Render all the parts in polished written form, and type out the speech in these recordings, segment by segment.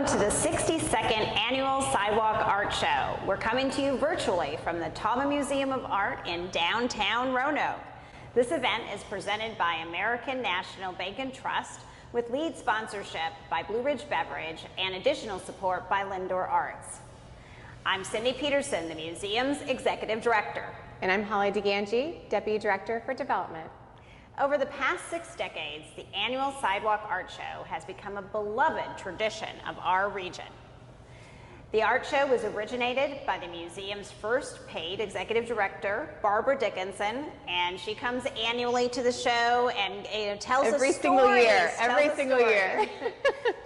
to the 62nd Annual Sidewalk Art Show. We're coming to you virtually from the Taubman Museum of Art in downtown Roanoke. This event is presented by American National Bank and Trust with lead sponsorship by Blue Ridge Beverage and additional support by Lindor Arts. I'm Cindy Peterson, the museum's executive director. And I'm Holly DeGangi, Deputy Director for Development. Over the past 6 decades, the Annual Sidewalk Art Show has become a beloved tradition of our region. The art show was originated by the museum's first paid executive director, Barbara Dickinson, and she comes annually to the show and tells every us stories. Every single year.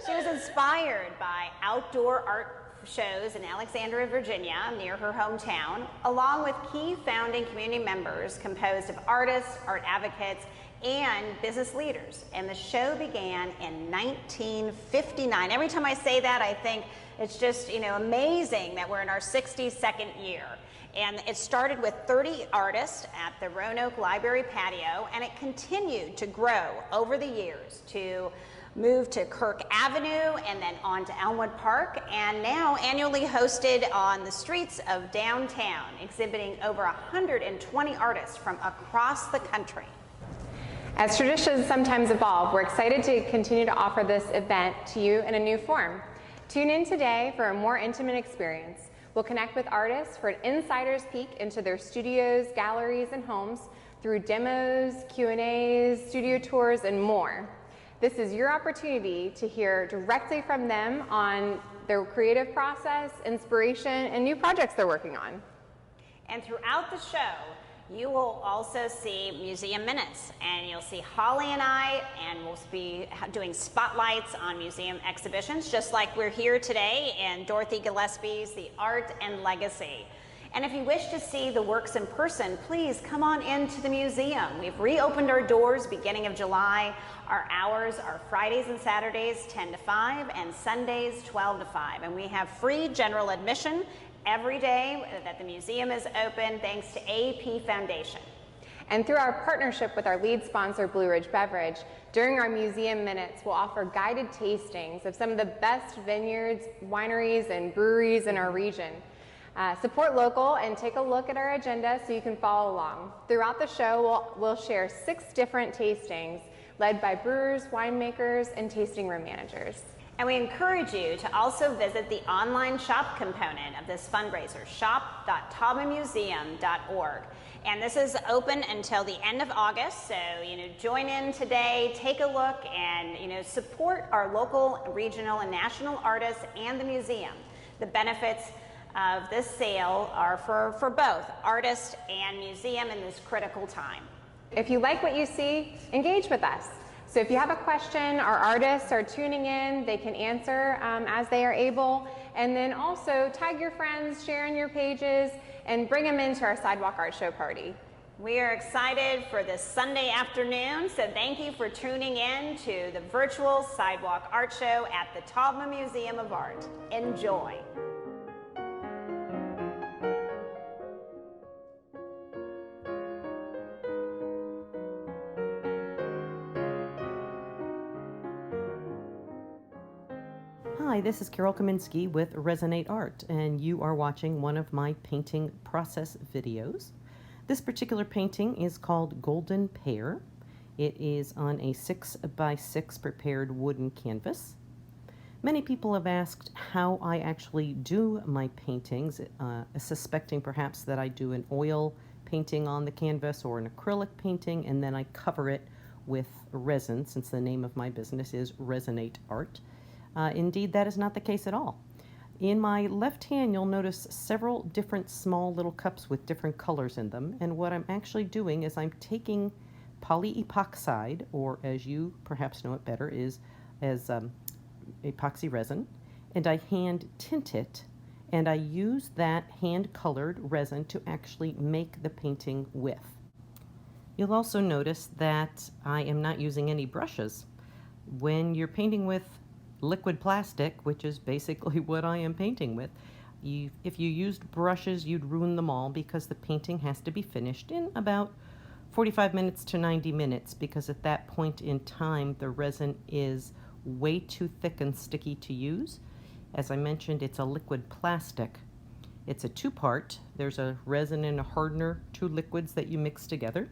She was inspired by outdoor art shows in Alexandria, Virginia, near her hometown, along with key founding community members composed of artists, art advocates, and business leaders. And the show began in 1959. Every time I say that, I think it's just, amazing that we're in our 62nd year. And it started with 30 artists at the Roanoke Library patio, and it continued to grow over the years to move to Kirk Avenue and then on to Elmwood Park, and now annually hosted on the streets of downtown, exhibiting over 120 artists from across the country. As traditions sometimes evolve, we're excited to continue to offer this event to you in a new form. Tune in today for a more intimate experience. We'll connect with artists for an insider's peek into their studios, galleries, and homes through demos, Q&As, studio tours, and more. This is your opportunity to hear directly from them on their creative process, inspiration, and new projects they're working on. And throughout the show, you will also see museum minutes, and you'll see Holly and I, and we'll be doing spotlights on museum exhibitions, just like we're here today in Dorothy Gillespie's The Art and Legacy. And if you wish to see the works in person, please come on into the museum. We've reopened our doors beginning of July. Our hours are Fridays and Saturdays 10 to 5 and Sundays 12 to 5. And we have free general admission every day that the museum is open thanks to AP Foundation. And through our partnership with our lead sponsor, Blue Ridge Beverage, during our museum minutes, we'll offer guided tastings of some of the best vineyards, wineries, and breweries in our region. Support local and take a look at our agenda so you can follow along. Throughout the show, we'll share 6 different tastings led by brewers, winemakers, and tasting room managers. And we encourage you to also visit the online shop component of this fundraiser, shop.taubmanmuseum.org. And this is open until the end of August, so join in today, take a look, and support our local, regional, and national artists and the museum. The benefits of this sale are for both artist and museum in this critical time. If you like what you see, engage with us. So if you have a question, our artists are tuning in, they can answer as they are able, and then also tag your friends, share in your pages, and bring them into our Sidewalk Art Show party. We are excited for this Sunday afternoon, so thank you for tuning in to the virtual Sidewalk Art Show at the Taubman Museum of Art. Enjoy. Hi, this is Carol Kaminsky with Resonate Art, and you are watching one of my painting process videos. This particular painting is called Golden Pear. It is on a 6x6 prepared wooden canvas. Many people have asked how I actually do my paintings, suspecting perhaps that I do an oil painting on the canvas or an acrylic painting, and then I cover it with resin, since the name of my business is Resonate Art. Indeed, that is not the case at all. In my left hand, you'll notice several different small little cups with different colors in them, and what I'm actually doing is I'm taking polyepoxide, or as you perhaps know it better, is as epoxy resin, and I hand tint it, and I use that hand-colored resin to actually make the painting with. You'll also notice that I am not using any brushes. When you're painting with liquid plastic, which is basically what I am painting with, if you used brushes, you'd ruin them all, because the painting has to be finished in about 45 minutes to 90 minutes, because at that point in time the resin is way too thick and sticky to use. As I mentioned, it's a liquid plastic. It's a two-part. There's a resin and a hardener, two liquids that you mix together,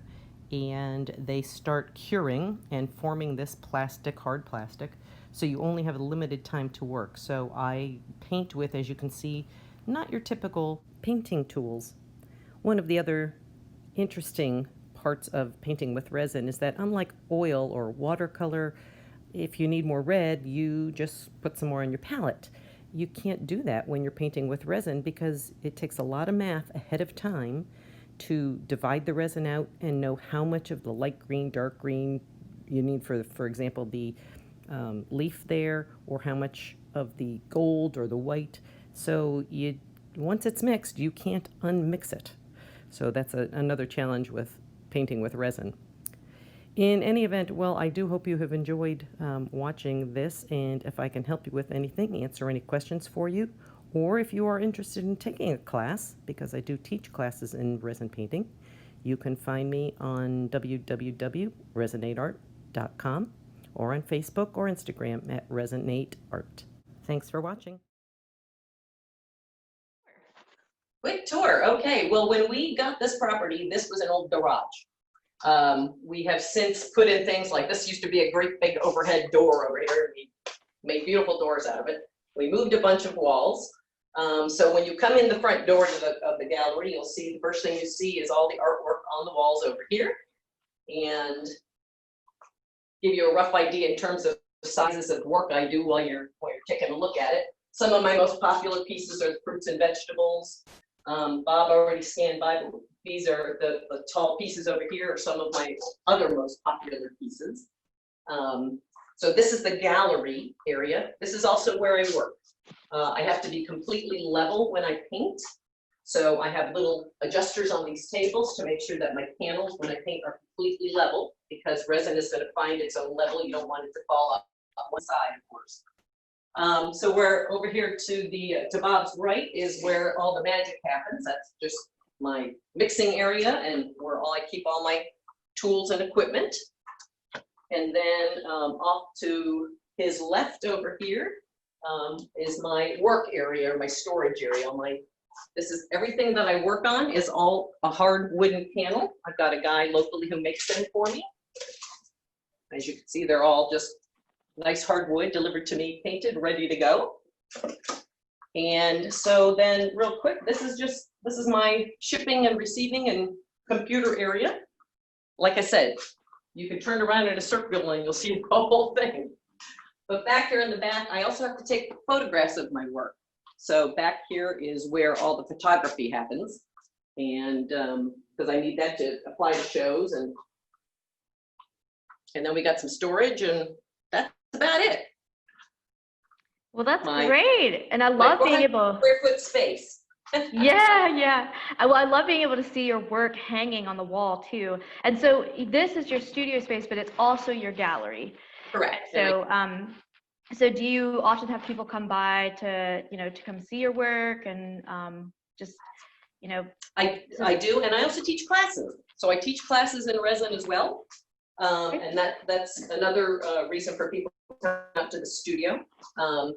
and they start curing and forming this plastic, hard plastic, so you only have a limited time to work. So I paint with, as you can see, not your typical painting tools. One of the other interesting parts of painting with resin is that unlike oil or watercolor, if you need more red, you just put some more on your palette. You can't do that when you're painting with resin because it takes a lot of math ahead of time to divide the resin out and know how much of the light green, dark green you need for example, the leaf there, or how much of the gold or the white. So once it's mixed, you can't unmix it. So that's another challenge with painting with resin. In any event, well, I do hope you have enjoyed watching this, and if I can help you with anything, answer any questions for you, or if you are interested in taking a class, because I do teach classes in resin painting, you can find me on www.resonateart.com or on Facebook or Instagram at Resonate Art. Thanks for watching. Quick tour. Okay, well, when we got this property, this was an old garage. We have since put in things like this. Used to be a great big overhead door over here. We made beautiful doors out of it. We moved a bunch of walls. So when you come in the front door of the gallery, you'll see the first thing you see is all the artwork on the walls over here, and give you a rough idea in terms of sizes of work I do while you're taking a look at it. Some of my most popular pieces are the fruits and vegetables. Bob already scanned by. These are the tall pieces over here are some of my other most popular pieces. So this is the gallery area. This is also where I work. I have to be completely level when I paint. So I have little adjusters on these tables to make sure that my panels when I paint are completely level, because resin is going to find its own level. You don't want it to fall up one side, of course. So we're over here to Bob's right is where all the magic happens. That's just my mixing area and where I keep all my tools and equipment. And then off to his left over here is my work area, or my storage area. This is everything that I work on is all a hard wooden panel. I've got a guy locally who makes them for me. As you can see, they're all just nice hardwood delivered to me, painted, ready to go. And so then real quick, this is my shipping and receiving and computer area. Like I said, you can turn around in a circle and you'll see the whole thing. But back here in the back, I also have to take photographs of my work. So back here is where all the photography happens. And because I need that to apply to shows, and then we got some storage, and that's about it. Well, that's great. And I love being able square foot space. yeah. Well, I love being able to see your work hanging on the wall too. And so this is your studio space, but it's also your gallery. Correct. So so do you often have people come by to to come see your work and just I do, and I also teach classes. So I teach classes in resin as well. And that's another reason for people to come out to the studio. I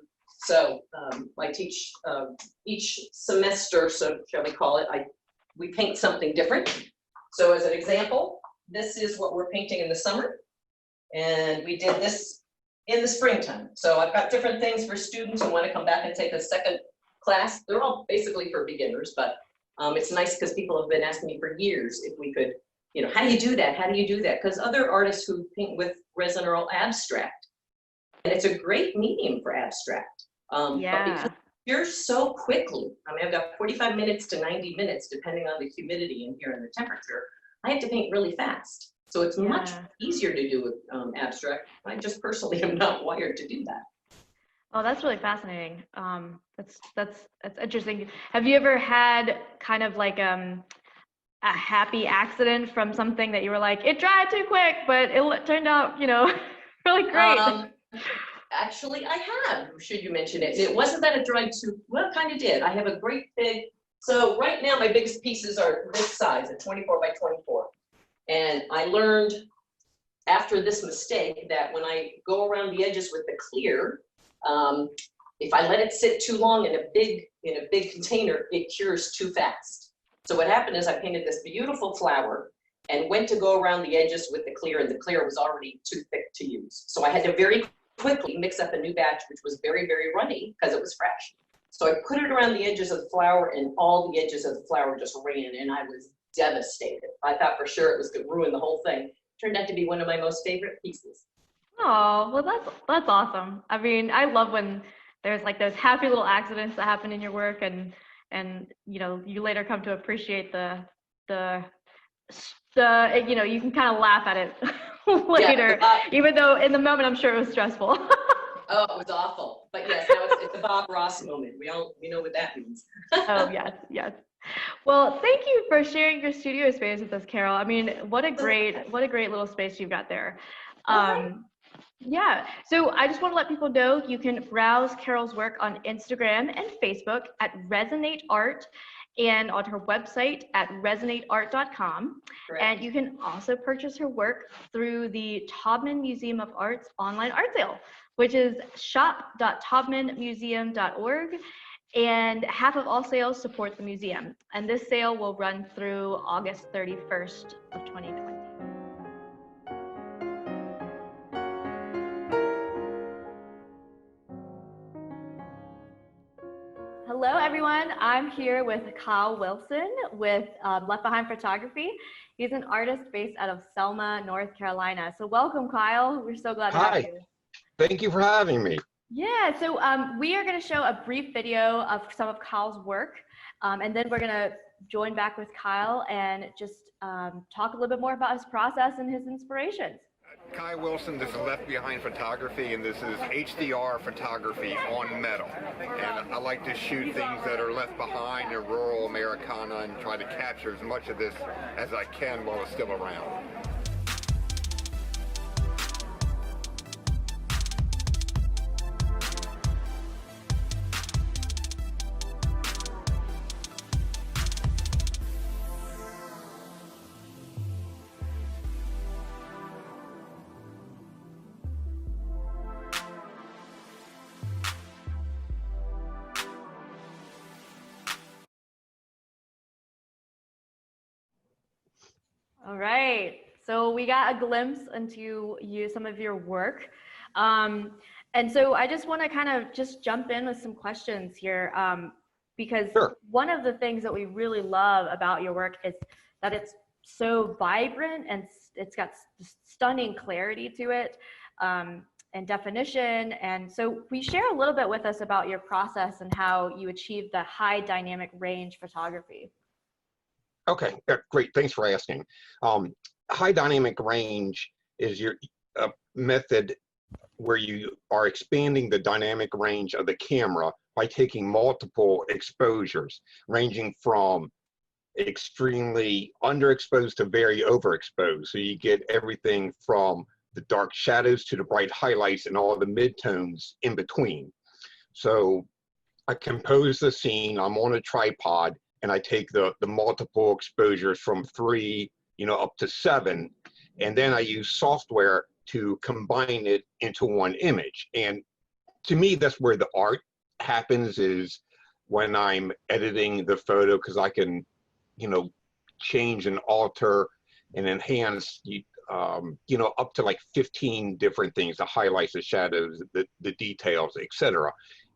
teach each semester, so shall we call it, we paint something different. So as an example, this is what we're painting in the summer. And we did this in the springtime. So I've got different things for students who want to come back and take a second class. They're all basically for beginners, but it's nice because people have been asking me for years if we could, how do you do that? How do you do that? Because other artists who paint with resin are all abstract. And it's a great medium for abstract. But because you're so quickly, I've got 45 minutes to 90 minutes, depending on the humidity in here and the temperature. I have to paint really fast. So it's much easier to do with abstract. I just personally am not wired to do that. Oh, that's really fascinating. That's interesting. Have you ever had kind of like a happy accident from something that you were like, it dried too quick, but it turned out, really great? Actually, I have, should you mention it. It wasn't that it dried too, well, it kind of did. I have a great big, so right now my biggest pieces are this size, a 24 by 24. And I learned after this mistake that when I go around the edges with the clear, If I let it sit too long in a big container, it cures too fast. So what happened is I painted this beautiful flower and went to go around the edges with the clear, and the clear was already too thick to use. So I had to very quickly mix up a new batch, which was very, very runny because it was fresh. So I put it around the edges of the flower, and all the edges of the flower just ran, and I was devastated. I thought for sure it was going to ruin the whole thing. Turned out to be one of my most favorite pieces. Oh, well, that's awesome. I mean, I love when there's like those happy little accidents that happen in your work, and you know, you later come to appreciate the you know, you can kind of laugh at it later, even though in the moment I'm sure it was stressful. Oh, it was awful. But yes, now it's the Bob Ross moment. We know what that means. Oh, yes, yes. Well, thank you for sharing your studio space with us, Carol. I mean, what a great little space you've got there. Yeah, so I just want to let people know you can browse Carol's work on Instagram and Facebook at Resonate Art, and on her website at resonateart.com. Correct. And you can also purchase her work through the Taubman Museum of Art's online art sale, which is shop.taubmanmuseum.org. And half of all sales support the museum. And this sale will run through August 31st of 2020. Hello, everyone. I'm here with Kyle Wilson with Left Behind Photography. He's an artist based out of Selma, North Carolina. So welcome, Kyle. We're so glad to have you. Thank you for having me. Yeah, so we are going to show a brief video of some of Kyle's work, and then we're going to join back with Kyle and just talk a little bit more about his process and his inspirations. Kyle Wilson, this is Left Behind Photography, and this is HDR photography on metal. And I like to shoot things that are left behind in rural Americana and try to capture as much of this as I can while it's still around. All right, so we got a glimpse into some of your work. And so I just want to kind of just jump in with some questions here, because Sure. One of the things that we really love about your work is that it's so vibrant and it's got stunning clarity to it, and definition. And so we share a little bit with us about your process and how you achieve the high dynamic range photography. Okay, great. Thanks for asking. High dynamic range is your method where you are expanding the dynamic range of the camera by taking multiple exposures, ranging from extremely underexposed to very overexposed. So you get everything from the dark shadows to the bright highlights and all the midtones in between. So I compose the scene, I'm on a tripod, and I take the multiple exposures from 3, up to 7, and then I use software to combine it into one image. And to me, that's where the art happens, is when I'm editing the photo, because I can, change and alter and enhance, up to like 15 different things, the highlights, the shadows, the details, etc.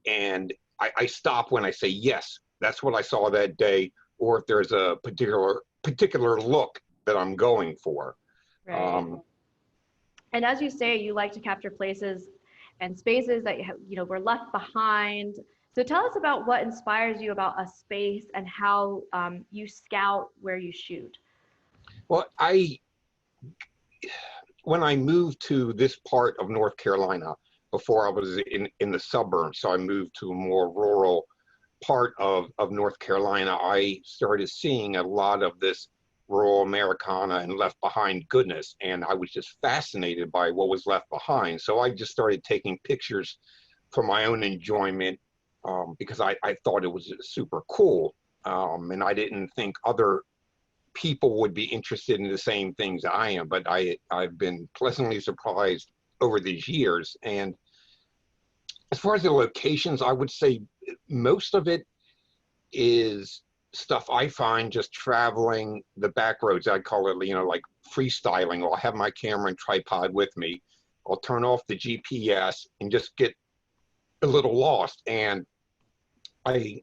And I stop when I say, yes, that's what I saw that day, or if there's a particular look that I'm going for. Right. And as you say, you like to capture places and spaces that were left behind. So tell us about what inspires you about a space and how you scout where you shoot. Well, when I moved to this part of North Carolina, before I was in the suburbs, so I moved to a more rural part of North Carolina, I started seeing a lot of this rural Americana and left behind goodness, and I was just fascinated by what was left behind. So I just started taking pictures for my own enjoyment, because I thought it was super cool, and I didn't think other people would be interested in the same things I am, but I've been pleasantly surprised over these years. And as far as the locations, I would say most of it is stuff I find just traveling the back roads. I call it, like freestyling. I'll have my camera and tripod with me. I'll turn off the GPS and just get a little lost. And I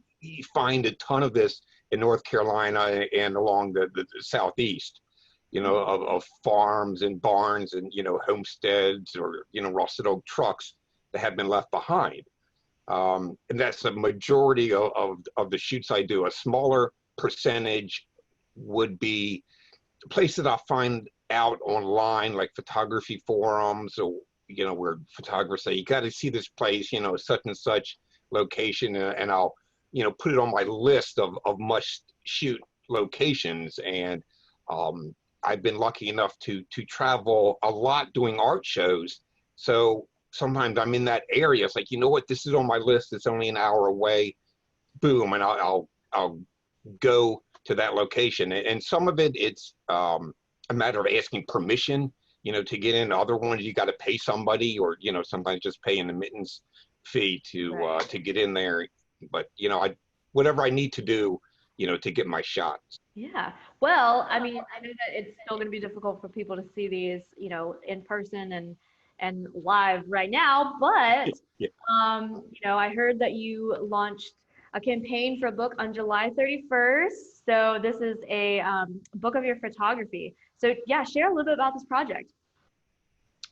find a ton of this in North Carolina and along the southeast, of farms and barns and, homesteads or, rusted oak trucks that have been left behind. And that's the majority of the shoots I do. A smaller percentage would be places I find out online, like photography forums, or where photographers say, you got to see this place, such and such location, and I'll put it on my list of must shoot locations. And I've been lucky enough to travel a lot doing art shows, so sometimes I'm in that area. It's like, what, this is on my list, it's only an hour away, boom, and I'll go to that location. And some of it's a matter of asking permission, to get in. Other ones you got to pay somebody, or sometimes just pay an admittance fee to get in there. But whatever I need to do, to get my shots. Yeah. Well, I mean, I know that it's still going to be difficult for people to see these, in person and live right now, but Yeah. I heard that you launched a campaign for a book on July 31st. So this is a book of your photography. So yeah, share a little bit about this project.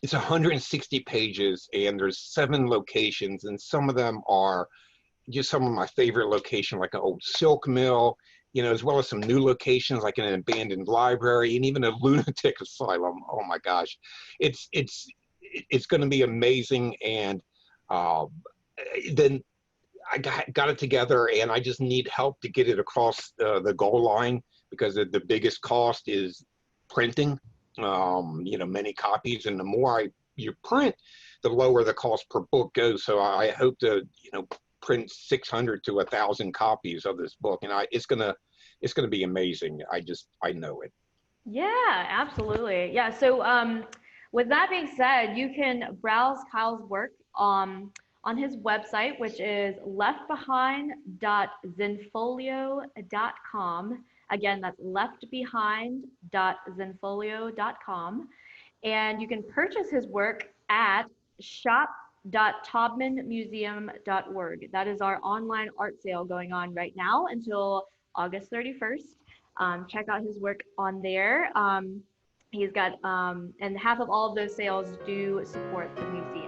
It's 160 pages, and there's 7 locations, and some of them are just some of my favorite locations, like an old silk mill, as well as some new locations like an abandoned library and even a lunatic asylum. Oh my gosh, it's going to be amazing. And then I got it together, and I just need help to get it across the goal line, because the biggest cost is printing, many copies, and the more you print, the lower the cost per book goes. So I hope to, print 600 to 1,000 copies of this book, and it's gonna be amazing. I know it. Yeah, absolutely. Yeah. So with that being said, you can browse Kyle's work on his website, which is leftbehind.zenfolio.com. Again, that's leftbehind.zenfolio.com. And you can purchase his work at shop.taubmanmuseum.org. That is our online art sale going on right now until August 31st. Check out his work on there. He's got, and half of all of those sales do support the museum.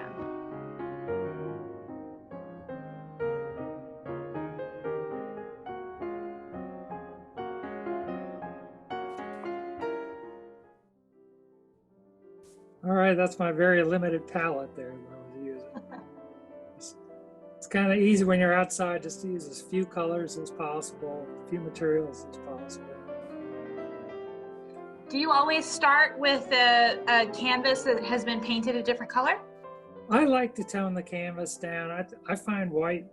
All right, that's my very limited palette there that I was using. It's kind of easy when you're outside just to use as few colors as possible, as few materials as possible. Do you always start with a canvas that has been painted a different color? I like to tone the canvas down. I find white,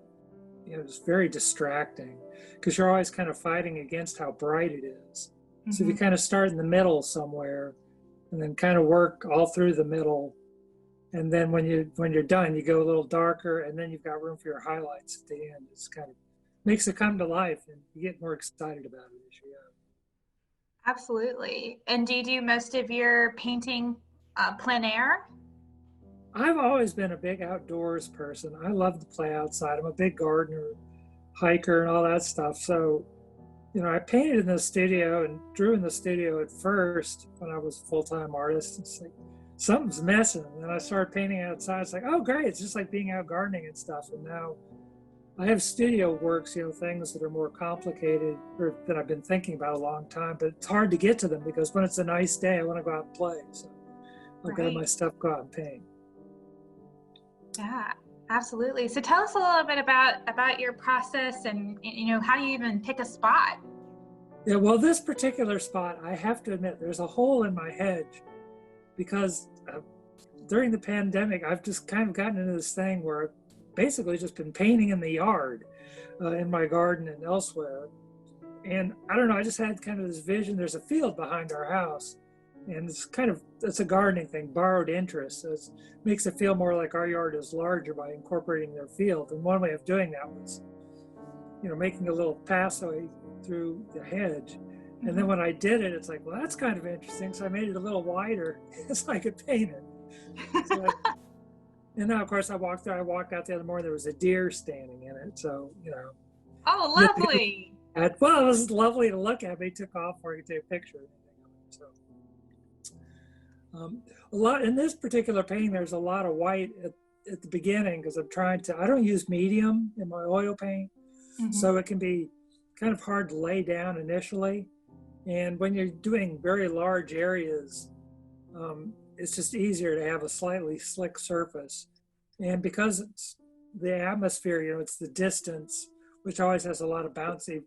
it's very distracting, because you're always kind of fighting against how bright it is. Mm-hmm. So if you kind of start in the middle somewhere, and then kind of work all through the middle, and then when you're done, you go a little darker, and then you've got room for your highlights at the end. It's kind of makes it come to life, and you get more excited about it as you go. Absolutely. And do you do most of your painting plein air? I've always been a big outdoors person. I love to play outside. I'm a big gardener, hiker, and all that stuff. So I painted in the studio and drew in the studio at first when I was a full-time artist. It's like, something's missing. And then I started painting outside. It's like, oh, great. It's just like being out gardening and stuff. And now I have studio works, things that are more complicated, or that I've been thinking about a long time, but it's hard to get to them, because when it's a nice day, I want to go out and play. So I'll get my stuff, go out and paint. Yeah. Absolutely. So tell us a little bit about your process, and how do you even pick a spot? Yeah, well, this particular spot, I have to admit, there's a hole in my hedge, because during the pandemic, I've just kind of gotten into this thing where I've basically just been painting in the yard, in my garden and elsewhere. And I don't know, I just had kind of this vision. There's a field behind our house, And it's a gardening thing, borrowed interest. So it makes it feel more like our yard is larger by incorporating their field. And one way of doing that was, making a little passageway through the hedge. And then when I did it, it's like, well, that's kind of interesting. So I made it a little wider so I could paint it. And now, of course, I walked out the other morning, there was a deer standing in it. So, Oh, lovely. Well, it was lovely to look at. They took off for you to take a picture. So, a lot in this particular painting, there's a lot of white at the beginning because I don't use medium in my oil paint. So it can be kind of hard to lay down initially. And when you're doing very large areas, it's just easier to have a slightly slick surface. And because it's the atmosphere, it's the distance, which always has a lot of bouncy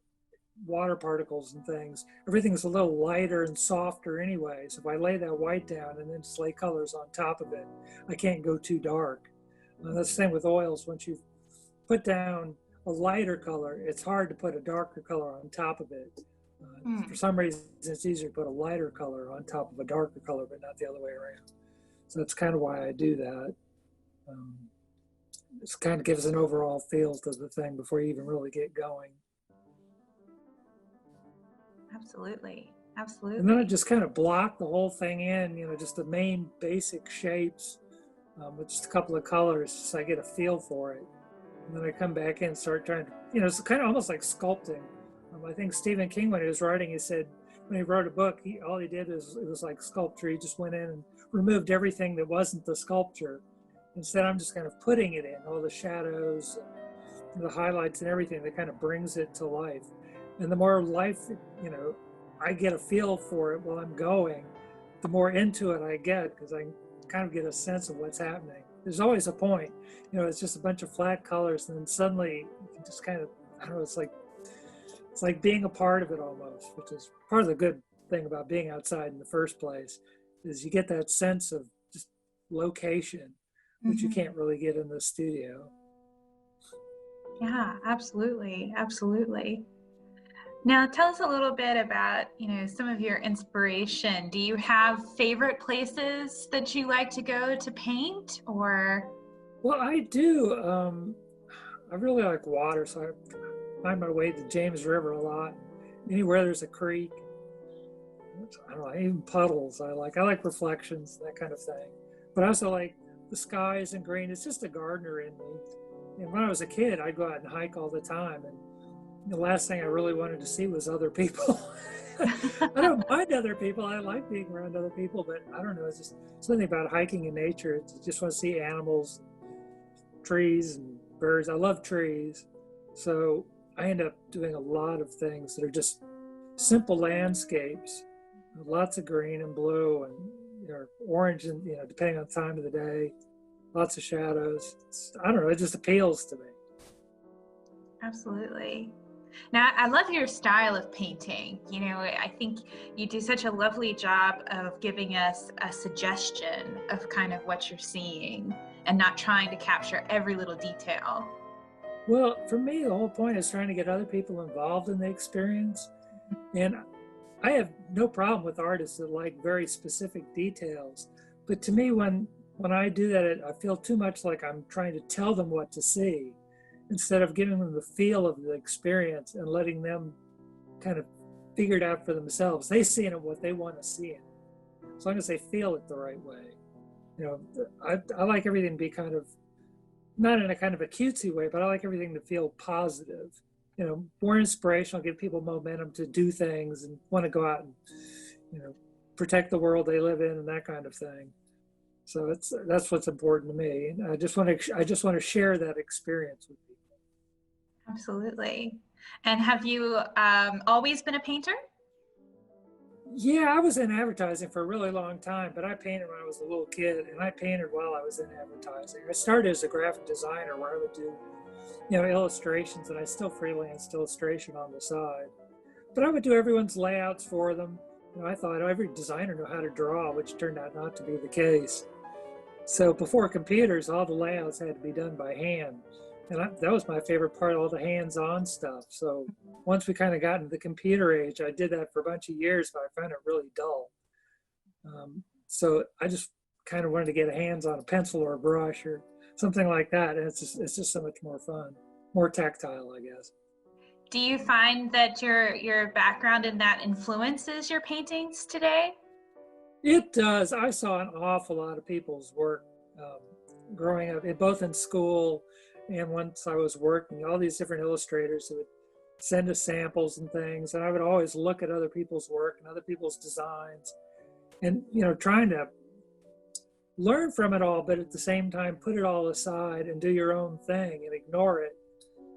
water particles and things. Everything's a little lighter and softer anyway. So if I lay that white down and then just lay colors on top of it, I can't go too dark. That's the same with oils. Once you put down a lighter color, it's hard to put a darker color on top of it. For some reason, it's easier to put a lighter color on top of a darker color, but not the other way around. So that's kind of why I do that. It kind of gives an overall feel to the thing before you even really get going. Absolutely. Absolutely. And then I just kind of block the whole thing in, just the main basic shapes with just a couple of colors, so I get a feel for it. And then I come back in and start trying to, it's kind of almost like sculpting. I think Stephen King, when he was writing, he said when he wrote a book, all he did is, it was like sculpture. He just went in and removed everything that wasn't the sculpture. Instead, I'm just kind of putting it in, all the shadows, and the highlights and everything that kind of brings it to life. And the more life, I get a feel for it while I'm going, the more into it I get, because I kind of get a sense of what's happening. There's always a point, it's just a bunch of flat colors, and then suddenly you can just kind of, I don't know, it's like being a part of it almost, which is part of the good thing about being outside in the first place, is you get that sense of just location, which you can't really get in the studio. Yeah, absolutely. Absolutely. Now, tell us a little bit about, some of your inspiration. Do you have favorite places that you like to go to paint, or? Well, I do. I really like water, so I find my way to James River a lot. Anywhere there's a creek, I don't know, even puddles. I like reflections, that kind of thing. But I also like the skies and green. It's just a gardener in me. And when I was a kid, I'd go out and hike all the time. And the last thing I really wanted to see was other people. I don't mind other people. I like being around other people, but I don't know. It's just something about hiking in nature. I just want to see animals, trees, and birds. I love trees. So I end up doing a lot of things that are just simple landscapes, lots of green and blue and orange, and depending on the time of the day, lots of shadows. I don't know, it just appeals to me. Absolutely. Now, I love your style of painting. I think you do such a lovely job of giving us a suggestion of kind of what you're seeing and not trying to capture every little detail. Well, for me, the whole point is trying to get other people involved in the experience. And I have no problem with artists that like very specific details. But to me, when I do that, I feel too much like I'm trying to tell them what to see, instead of giving them the feel of the experience and letting them kind of figure it out for themselves. They see in it what they want to see in it, as long as they feel it the right way. I like everything to be kind of, not in a kind of a cutesy way, but I like everything to feel positive. More inspirational, give people momentum to do things and want to go out and, protect the world they live in and that kind of thing. So that's what's important to me. And I just want to share that experience with people. Absolutely. And have you always been a painter? Yeah, I was in advertising for a really long time, but I painted when I was a little kid, and I painted while I was in advertising. I started as a graphic designer where I would do, illustrations, and I still freelanced illustration on the side. But I would do everyone's layouts for them. I thought every designer knew how to draw, which turned out not to be the case. So before computers, all the layouts had to be done by hand. And that was my favorite part, all the hands-on stuff. So once we kind of got into the computer age, I did that for a bunch of years, but I found it really dull. So I just kind of wanted to get hands on a pencil or a brush or something like that. And it's just so much more fun, more tactile, I guess. Do you find that your background in that influences your paintings today? It does. I saw an awful lot of people's work growing up, both in school and once I was working. All these different illustrators who would send us samples and things, and I would always look at other people's work and other people's designs, and trying to learn from it all, but at the same time put it all aside and do your own thing and ignore it.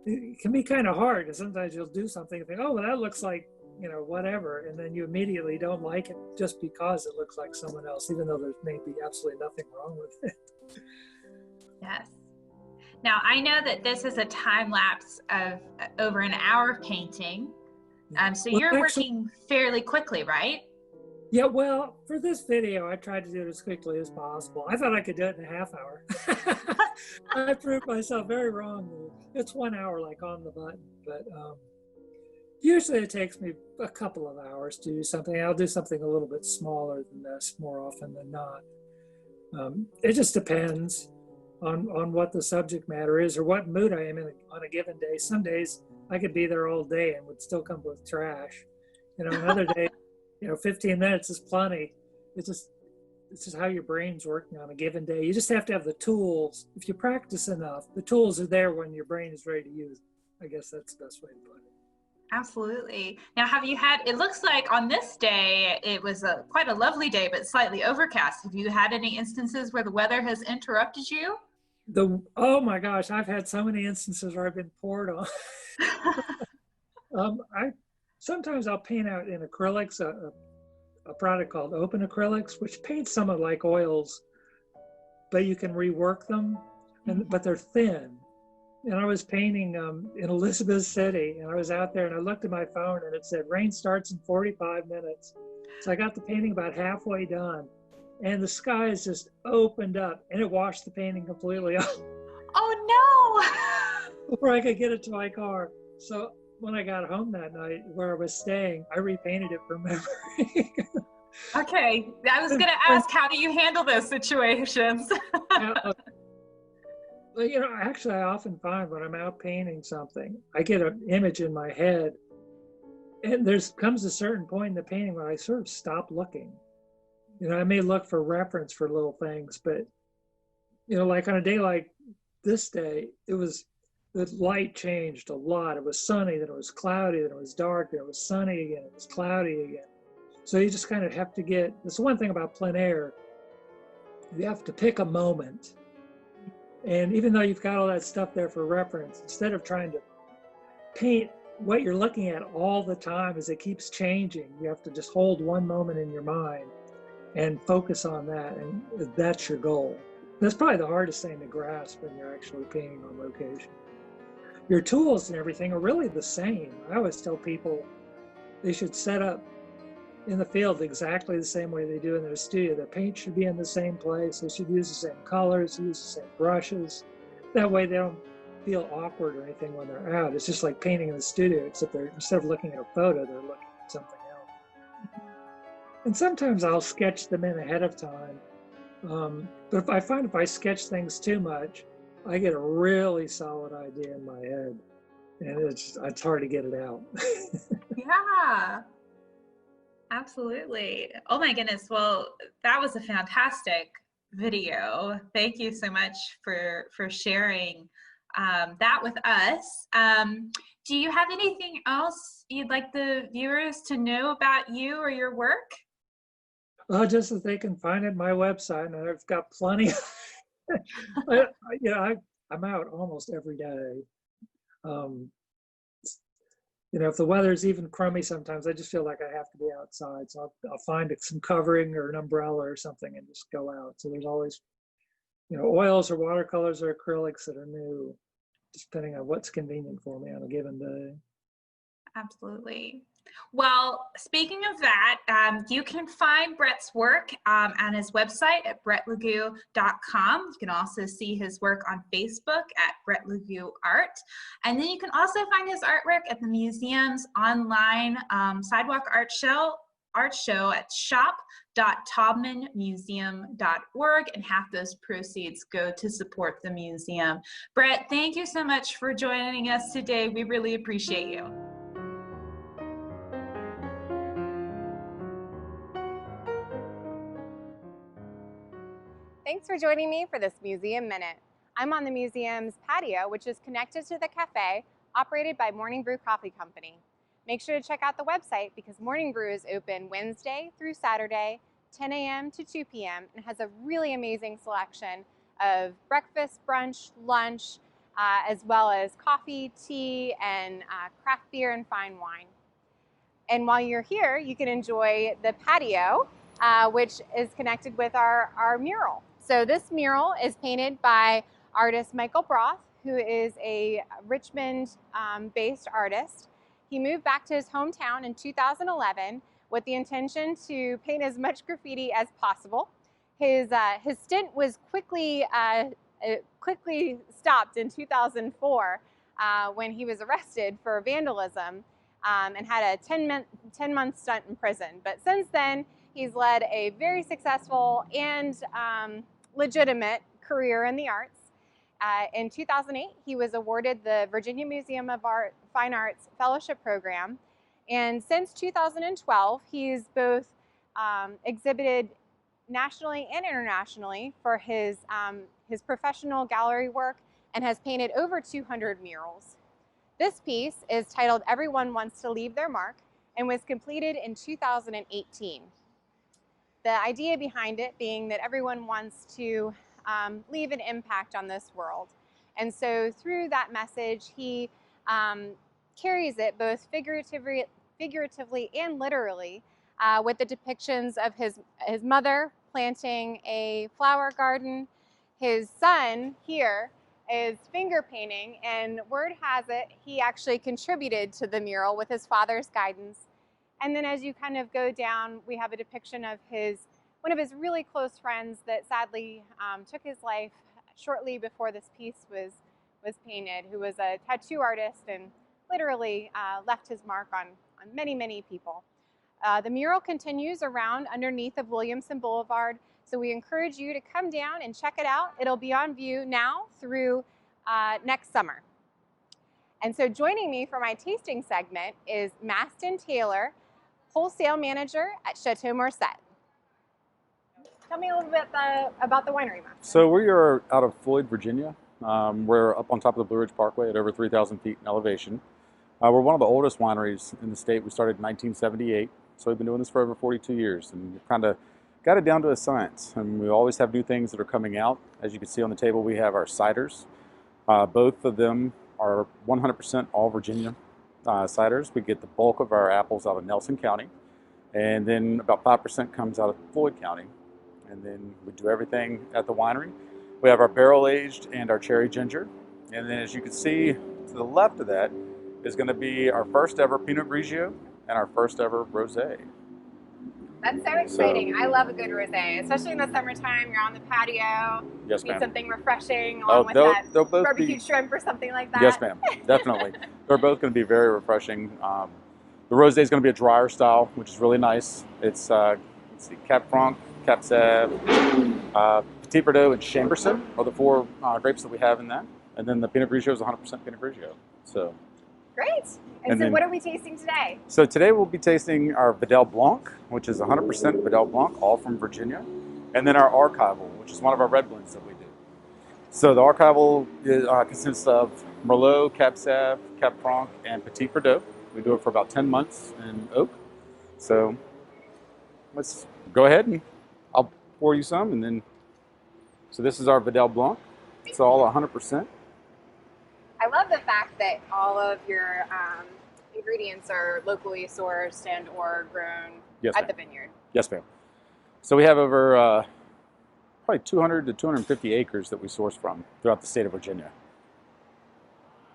It can be kind of hard because sometimes you'll do something and think, oh, well, that looks like whatever, and then you immediately don't like it just because it looks like someone else, even though there's maybe absolutely nothing wrong with it. Yes. Now, I know that this is a time lapse of over an hour of painting. So Well, you're actually, working fairly quickly, right? yeah, well, for this video, I tried to do it as quickly as possible. I thought I could do it in a half hour. I proved myself very wrong. It's 1 hour, like on the button, but usually it takes me a couple of hours to do something. I'll do something a little bit smaller than this more often than not. It just depends on what the subject matter is or what mood I am in on a given day. Some days I could be there all day and would still come with trash. Another day, 15 minutes is plenty. It's just how your brain's working on a given day. You just have to have the tools. If you practice enough, the tools are there when your brain is ready to use them. I guess that's the best way to put it. Absolutely. Now, have you had, it looks like on this day, it was quite a lovely day, but slightly overcast. Have you had any instances where the weather has interrupted you? Oh my gosh, I've had so many instances where I've been poured on. Sometimes I'll paint out in acrylics, a product called open acrylics, which paints somewhat like oils, but you can rework them, but they're thin. And I was painting in Elizabeth City, and I was out there and I looked at my phone and it said rain starts in 45 minutes. So I got the painting about halfway done, and the skies just opened up and it washed the painting completely off Oh no! before I could get it to my car. So when I got home that night where I was staying, I repainted it from memory. Okay, I was going to ask, how do you handle those situations? Well, actually, I often find when I'm out painting something, I get an image in my head, and comes a certain point in the painting when I sort of stop looking. I may look for reference for little things, but, like on a day like this day, the light changed a lot. It was sunny, then it was cloudy, then it was dark, then it was sunny again, it was cloudy again. So you just kind of have to that's one thing about plein air, you have to pick a moment. And even though you've got all that stuff there for reference, instead of trying to paint what you're looking at all the time as it keeps changing, you have to just hold one moment in your mind and focus on that, and that's your goal. That's probably the hardest thing to grasp when you're actually painting on location. Your tools and everything are really the same. I always tell people they should set up in the field exactly the same way they do in their studio. Their paint should be in the same place. They should use the same colors, use the same brushes. That way they don't feel awkward or anything when they're out. It's just like painting in the studio, except instead of looking at a photo, they're looking at something else. And sometimes I'll sketch them in ahead of time. But if I sketch things too much, I get a really solid idea in my head, and it's hard to get it out. Yeah. Absolutely. Oh my goodness. Well, that was a fantastic video. Thank you so much for sharing that with us. Do you have anything else you'd like the viewers to know about you or your work? Just that they can find it on my website, and I've got plenty. I'm out almost every day. If the weather's even crummy sometimes, I just feel like I have to be outside. So I'll find some covering or an umbrella or something and just go out. So there's always, oils or watercolors or acrylics that are new, depending on what's convenient for me on a given day. Absolutely. Well, speaking of that, you can find Brett's work on his website at brettlegou.com. You can also see his work on Facebook at Brett Legou Art. And then you can also find his artwork at the museum's online Sidewalk Art Show Art Show at shop.taubmanmuseum.org, and half those proceeds go to support the museum. Brett, thank you so much for joining us today. We really appreciate you. Thanks for joining me for this Museum Minute. I'm on the museum's patio, which is connected to the cafe operated by Morning Brew Coffee Company. Make sure to check out the website because Morning Brew is open Wednesday through Saturday, 10 a.m. to 2 p.m. and has a really amazing selection of breakfast, brunch, lunch, as well as coffee, tea, and craft beer and fine wine. And while you're here, you can enjoy the patio, which is connected with our mural. So this mural is painted by artist Michael Broth, who is a Richmond-based artist. He moved back to his hometown in 2011 with the intention to paint as much graffiti as possible. His stint was quickly stopped in 2004 when he was arrested for vandalism and had a 10-month stunt in prison. But since then, he's led a very successful and legitimate career in the arts. In 2008, he was awarded the Virginia Museum of Art, Fine Arts Fellowship Program. And since 2012, he's both exhibited nationally and internationally for his professional gallery work and has painted over 200 murals. This piece is titled Everyone Wants to Leave Their Mark and was completed in 2018. The idea behind it being that everyone wants to leave an impact on this world. And so through that message, he carries it both figuratively and literally with the depictions of his mother planting a flower garden. His son here is finger painting, and word has it he actually contributed to the mural with his father's guidance. And then as you kind of go down, we have a depiction of one of his really close friends that sadly took his life shortly before this piece was painted, who was a tattoo artist and literally left his mark on many, many people. The mural continues around underneath of Williamson Boulevard, so we encourage you to come down and check it out. It'll be on view now through next summer. And so joining me for my tasting segment is Maston Taylor, Wholesale Manager at Chateau Morset. Tell me a little bit about the winery, Maston. So we are out of Floyd, Virginia. We're up on top of the Blue Ridge Parkway at over 3,000 feet in elevation. We're one of the oldest wineries in the state. We started in 1978, so we've been doing this for over 42 years, and we've kind of got it down to a science. And we always have new things that are coming out. As you can see on the table, we have our ciders. Both of them are 100% all Virginia ciders. We get the bulk of our apples out of Nelson County, and then about 5% comes out of Floyd County. And then we do everything at the winery. We have our barrel aged and our cherry ginger. And then as you can see to the left of that is going to be our first ever Pinot Grigio and our first ever rosé. That's so exciting. I love a good rosé, especially in the summertime. You're on the patio. Yes, need ma'am. Something refreshing along with that barbecue shrimp or something like that. Yes, ma'am. Definitely. They're both going to be very refreshing. The rosé is going to be a drier style, which is really nice. It's let's see, Cap Franc, Cap Sauv, Petit Verdot, and Chambourcin are the four grapes that we have in that. And then the Pinot Grigio is 100% Pinot Grigio. So great. And so what are we tasting today? So today we'll be tasting our Vidal Blanc, which is 100% Vidal Blanc, all from Virginia. And then our Archival, which is one of our red blends that we do. So the Archival consists of Merlot, Cap Sauv, Cap Franc, and Petit Verdot. We do it for about 10 months in oak. So let's go ahead and I'll pour you some, and then, so this is our Vidal Blanc. It's all 100%. I love the fact that all of your ingredients are locally sourced and or grown at the vineyard. Yes, ma'am. So we have over probably 200 to 250 acres that we source from throughout the state of Virginia.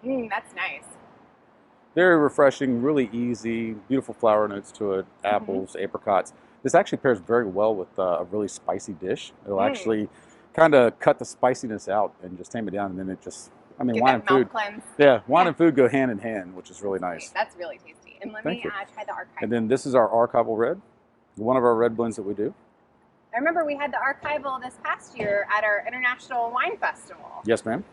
That's nice. Very refreshing, really easy, beautiful flower notes to it, apples, apricots. This actually pairs very well with a really spicy dish. It'll actually kind of cut the spiciness out and just tame it down, and then it just, I mean, wine and food. Yeah, wine and food go hand in hand, which is really nice. That's really tasty. And let me try the Archival. And then this is our Archival Red. one of our red blends that we do. I remember we had the archival this past year at our International Wine Festival. Yes, ma'am.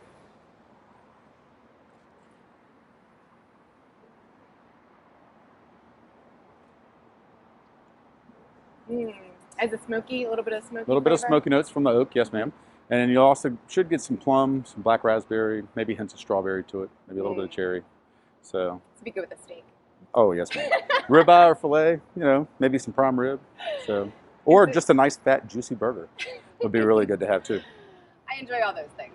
As a smoky, a little bit of smoky. A little bit of flavor. smoky notes from the oak, yes, ma'am. And you also should get some plum, some black raspberry, maybe hints of strawberry to it, maybe a little bit of cherry. So. It's be good with a steak. Oh yes, ma'am. Ribeye or fillet, you know, maybe some prime rib. So, or just a nice fat juicy burger would be really good to have too. I enjoy all those things.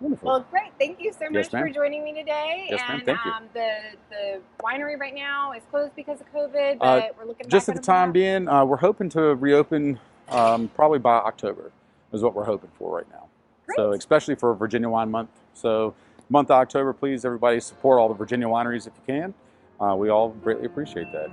Wonderful. Well, great. Thank you so much Yes, ma'am. for joining me today. Yes, ma'am. And Thank you. the winery right now is closed because of COVID, but we're looking just back at the time being, we're hoping to reopen probably by October is what we're hoping for right now. Great. So especially for Virginia Wine Month. So month of October, please everybody support all the Virginia wineries if you can. We all greatly appreciate that.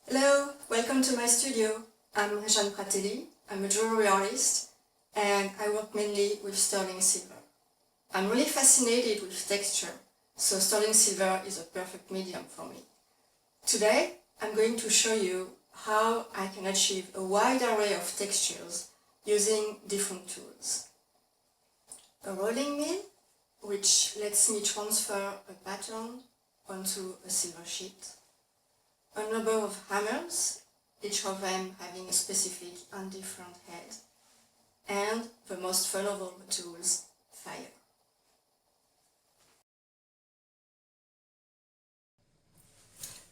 Hello, welcome to my studio. I'm Jeanne Fratelli. I'm a jewelry artist and I work mainly with sterling silver. I'm really fascinated with texture, so sterling silver is a perfect medium for me. Today, I'm going to show you how I can achieve a wide array of textures using different tools. A rolling mill, which lets me transfer a pattern onto a silver sheet. A number of hammers, each of them having a specific and different head. And the most fun of all the tools, fire.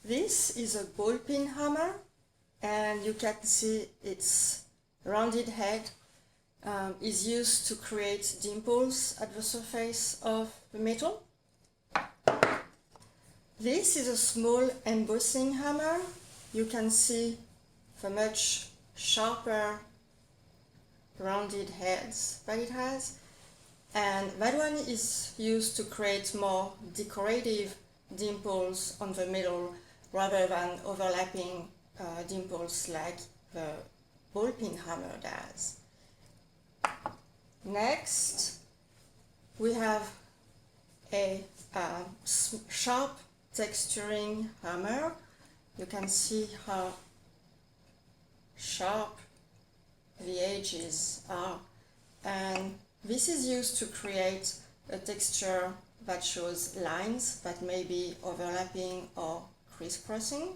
This is a ball peen hammer, and you can see its rounded head is used to create dimples at the surface of the metal. This is a small embossing hammer. You can see the much sharper rounded heads that it has, and that one is used to create more decorative dimples on the middle rather than overlapping dimples like the ball peen hammer does. Next, we have a sharp texturing hammer. You can see how sharp the edges are, and this is used to create a texture that shows lines that may be overlapping or crisscrossing.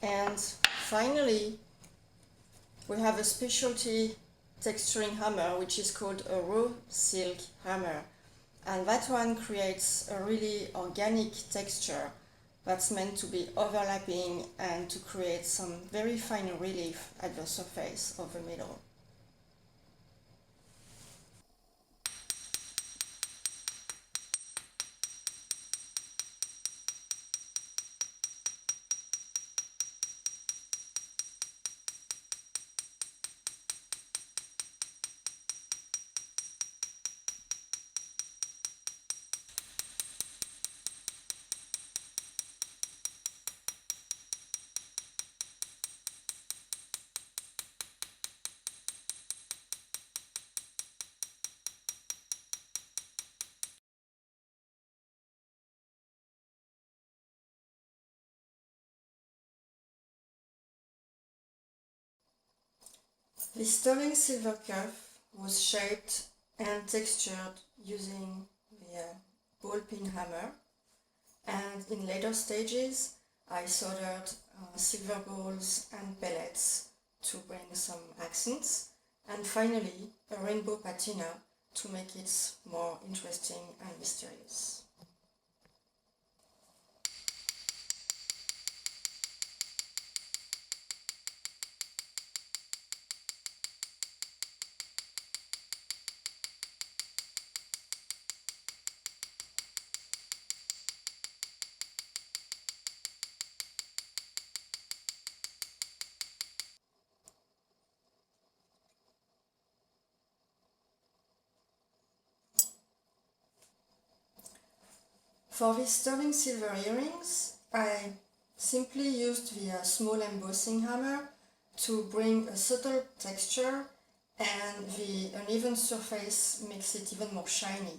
And finally, we have a specialty texturing hammer which is called a raw silk hammer, and that one creates a really organic texture that's meant to be overlapping and to create some very fine relief at the surface of the middle. The sterling silver cuff was shaped and textured using the ball peen hammer, and in later stages I soldered silver balls and pellets to bring some accents, and finally a rainbow patina to make it more interesting and mysterious. For these sterling silver earrings, I simply used the small embossing hammer to bring a subtle texture, and the uneven surface makes it even more shiny.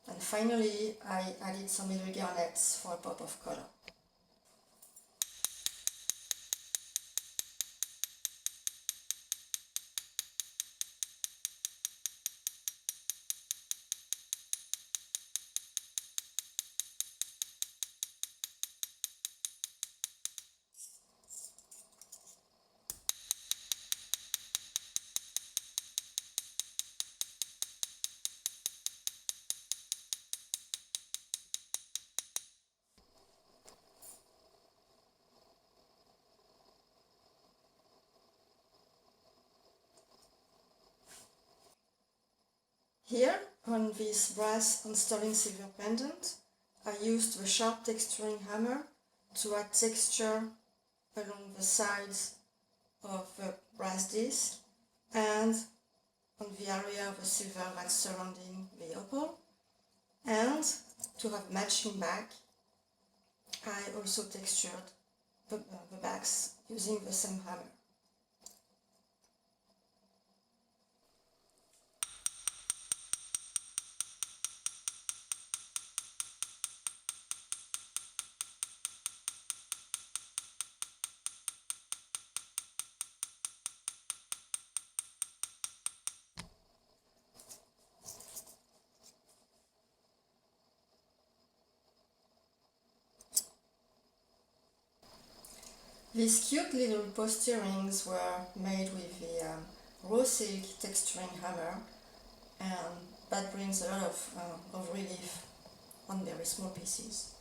And finally, I added some little garnets for a pop of color. Here, on this brass and sterling silver pendant, I used the sharp texturing hammer to add texture along the sides of the brass disc and on the area of the silver that's surrounding the opal. And to have matching back, I also textured the backs using the same hammer. These cute little post earrings were made with the raw silk texturing hammer, and that brings a lot of relief on very small pieces.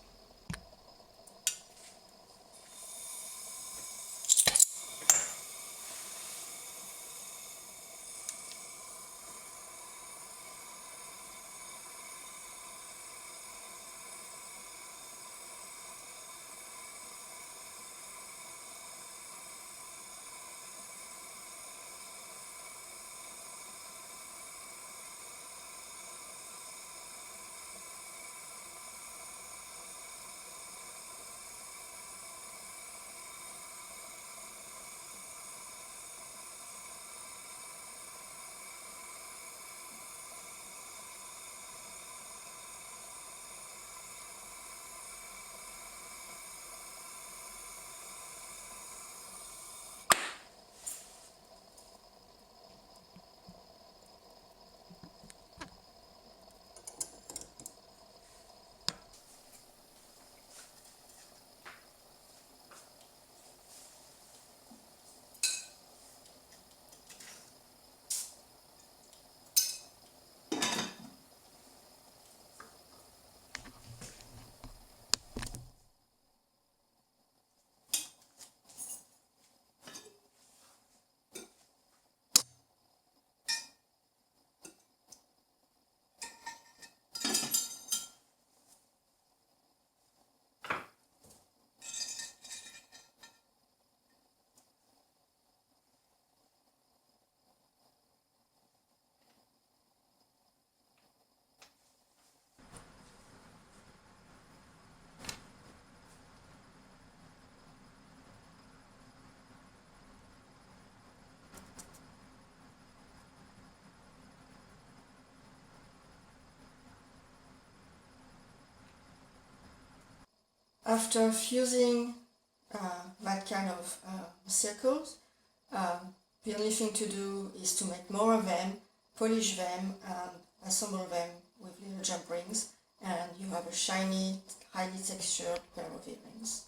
After fusing that kind of circles, the only thing to do is to make more of them, polish them, and assemble them with little jump rings, and you have a shiny, highly textured pair of earrings.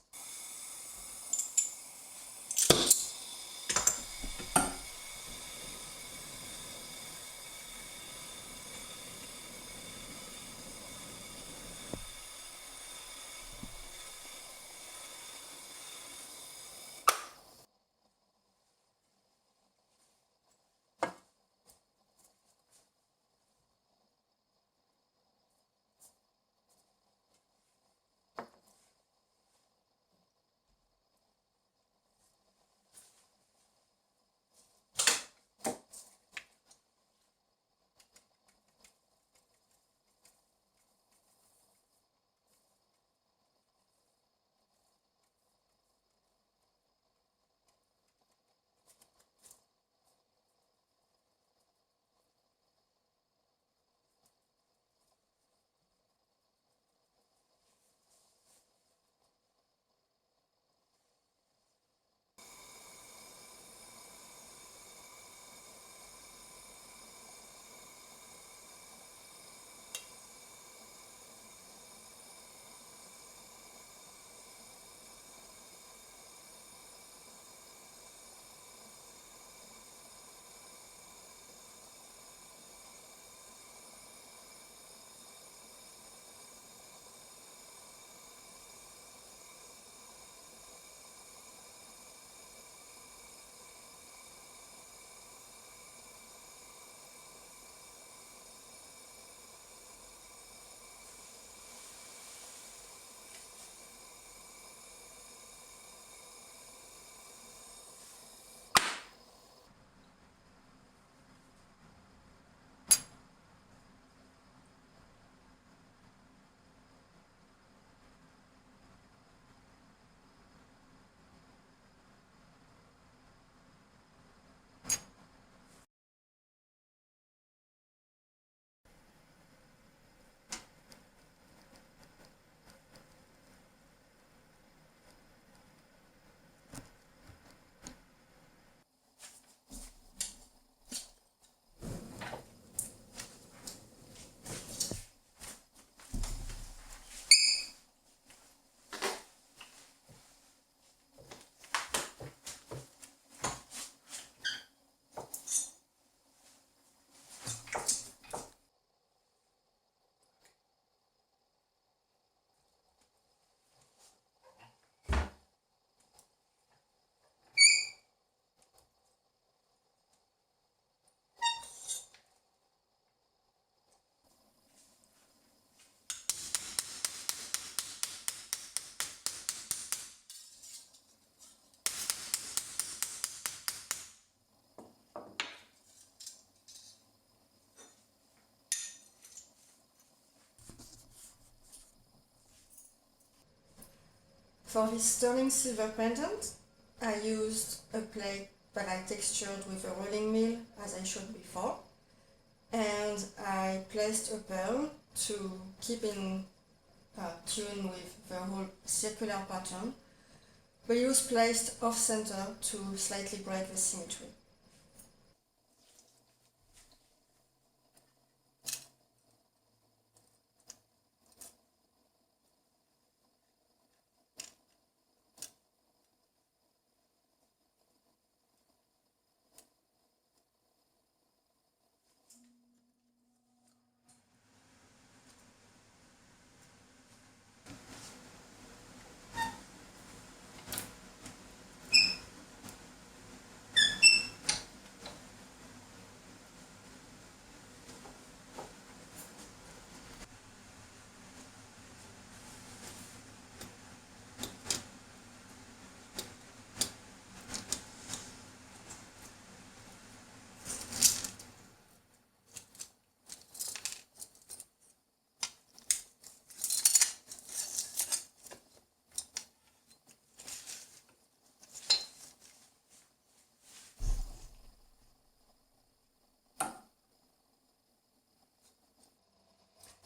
For this sterling silver pendant, I used a plate that I textured with a rolling mill, as I showed before, and I placed a pearl to keep in tune with the whole circular pattern. The was placed off-center to slightly break the symmetry.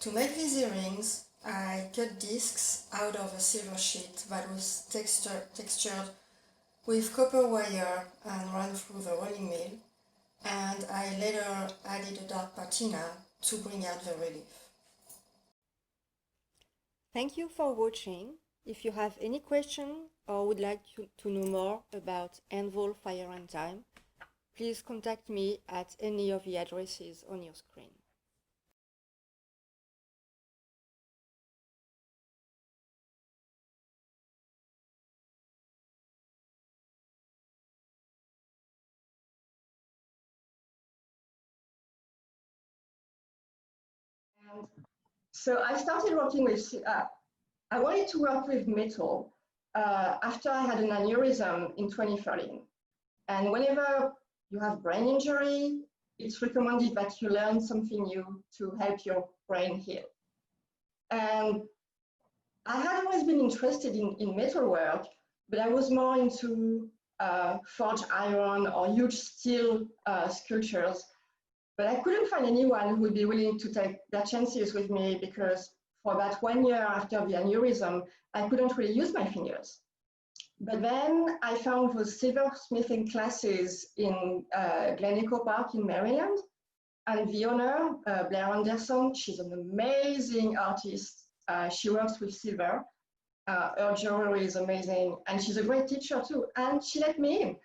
To make these earrings, I cut discs out of a silver sheet that was textured with copper wire and run through the rolling mill, and I later added a dark patina to bring out the relief. Thank you for watching. If you have any question or would like to know more about Anvil Fire and Time, please contact me at any of the addresses on your screen. So I started working with, I wanted to work with metal after I had an aneurysm in 2013. And whenever you have brain injury, it's recommended that you learn something new to help your brain heal. And I had always been interested in metalwork, but I was more into forged iron or huge steel sculptures. But I couldn't find anyone who would be willing to take their chances with me because for about 1 year after the aneurysm, I couldn't really use my fingers. But then I found those silversmithing classes in Glen Echo Park in Maryland. And the owner, Blair Anderson, she's an amazing artist. She works with silver. Her jewelry is amazing. And she's a great teacher too. And she let me in.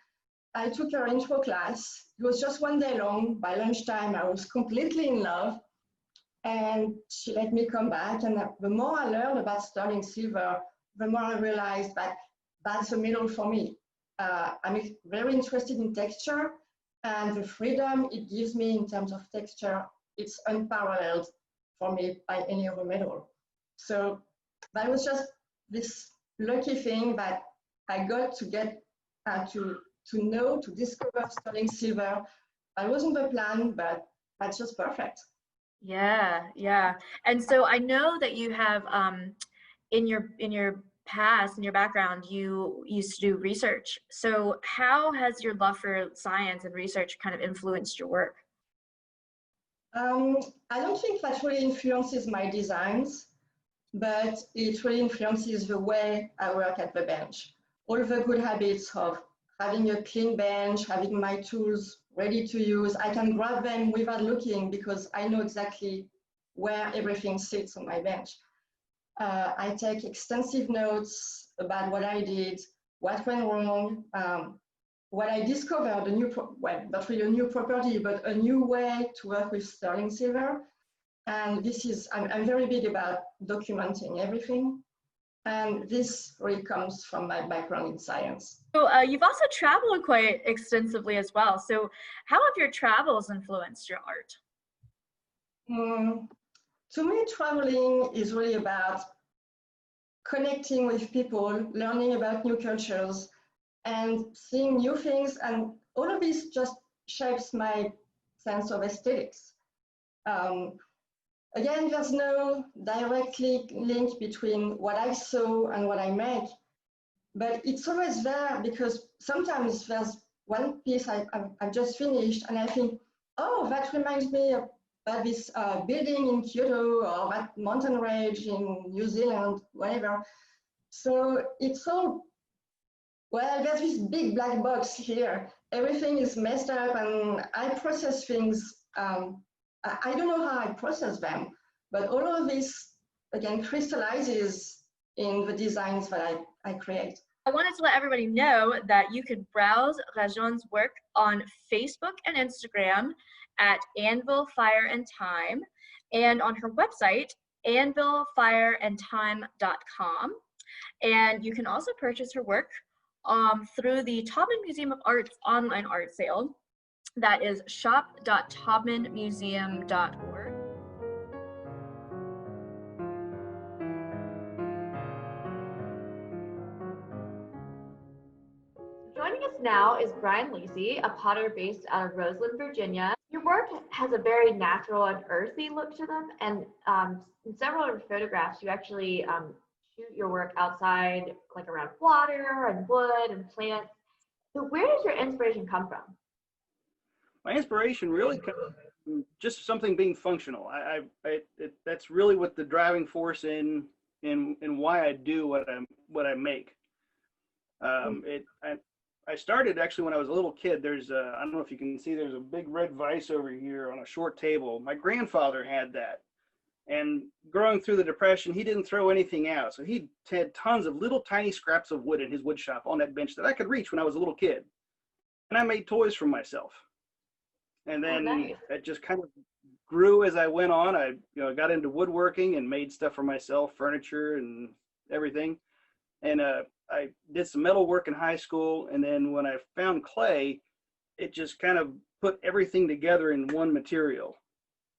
I took her intro class. It was just 1 day long. By lunchtime, I was completely in love. And she let me come back. And the more I learned about sterling silver, the more I realized that that's a metal for me. I'm very interested in texture, and the freedom it gives me in terms of texture, it's unparalleled for me by any other metal. So that was just this lucky thing that I got to get to discover sterling silver. That wasn't the plan, but that's just perfect. Yeah. And so I know that you have in your past, in your background, you used to do research. So how has your love for science and research kind of influenced your work? I don't think that really influences my designs, but it really influences the way I work at the bench. All the good habits of having a clean bench, having my tools ready to use. I can grab them without looking because I know exactly where everything sits on my bench. I take extensive notes about what I did, what went wrong, what I discovered, not really a new property, but a new way to work with sterling silver. And this is, I'm very big about documenting everything. And this really comes from my background in science. So you've also traveled quite extensively as well. So how have your travels influenced your art? To me, traveling is really about connecting with people, learning about new cultures, and seeing new things. And all of this just shapes my sense of aesthetics. Again, there's no direct link between what I saw and what I make, but it's always there because sometimes there's one piece I've just finished and I think, oh, that reminds me of this building in Kyoto or that mountain range in New Zealand, whatever. So it's all, well, there's this big black box here. Everything is messed up and I process things. I don't know how I process them, but all of this, again, crystallizes in the designs that I create. I wanted to let everybody know that you could browse Rajon's work on Facebook and Instagram at Anvil Fire and Time, and on her website, anvilfireandtime.com. And you can also purchase her work through the Taubman Museum of Art's online art sale. That is shop.taubmanmuseum.org. Joining us now is Brian Lacey, a potter based out of Roseland, Virginia. Your work has a very natural and earthy look to them, and in several of your photographs, you actually shoot your work outside, like around water and wood and plants. So where does your inspiration come from? My inspiration really comes from just something being functional. That's really what the driving force in why I do what I make. I started actually when I was a little kid. There's I don't know if you can see, there's a big red vise over here on a short table. My grandfather had that. And growing through the Depression, he didn't throw anything out. So he had tons of little tiny scraps of wood in his wood shop on that bench that I could reach when I was a little kid. And I made toys for myself. And then it just kind of grew as I went on. I got into woodworking and made stuff for myself, furniture and everything. And I did some metal work in high school. And then when I found clay, it just kind of put everything together in one material.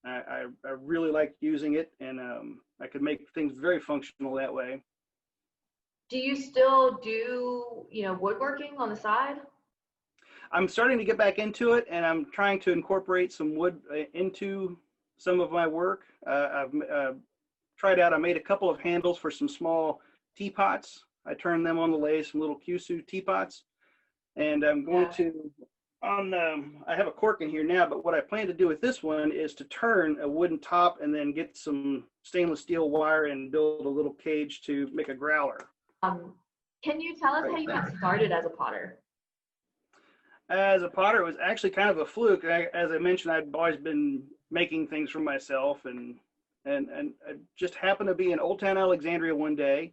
I really liked using it, and I could make things very functional that way. Do you still do, woodworking on the side? I'm starting to get back into it, and I'm trying to incorporate some wood into some of my work. I've tried out, I made a couple of handles for some small teapots. I turned them on the lathe, some little Kyushu teapots, and I'm going to, I have a cork in here now, but what I plan to do with this one is to turn a wooden top and then get some stainless steel wire and build a little cage to make a growler. Can you tell us how you got started as a potter? As a potter, it was actually kind of a fluke. As I mentioned, I'd always been making things for myself, and I just happened to be in Old Town Alexandria one day,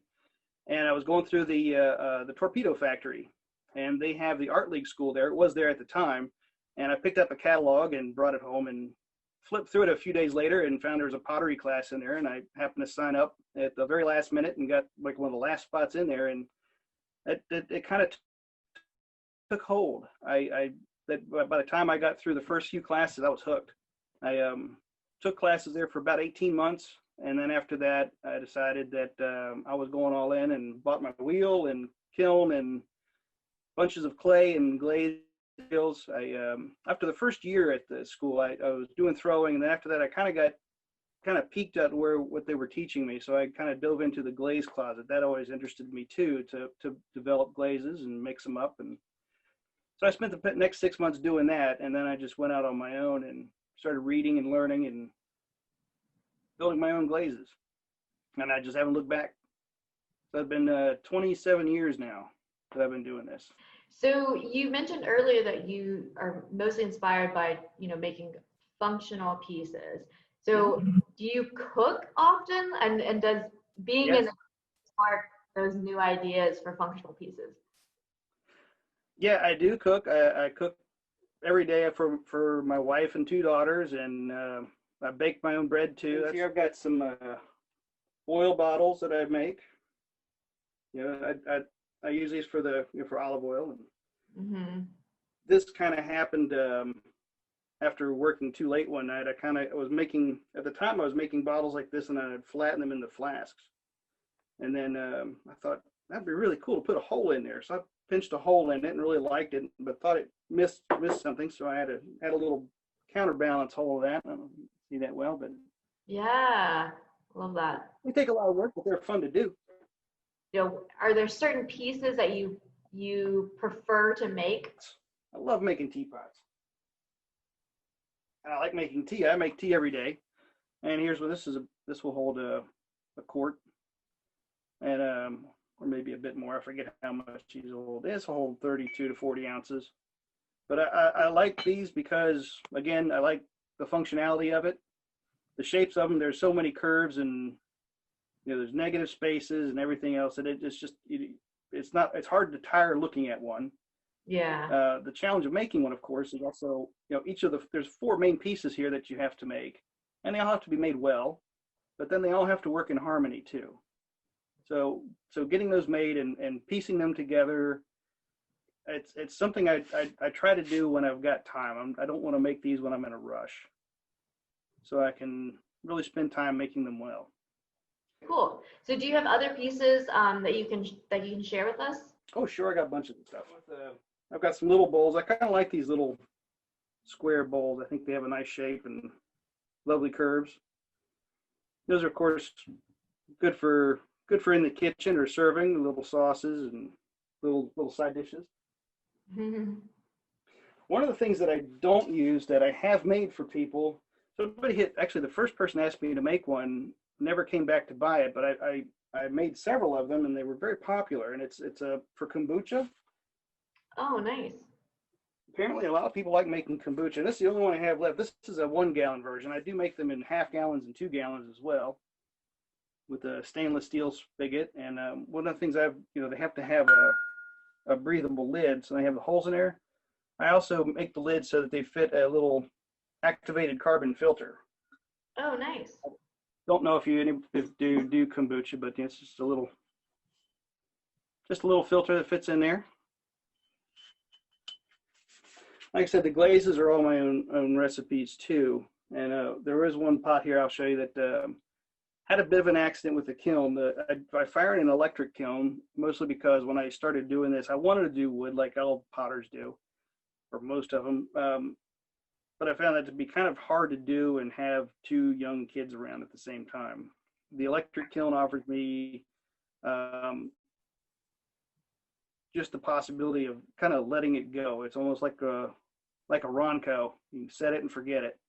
and I was going through the torpedo factory, and they have the Art League school there. It was there at the time, and I picked up a catalog and brought it home and flipped through it a few days later and found there was a pottery class in there, and I happened to sign up at the very last minute and got like one of the last spots in there, and it kind of took hold. By the time I got through the first few classes, I was hooked. I took classes there for about 18 months, and then after that, I decided that I was going all in and bought my wheel and kiln and bunches of clay and glaze skills. After the first year at the school, I was doing throwing, and then after that, I kind of peeked at what they were teaching me. So I kind of dove into the glaze closet. That always interested me too, to develop glazes and mix them up. And so I spent the next 6 months doing that, and then I just went out on my own and started reading and learning and building my own glazes. And I just haven't looked back. So it's been 27 years now that I've been doing this. So you mentioned earlier that you are mostly inspired by, making functional pieces. So do you cook often? And does being in the spark those new ideas for functional pieces? Yeah, I do cook. I cook every day for my wife and 2 daughters, and I bake my own bread too. Here I've got some oil bottles that I make. I use these for for olive oil. And this kind of happened after working too late one night. I was making bottles like this, and I'd flatten them into flasks. And then I thought that'd be really cool to put a hole in there. So I pinched a hole in it and really liked it, but thought it missed something. So I had a little counterbalance hole of that. I don't see that well, but yeah, love that. They take a lot of work, but they're fun to do. are there certain pieces that you prefer to make? I love making teapots. And I like making tea. I make tea every day. And here's what this is. This will hold a quart, and or maybe a bit more. I forget how much these will hold. This will hold 32 to 40 ounces. But I like these because, again, I like the functionality of it. The shapes of them, there's so many curves, and there's negative spaces and everything else, and it's hard to tire looking at one. Yeah. The challenge of making one, of course, is also, there's 4 main pieces here that you have to make, and they all have to be made well, but then they all have to work in harmony too. So getting those made and piecing them together, it's something I try to do when I've got time. I don't want to make these when I'm in a rush, so I can really spend time making them well. Cool. So do you have other pieces that you can share with us? Oh, sure. I got a bunch of stuff. I've got some little bowls. I kind of like these little square bowls. I think they have a nice shape and lovely curves. Those are, of course, good for in the kitchen or serving, little sauces and little side dishes. Mm-hmm. One of the things that I don't use that I have made for people, actually the first person asked me to make one, never came back to buy it, but I made several of them and they were very popular, and it's for kombucha. Oh, nice. Apparently a lot of people like making kombucha. This is the only one I have left. This is a 1 gallon version. I do make them in half gallons and 2 gallons as well, with a stainless steel spigot. And one of the things they have to have a breathable lid, so they have the holes in there. I also make the lid so that they fit a little activated carbon filter. Oh, nice. Don't know if you do kombucha, but it's just a little filter that fits in there. Like I said, the glazes are all my own recipes too. And there is one pot here I'll show you that had a bit of an accident with the kiln. I fired an electric kiln, mostly because when I started doing this, I wanted to do wood like all potters do, or most of them. But I found that to be kind of hard to do and have 2 young kids around at the same time. The electric kiln offers me just the possibility of kind of letting it go. It's almost like a Ronco. You can set it and forget it.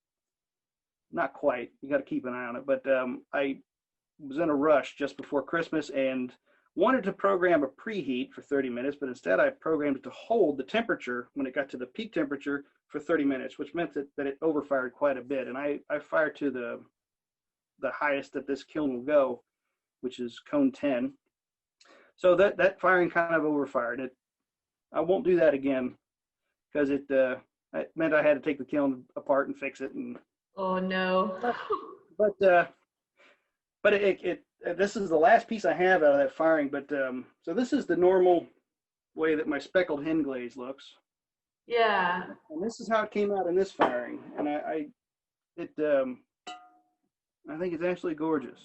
Not quite. You got to keep an eye on it. But I was in a rush just before Christmas and wanted to program a preheat for 30 minutes, but instead I programmed it to hold the temperature when it got to the peak temperature for 30 minutes, which meant that it overfired quite a bit. And I fired to the highest that this kiln will go, which is cone 10. So that firing kind of overfired. I won't do that again because it meant I had to take the kiln apart and fix it. And oh no! But this is the last piece I have out of that firing. But so this is the normal way that my speckled hen glaze looks. Yeah. And this is how it came out in this firing, and I think it's absolutely gorgeous.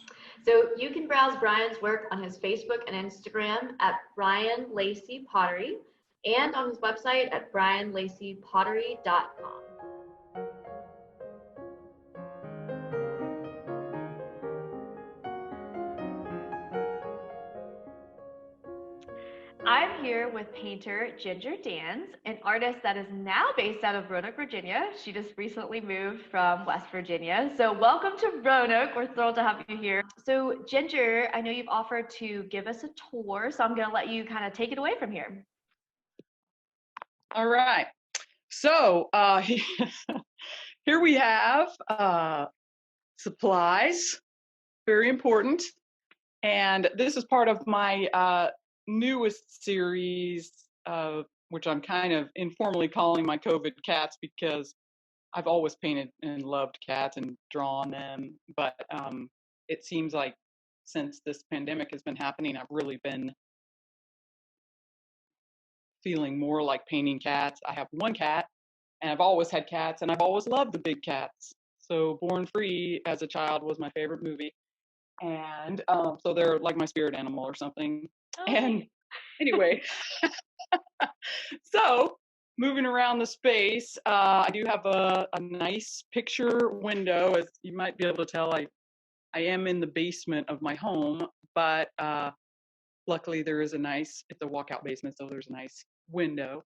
So you can browse Brian's work on his Facebook and Instagram at Brian Lacey Pottery and on his website at brianlaceypottery.com. I'm here with painter Ginger Dans, an artist that is now based out of Roanoke, Virginia. She just recently moved from West Virginia. So welcome to Roanoke. We're thrilled to have you here. So Ginger, I know you've offered to give us a tour, so I'm going to let you kind of take it away from here. All right. So here we have supplies, very important. And this is part of my newest series, which I'm kind of informally calling my COVID cats, because I've always painted and loved cats and drawn them. But it seems like since this pandemic has been happening, I've really been feeling more like painting cats. I have one cat, and I've always had cats, and I've always loved the big cats. So Born Free as a child was my favorite movie. And so they're like my spirit animal or something. Oh. And anyway, so moving around the space, I do have a nice picture window. As you might be able to tell, I am in the basement of my home, but luckily there is it's a walkout basement, so there's a nice window.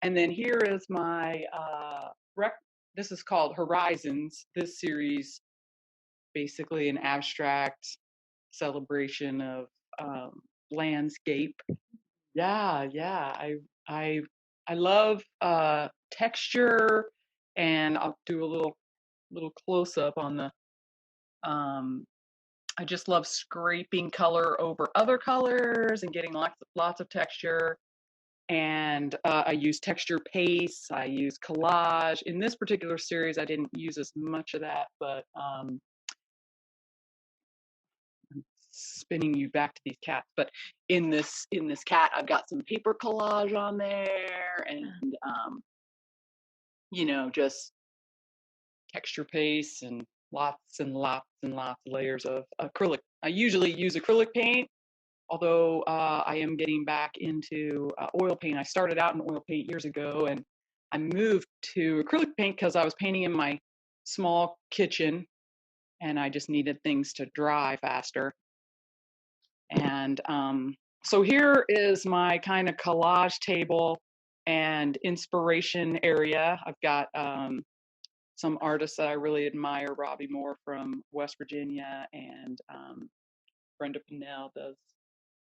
And then here is my, this is called Horizons. This series, basically an abstract celebration of landscape. Yeah, I love texture, and I'll do a little close up on the. I just love scraping color over other colors and getting lots of texture. And I use texture paste. I use collage. In this particular series, I didn't use as much of that, but spinning you back to these cats. But in this cat, I've got some paper collage on there, and just texture paste and lots and lots and lots of layers of acrylic. I usually use acrylic paint, although I am getting back into oil paint. I started out in oil paint years ago, and I moved to acrylic paint because I was painting in my small kitchen, and I just needed things to dry faster. And so here is my kind of collage table and inspiration area. I've got some artists that I really admire. Robbie Moore from West Virginia, and Brenda Pinnell does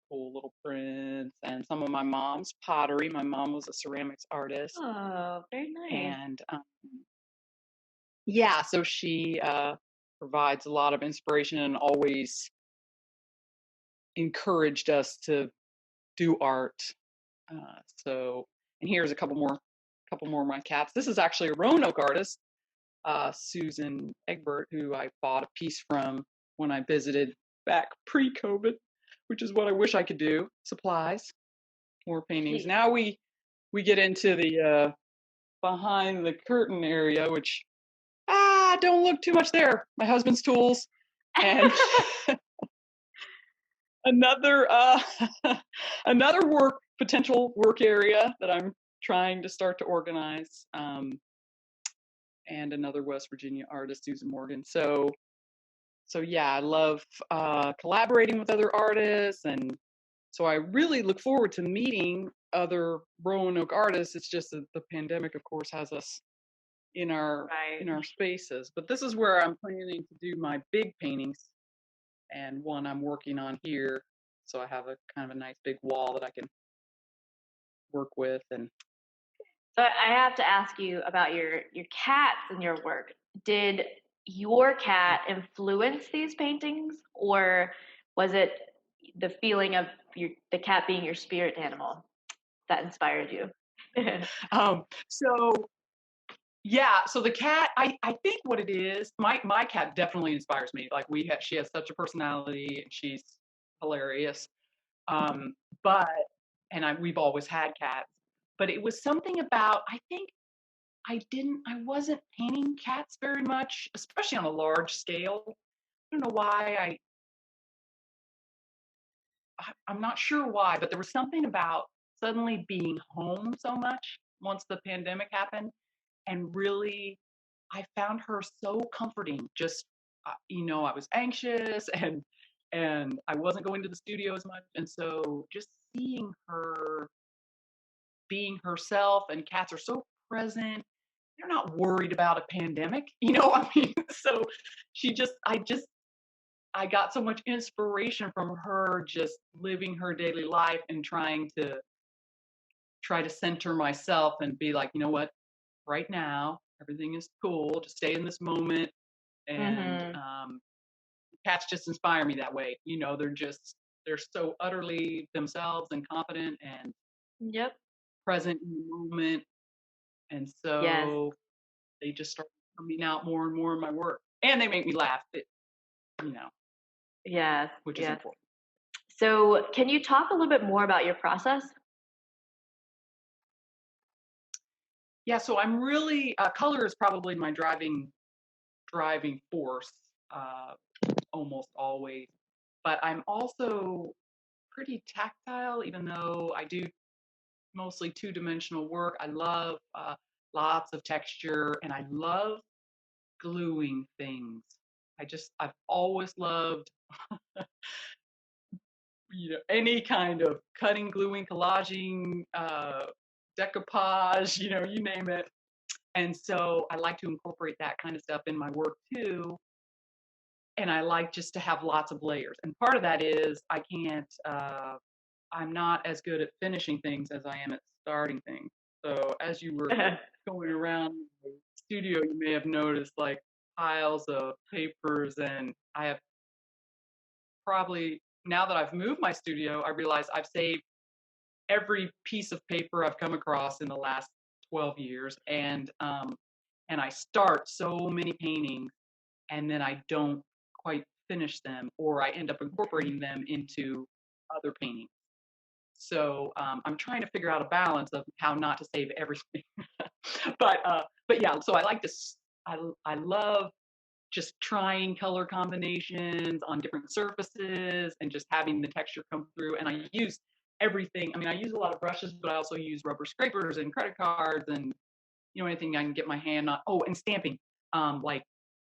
cool little prints, and some of my mom's pottery. My mom was a ceramics artist. Oh, very nice. And so she provides a lot of inspiration and always encouraged us to do art. And here's a couple more of my cats. This is actually a Roanoke artist, Susan Egbert, who I bought a piece from when I visited back pre-COVID, which is what I wish I could do. Supplies, more paintings. Now we get into the behind the curtain area, which don't look too much there. My husband's tools and another potential work area that I'm trying to start to organize, and another West Virginia artist, Susan Morgan. So yeah, I love collaborating with other artists, and so I really look forward to meeting other Roanoke artists. It's just that the pandemic, of course, has us in our spaces. But this is where I'm planning to do my big paintings, and one I'm working on here. So I have a kind of a nice big wall that I can work with. And so I have to ask you about your cats and your work. Did your cat influence these paintings, or was it the feeling of the cat being your spirit animal that inspired you? So the cat, I think what it is, my cat definitely inspires me. Like she has such a personality, and she's hilarious. We've always had cats, but it was something about, I think I wasn't painting cats very much, especially on a large scale. I don't know why. I'm not sure why, but there was something about suddenly being home so much once the pandemic happened, and really I found her so comforting. Just I was anxious, and I wasn't going to the studio as much, and so just seeing her being herself, and cats are so present. They're not worried about a pandemic, I mean, so I got so much inspiration from her just living her daily life and trying to center myself and be like, you know what, right now, everything is cool. Just stay in this moment. And cats just inspire me that way. They're so utterly themselves and confident and present in the moment. And so they just start coming out more and more in my work. And they make me laugh. Which is important. So can you talk a little bit more about your process? Yeah, so I'm really, color is probably my driving force, almost always. But I'm also pretty tactile, even though I do mostly two-dimensional work. I love lots of texture, and I love gluing things. I've always loved any kind of cutting, gluing, collaging, decoupage, you name it. And so I like to incorporate that kind of stuff in my work too. And I like just to have lots of layers. And part of that is I'm not as good at finishing things as I am at starting things. So as you were going around the studio, you may have noticed like piles of papers, and I have probably, now that I've moved my studio, I realize I've saved every piece of paper I've come across in the last 12 years. And I start so many paintings and then I don't quite finish them, or I end up incorporating them into other paintings. So I'm trying to figure out a balance of how not to save everything. but yeah, so I like to, I love just trying color combinations on different surfaces and just having the texture come through. And I use everything. I mean, I use a lot of brushes, but I also use rubber scrapers and credit cards and, anything I can get my hand on. Oh, and stamping, like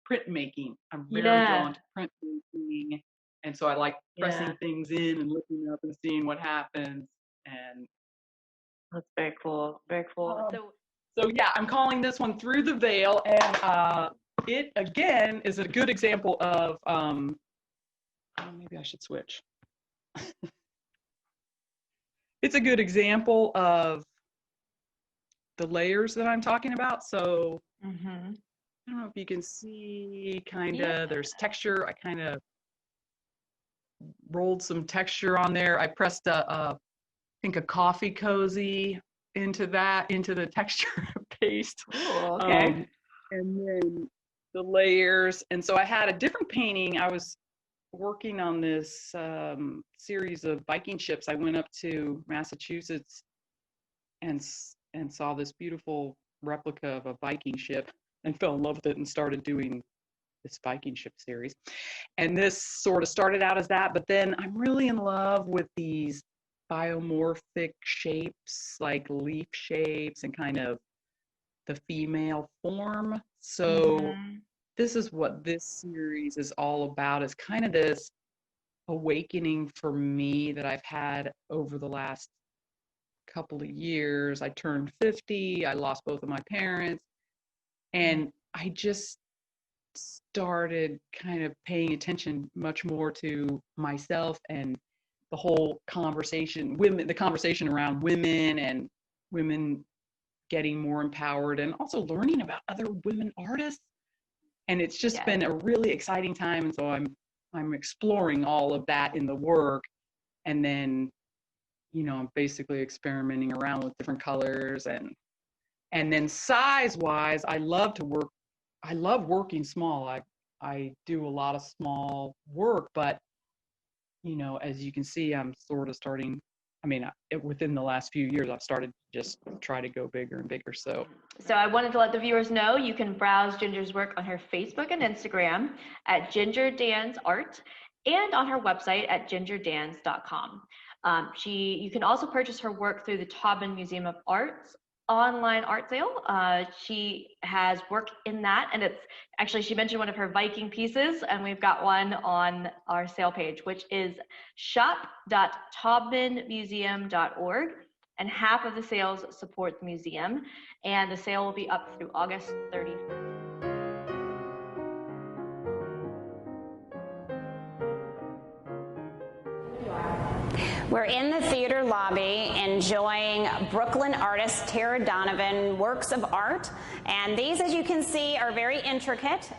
printmaking. I'm very drawn to printmaking. And so I like pressing things in and looking up and seeing what happens. And that's very cool. Very cool. So yeah, I'm calling this one Through the Veil, and it again is a good example of maybe I should switch. It's a good example of the layers that I'm talking about. So I don't know if you can see there's texture. I kind of rolled some texture on there. I pressed I think a coffee cozy into the texture paste. Ooh, okay. And then the layers. And so I had a different painting. I was working on this series of Viking ships. I went up to Massachusetts and saw this beautiful replica of a Viking ship and fell in love with it and started doing this Viking ship series. And this sort of started out as that, but then I'm really in love with these biomorphic shapes, like leaf shapes and kind of the female form. So this is what this series is all about, is kind of this awakening for me that I've had over the last couple of years. I turned 50, I lost both of my parents, and I just started kind of paying attention much more to myself and the whole conversation, the conversation around women and women getting more empowered, and also learning about other women artists. And it's just been a really exciting time. And so I'm exploring all of that in the work. And then, I'm basically experimenting around with different colors. And then size-wise, I love working small. I do a lot of small work, but, as you can see, I'm sort of starting, within the last few years, I've started to just try to go bigger and bigger. So I wanted to let the viewers know you can browse Ginger's work on her Facebook and Instagram at Ginger Dans Art, and on her website at gingerdans.com. You can also purchase her work through the Taubman Museum of Art's online art sale. She has work in that, and it's actually, she mentioned one of her Viking pieces, and we've got one on our sale page, which is shop.taubmanmuseum.org, and half of the sales support the museum, and the sale will be up through August 31st. We're in the theater lobby enjoying Brooklyn artist Tara Donovan works of art. And these, as you can see, are very intricate,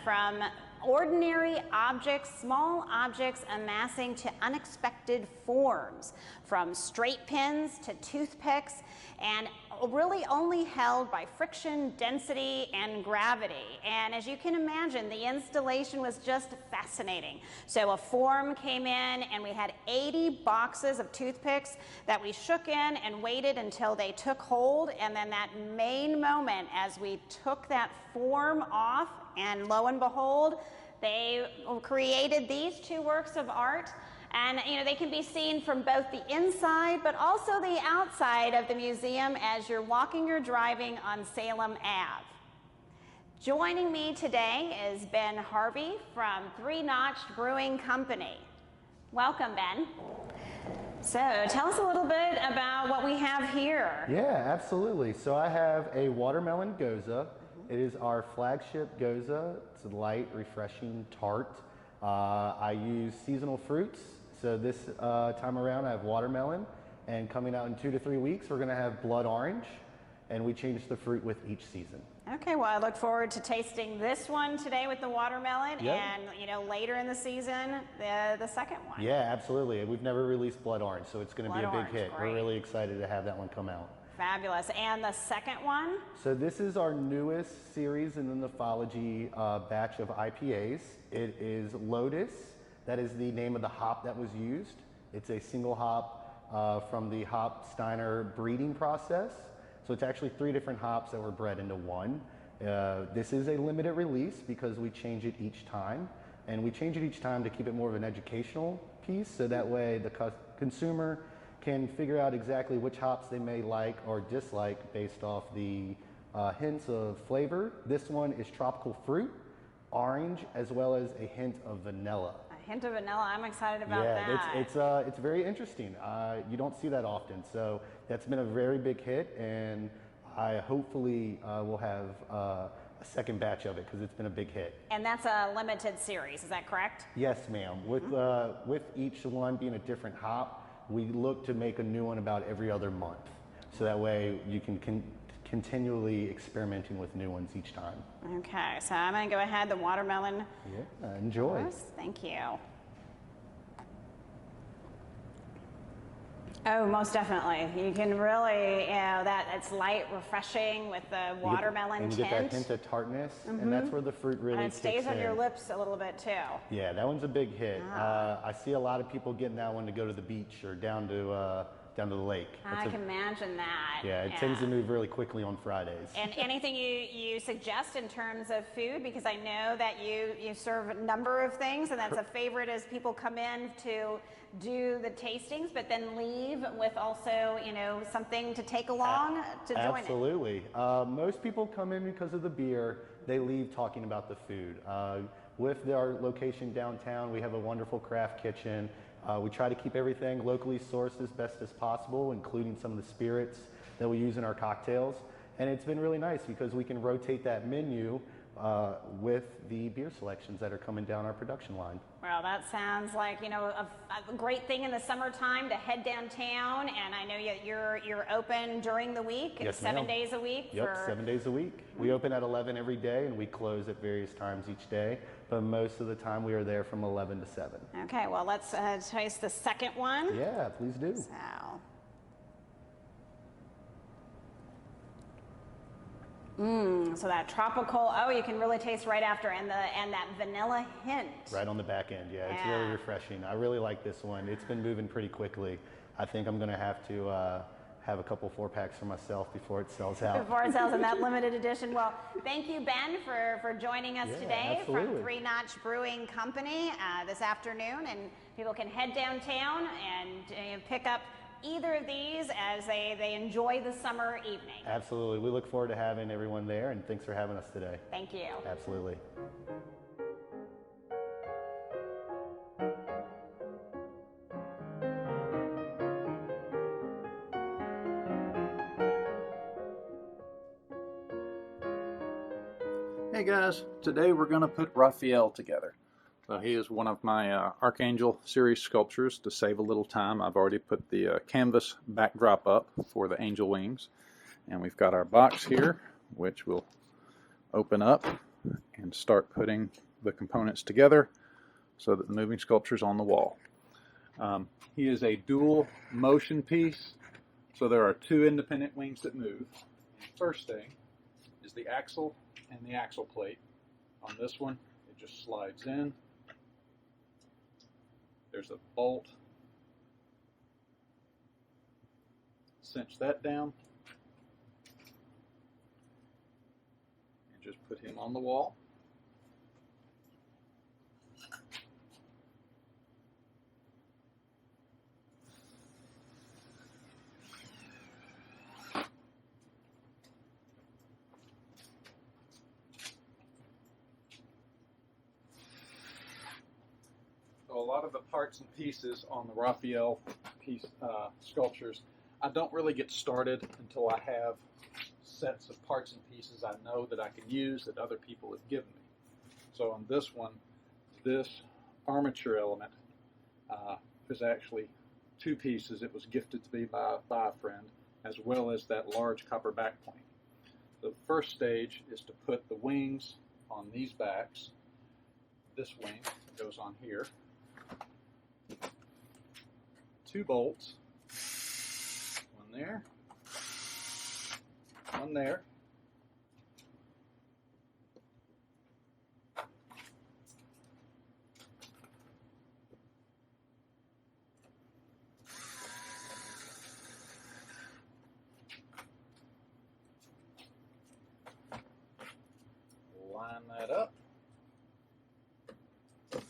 from ordinary objects, small objects amassing to unexpected forms, from straight pins to toothpicks, and really only held by friction, density, and gravity. And as you can imagine, the installation was just fascinating. So a form came in, and we had 80 boxes of toothpicks that we shook in and waited until they took hold. And then that main moment, as we took that form off, and lo and behold, they created these two works of art. And they can be seen from both the inside but also the outside of the museum as you're walking or driving on Salem Ave. Joining me today is Ben Harvey from Three Notched Brewing Company. Welcome, Ben. So tell us a little bit about what we have here. Yeah, absolutely. So I have a watermelon goza. It is our flagship goza. It's a light, refreshing tart. I use seasonal fruits. So this time around I have watermelon, and coming out in 2 to 3 weeks we're gonna have blood orange, and we change the fruit with each season. Okay, well, I look forward to tasting this one today with the watermelon, Yep. and later in the season, the second one. Yeah, absolutely. We've never released blood orange, so it's gonna be a Blood big orange, hit. great. We're really excited to have that one come out. Fabulous. And the second one? So this is our newest series in the Nymphology batch of IPAs. It is Lotus. That is the name of the hop that was used. It's a single hop from the Hop Steiner breeding process. So it's actually 3 different hops that were bred into one. This is a limited release because we change it each time. And we change it each time to keep it more of an educational piece, so that way the consumer can figure out exactly which hops they may like or dislike based off the hints of flavor. This one is tropical fruit, orange, as well as a hint of vanilla. A hint of vanilla. I'm excited about that. Yeah, it's very interesting. You don't see that often, so that's been a very big hit, and I hopefully will have a second batch of it because it's been a big hit. And that's a limited series, is that correct? Yes, ma'am. With each one being a different hop, we look to make a new one about every other month, so that way you can continually experimenting with new ones each time. Okay, so I'm going to go ahead, the watermelon. Yeah, enjoy. Thank you. Oh, most definitely. You can really, that it's light, refreshing with the watermelon and you tint. get that hint of tartness, and that's where the fruit really And it stays kicks on in. your lips a little bit too. Yeah, that one's a big hit. I see a lot of people getting that one to go to the beach or down to the lake. I can imagine that. Yeah, it tends to move really quickly on Fridays. And anything you suggest in terms of food, because I know that you serve a number of things, and that's a favorite as people come in to do the tastings, but then leave with also something to take along to join it. Absolutely. Most people come in because of the beer. They leave talking about the food. With our location downtown, we have a wonderful craft kitchen. We try to keep everything locally sourced as best as possible, including some of the spirits that we use in our cocktails. And it's been really nice because we can rotate that menu with the beer selections that are coming down our production line. Well, that sounds like a great thing in the summertime to head downtown. And I know you're open during the week, Yes, 7 ma'am. days a week. Yep, 7 days a week. We open at 11 every day, and we close at various times each day. But most of the time, we are there from 11 to 7. Okay, well, let's taste the second one. Yeah, please do. So that tropical, you can really taste right after, and that vanilla hint. Right on the back end, yeah. It's really refreshing. I really like this one. It's been moving pretty quickly. I think I'm gonna have to have a couple 4-packs for myself before it sells out. Before it sells in that limited edition. Well, thank you, Ben, for joining us today absolutely. from Three Notch Brewing Company this afternoon. And people can head downtown and pick up either of these as they enjoy the summer evening. Absolutely. We look forward to having everyone there, and thanks for having us today. Thank you. Absolutely. Hey guys, today we're going to put Raphael together. So he is one of my Archangel series sculptures. To save a little time, I've already put the canvas backdrop up for the angel wings. And we've got our box here, which we'll open up and start putting the components together so that the moving sculpture is on the wall. He is a dual motion piece, so there are 2 independent wings that move. First thing is the axle and the axle plate. On this one, it just slides in. There's a bolt. Cinch that down. And just put him on the wall. So a lot of the parts and pieces on the Raphael sculptures, I don't really get started until I have sets of parts and pieces I know that I can use that other people have given me. So on this one, this armature element is actually 2 pieces. It was gifted to me by a friend, as well as that large copper backplane. The first stage is to put the wings on these backs. This wing goes on here. 2 bolts, one there, one there. Line that up. And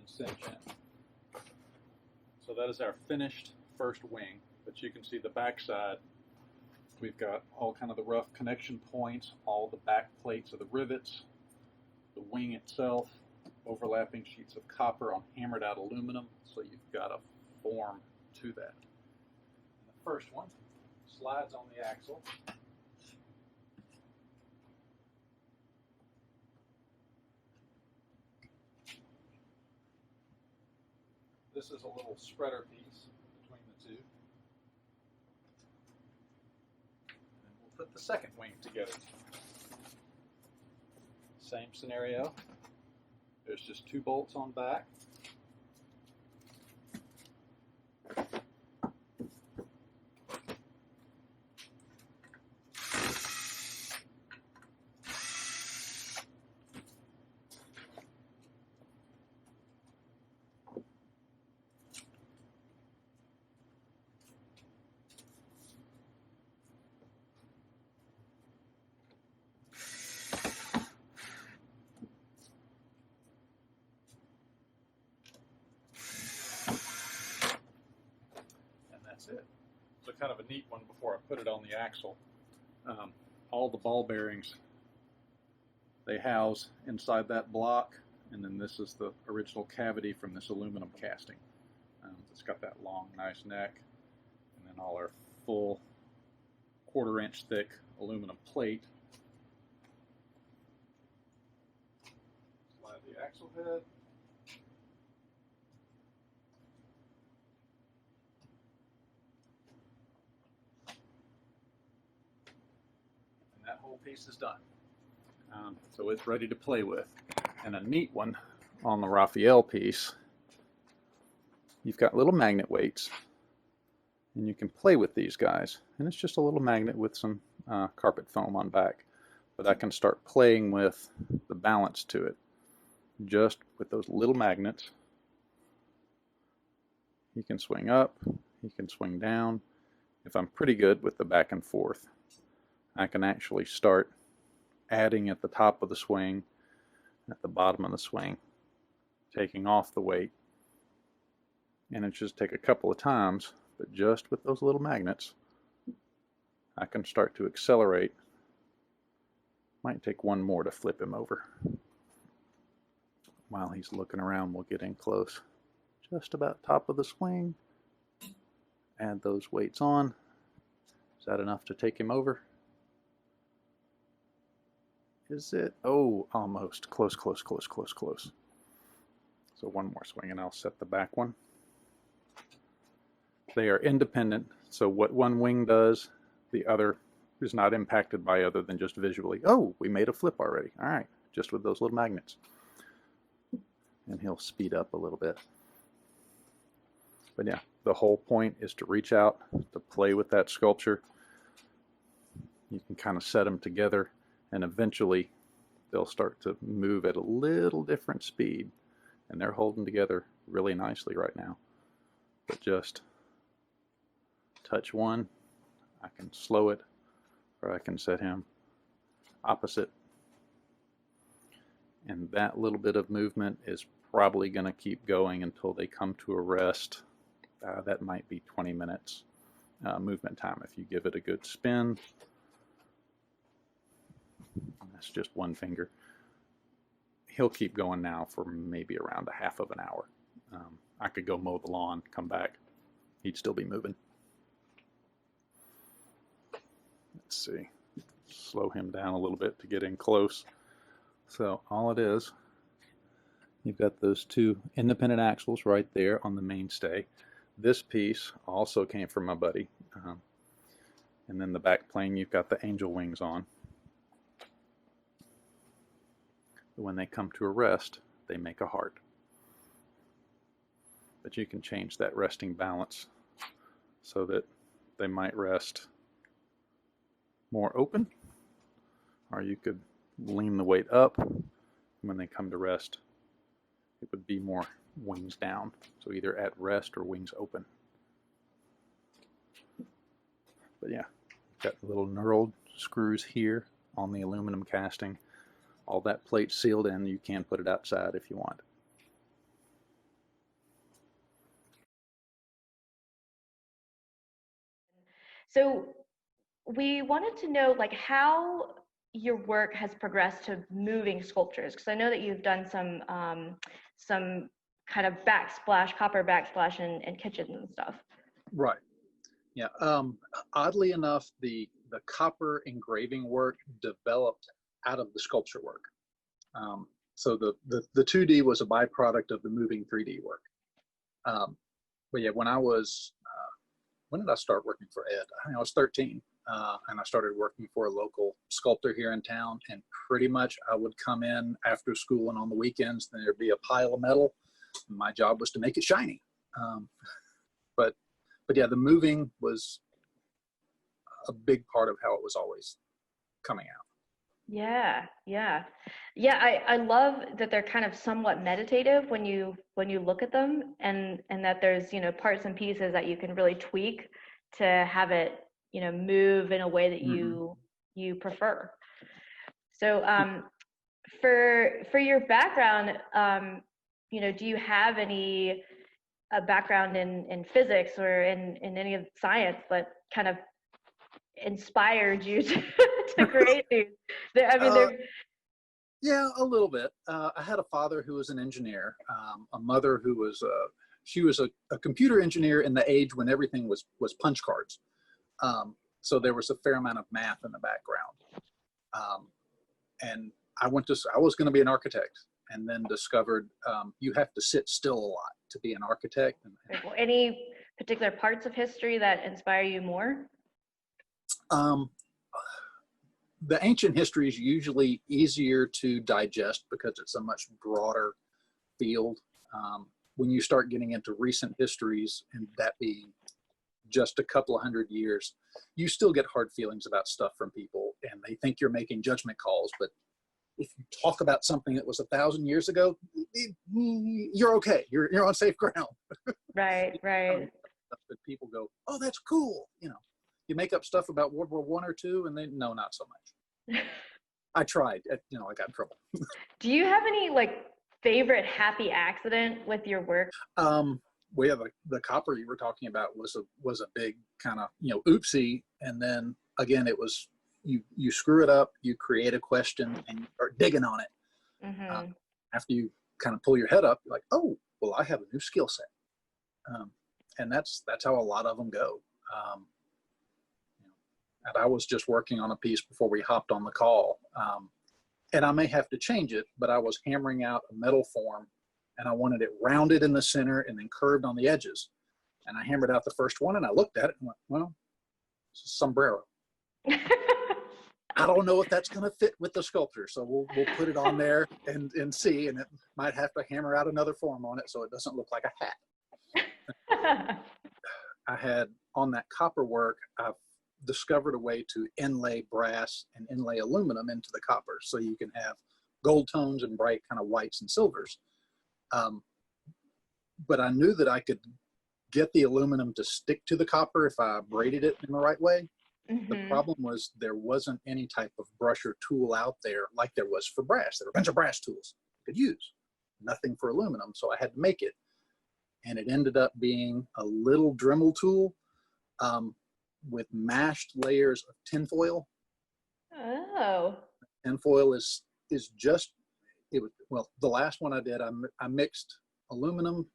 cinch in. So that is our finished first wing, but you can see the back side. We've got all kind of the rough connection points, all the back plates of the rivets, the wing itself, overlapping sheets of copper on hammered out aluminum, so you've got a form to that. And the first one slides on the axle. This is a little spreader piece between the 2. And we'll put the second wing together. Same scenario. There's just 2 bolts on back. It. So kind of a neat one before I put it on the axle. All the ball bearings, they house inside that block, and then this is the original cavity from this aluminum casting. It's got that long, nice neck, and then all our full 1/4 inch thick aluminum plate. Slide the axle head. That whole piece is done. So it's ready to play with. And a neat one on the Raphael piece, you've got little magnet weights, and you can play with these guys. And it's just a little magnet with some carpet foam on back. But I can start playing with the balance to it. Just with those little magnets, you can swing up, you can swing down. If I'm pretty good with the back and forth, I can actually start adding at the top of the swing, at the bottom of the swing, taking off the weight. And it just take a couple of times, but just with those little magnets, I can start to accelerate. Might take one more to flip him over. While he's looking around, we'll get in close. Just about top of the swing. Add those weights on. Is that enough to take him over? Is it? Oh, almost. Close, close, close, close, close. So one more swing and I'll set the back one. They are independent, so what one wing does, the other is not impacted by other than just visually. Oh, we made a flip already. All right, just with those little magnets. And he'll speed up a little bit. But yeah, the whole point is to reach out, to play with that sculpture. You can kind of set them together, and eventually they'll start to move at a little different speed. And they're holding together really nicely right now. But just touch one, I can slow it, or I can set him opposite. And that little bit of movement is probably going to keep going until they come to a rest. That might be 20 minutes movement time if you give it a good spin. That's just one finger. He'll keep going now for maybe around a half of an hour. I could go mow the lawn, come back, he'd still be moving. Let's see, slow him down a little bit to get in close. So all it is, you've got those two independent axles right there on the mainstay. This piece also came from my buddy. And then the back plane, you've got the angel wings on. When they come to a rest, they make a heart. But you can change that resting balance so that they might rest more open, or you could lean the weight up. When they come to rest, it would be more wings down, so either at rest or wings open. But yeah, got little knurled screws here on the aluminum casting. All that plate sealed in. You can put it outside if you want. So we wanted to know like how your work has progressed to moving sculptures, because I know that you've done some kind of backsplash, copper backsplash in kitchens and stuff. Right. Yeah. Oddly enough, the copper engraving work developed out of the sculpture work. So the 2D was a byproduct of the moving 3D work. But yeah, when did I start working for Ed? I think I was 13, and I started working for a local sculptor here in town, and pretty much I would come in after school and on the weekends, and there'd be a pile of metal. And my job was to make it shiny. But yeah, the moving was a big part of how it was always coming out. Yeah. I love that they're kind of somewhat meditative when you look at them, and that there's, you know, parts and pieces that you can really tweak to have it, you know, move in a way that you prefer. So for your background, you know, do you have any background in physics or in any of science that kind of inspired you to create these? I mean, yeah, a little bit. I had a father who was an engineer, a mother who was she was a computer engineer in the age when everything was punch cards. So there was a fair amount of math in the background. And I was going to be an architect, and then discovered you have to sit still a lot to be an architect. Any particular parts of history that inspire you more? The ancient history is usually easier to digest because it's a much broader field. When you start getting into recent histories, and that being just a couple of 100 years, you still get hard feelings about stuff from people, and they think you're making judgment calls. But if you talk about something that was 1,000 years ago, you're okay. You're on safe ground. Right. But people go, "Oh, that's cool." You know, you make up stuff about World War I or II, and they no, not so much. I tried. You know, I got in trouble. Do you have any like favorite happy accident with your work? We have the copper you were talking about was a big kind of, you know, oopsie, and then again it was you screw it up, you create a question, and you start digging on it. After you kind of pull your head up, you're like, oh, well, I have a new skill set, and that's how a lot of them go. And I was just working on a piece before we hopped on the call, and I may have to change it, but I was hammering out a metal form, and I wanted it rounded in the center and then curved on the edges. And I hammered out the first one, and I looked at it and went, well, it's a sombrero. I don't know if that's going to fit with the sculpture, so we'll put it on there and see, and it might have to hammer out another form on it so it doesn't look like a hat. I had, on that copper work, I've discovered a way to inlay brass and inlay aluminum into the copper, so you can have gold tones and bright kind of whites and silvers. But I knew that I could get the aluminum to stick to the copper if I braided it in the right way. The problem was there wasn't any type of brush or tool out there like there was for brass. There were a bunch of brass tools you could use, nothing for aluminum, so I had to make it. And it ended up being a little Dremel tool with mashed layers of tinfoil. Oh. Tinfoil is just, it was, well, the last one I did, I mixed aluminum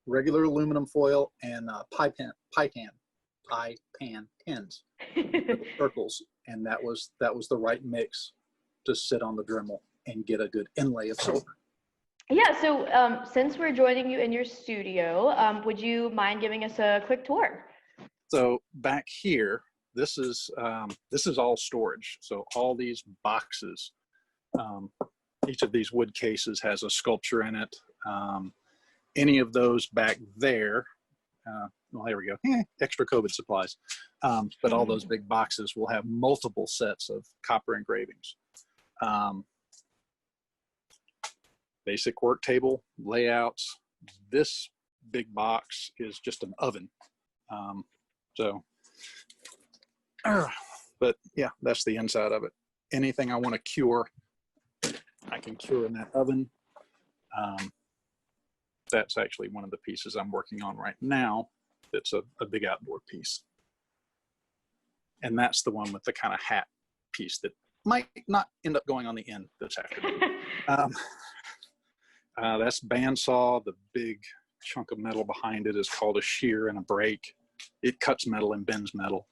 regular aluminum foil and pie pan pens, circles, and that was the right mix to sit on the Dremel and get a good inlay of silver. Yeah, so since we're joining you in your studio, would you mind giving us a quick tour? So back here, this is all storage. So all these boxes, each of these wood cases has a sculpture in it. Any of those back there, well, there we go, extra COVID supplies. But all those big boxes will have multiple sets of copper engravings. Basic work table layouts. This big box is just an oven. But yeah, that's the inside of it. Anything I want to cure, I can cure in that oven. That's actually one of the pieces I'm working on right now. It's a big outdoor piece. And that's the one with the kind of hat piece that might not end up going on the end this afternoon. That's bandsaw. The big chunk of metal behind it is called a shear and a brake. It cuts metal and bends metal.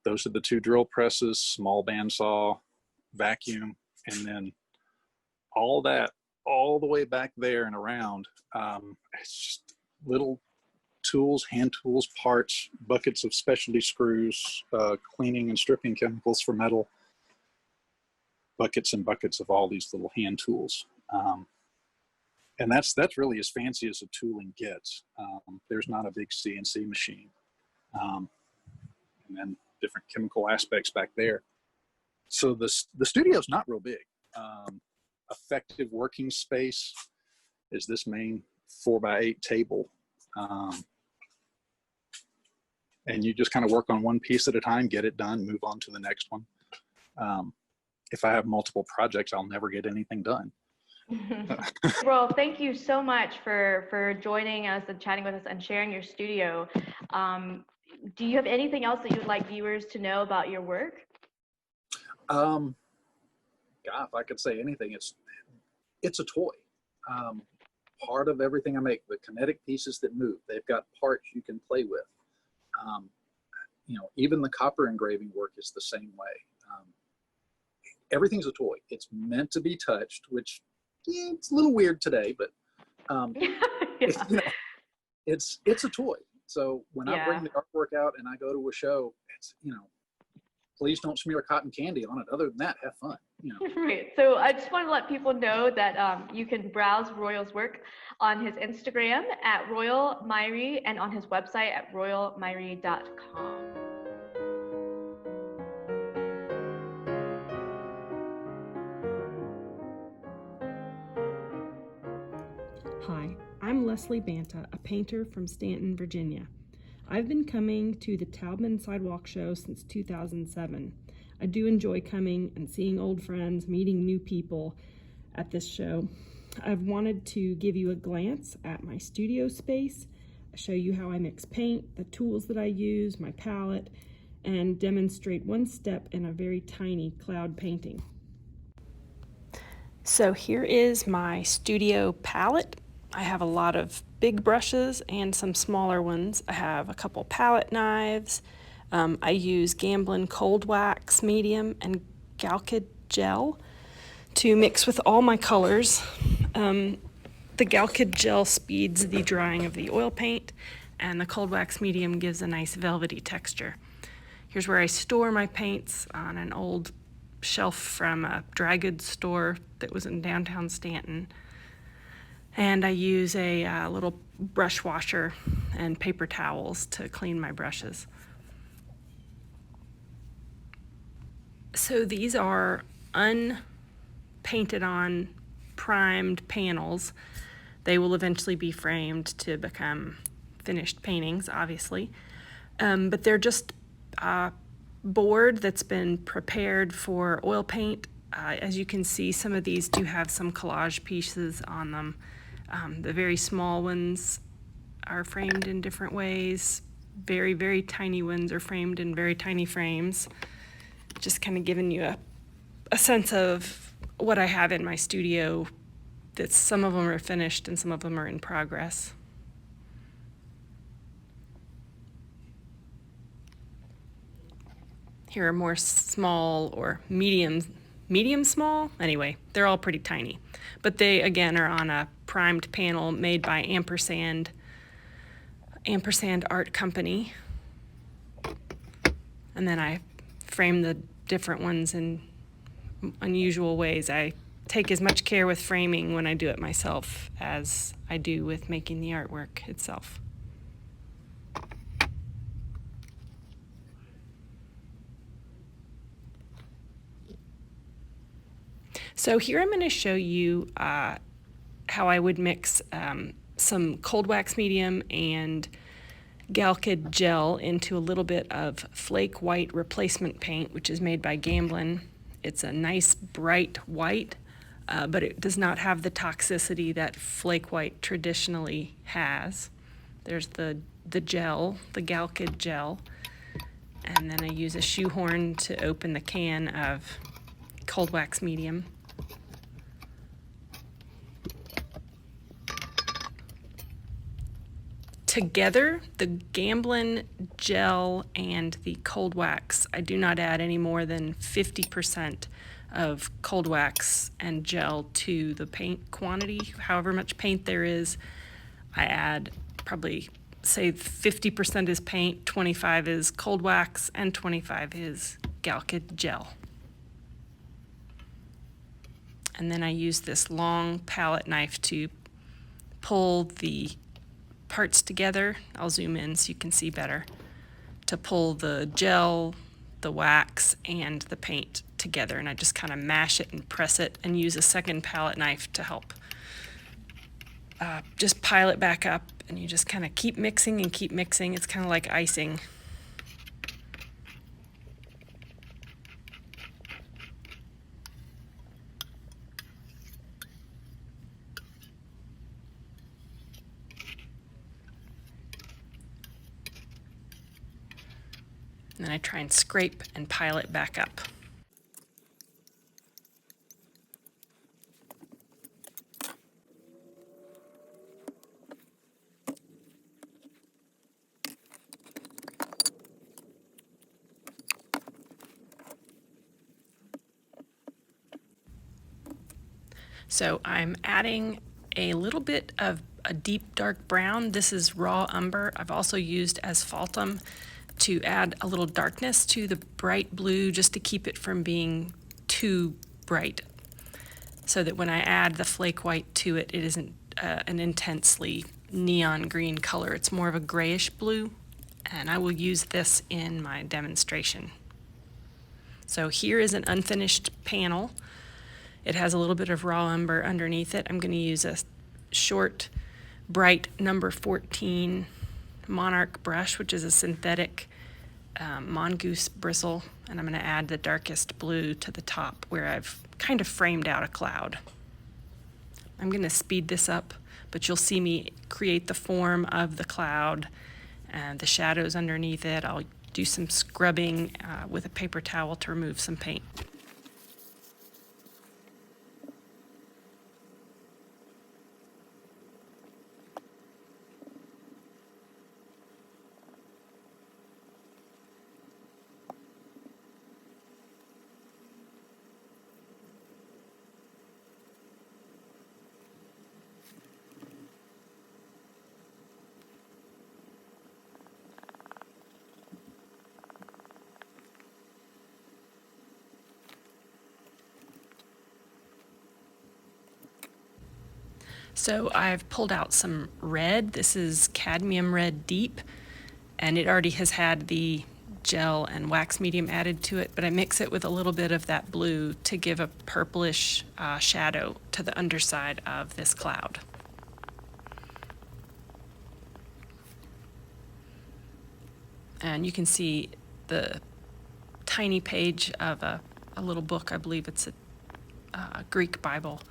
Those are the two drill presses, small bandsaw, vacuum, and then all that, all the way back there and around, it's just little tools, hand tools, parts, buckets of specialty screws, cleaning and stripping chemicals for metal, buckets and buckets of all these little hand tools. And that's really as fancy as the tooling gets. There's not a big CNC machine. And then different chemical aspects back there. So the studio's not real big. Effective working space is this main 4x8 table. And you just kind of work on one piece at a time, get it done, move on to the next one. If I have multiple projects, I'll never get anything done. Well, thank you so much for joining us and chatting with us and sharing your studio. Do you have anything else that you would like viewers to know about your work? God, if I could say anything, it's a toy. Part of everything I make, the kinetic pieces that move, they've got parts you can play with. Even the copper engraving work is the same way. Everything's a toy. It's meant to be touched, which it's a little weird today, but it's a toy. So when I bring the artwork out and I go to a show, it's, please don't smear cotton candy on it. Other than that, have fun. Right. So I just want to let people know that you can browse Royal's work on his Instagram at Royal Myrie and on his website at royalmyrie.com. Hi, I'm Leslie Banta, a painter from Stanton, Virginia. I've been coming to the Taubman Sidewalk Show since 2007. I do enjoy coming and seeing old friends, meeting new people at this show. I've wanted to give you a glance at my studio space, show you how I mix paint, the tools that I use, my palette, and demonstrate one step in a very tiny cloud painting. So here is my studio palette. I have a lot of big brushes and some smaller ones. I have a couple palette knives. I use Gamblin Cold Wax Medium and Galkid Gel to mix with all my colors. The Galkid Gel speeds the drying of the oil paint, and the Cold Wax Medium gives a nice velvety texture. Here's where I store my paints on an old shelf from a dry goods store that was in downtown Stanton. And I use a little brush washer and paper towels to clean my brushes. So these are unpainted on primed panels. They will eventually be framed to become finished paintings, obviously. But they're just board that's been prepared for oil paint. As you can see, some of these do have some collage pieces on them. The very small ones are framed in different ways. Very, very tiny ones are framed in very tiny frames. Just kind of giving you a sense of what I have in my studio that some of them are finished and some of them are in progress. Here are more small or medium small. Anyway, they're all pretty tiny. But they, again, are on a primed panel made by Ampersand Art Company. And then I frame the different ones in unusual ways. I take as much care with framing when I do it myself as I do with making the artwork itself. So here I'm going to show you how I would mix some cold wax medium and Galkid gel into a little bit of flake white replacement paint, which is made by Gamblin. It's a nice bright white, but it does not have the toxicity that flake white traditionally has. There's the gel, the Galkid gel, and then I use a shoehorn to open the can of cold wax medium. Together, the Gamblin gel and the cold wax, I do not add any more than 50% of cold wax and gel to the paint quantity. However much paint there is, I add probably, say 50% is paint, 25 is cold wax, and 25 is Galkid gel. And then I use this long palette knife to pull the parts together. I'll zoom in so you can see better. To pull the gel, the wax, and the paint together, and I just kind of mash it and press it and use a second palette knife to help just pile it back up, and you just kind of keep mixing and keep mixing. It's kind of like icing. And then I try and scrape and pile it back up. So I'm adding a little bit of a deep dark brown. This is raw umber. I've also used asphaltum to add a little darkness to the bright blue, just to keep it from being too bright, so that when I add the flake white to it, it isn't an intensely neon green color. It's more of a grayish blue, and I will use this in my demonstration. So here is an unfinished panel. It has a little bit of raw umber underneath it. I'm going to use a short, bright number 14 Monarch brush, which is a synthetic mongoose bristle, and I'm going to add the darkest blue to the top where I've kind of framed out a cloud. I'm going to speed this up, but you'll see me create the form of the cloud and the shadows underneath it. I'll do some scrubbing with a paper towel to remove some paint. So I've pulled out some red. This is cadmium red deep, and it already has had the gel and wax medium added to it, but I mix it with a little bit of that blue to give a purplish shadow to the underside of this cloud. And you can see the tiny page of a little book. I believe it's a Greek Bible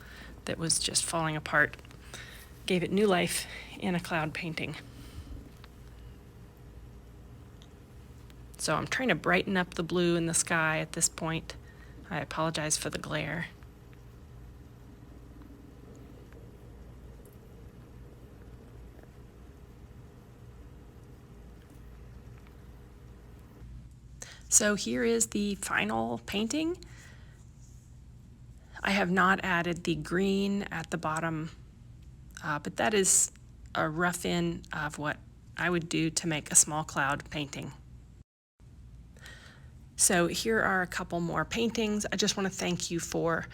that was just falling apart. Gave it new life in a cloud painting. So I'm trying to brighten up the blue in the sky at this point. I apologize for the glare. So here is the final painting. I have not added the green at the bottom, but that is a rough in of what I would do to make a small cloud painting. So here are a couple more paintings. I just want to thank you for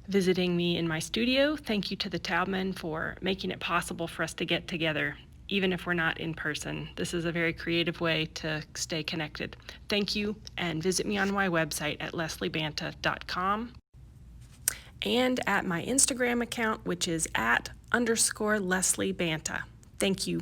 visiting me in my studio. Thank you to the Taubman for making it possible for us to get together, even if we're not in person. This is a very creative way to stay connected. Thank you, and visit me on my website at lesliebanta.com and at my Instagram account, which is @_LeslieBanta. Thank you.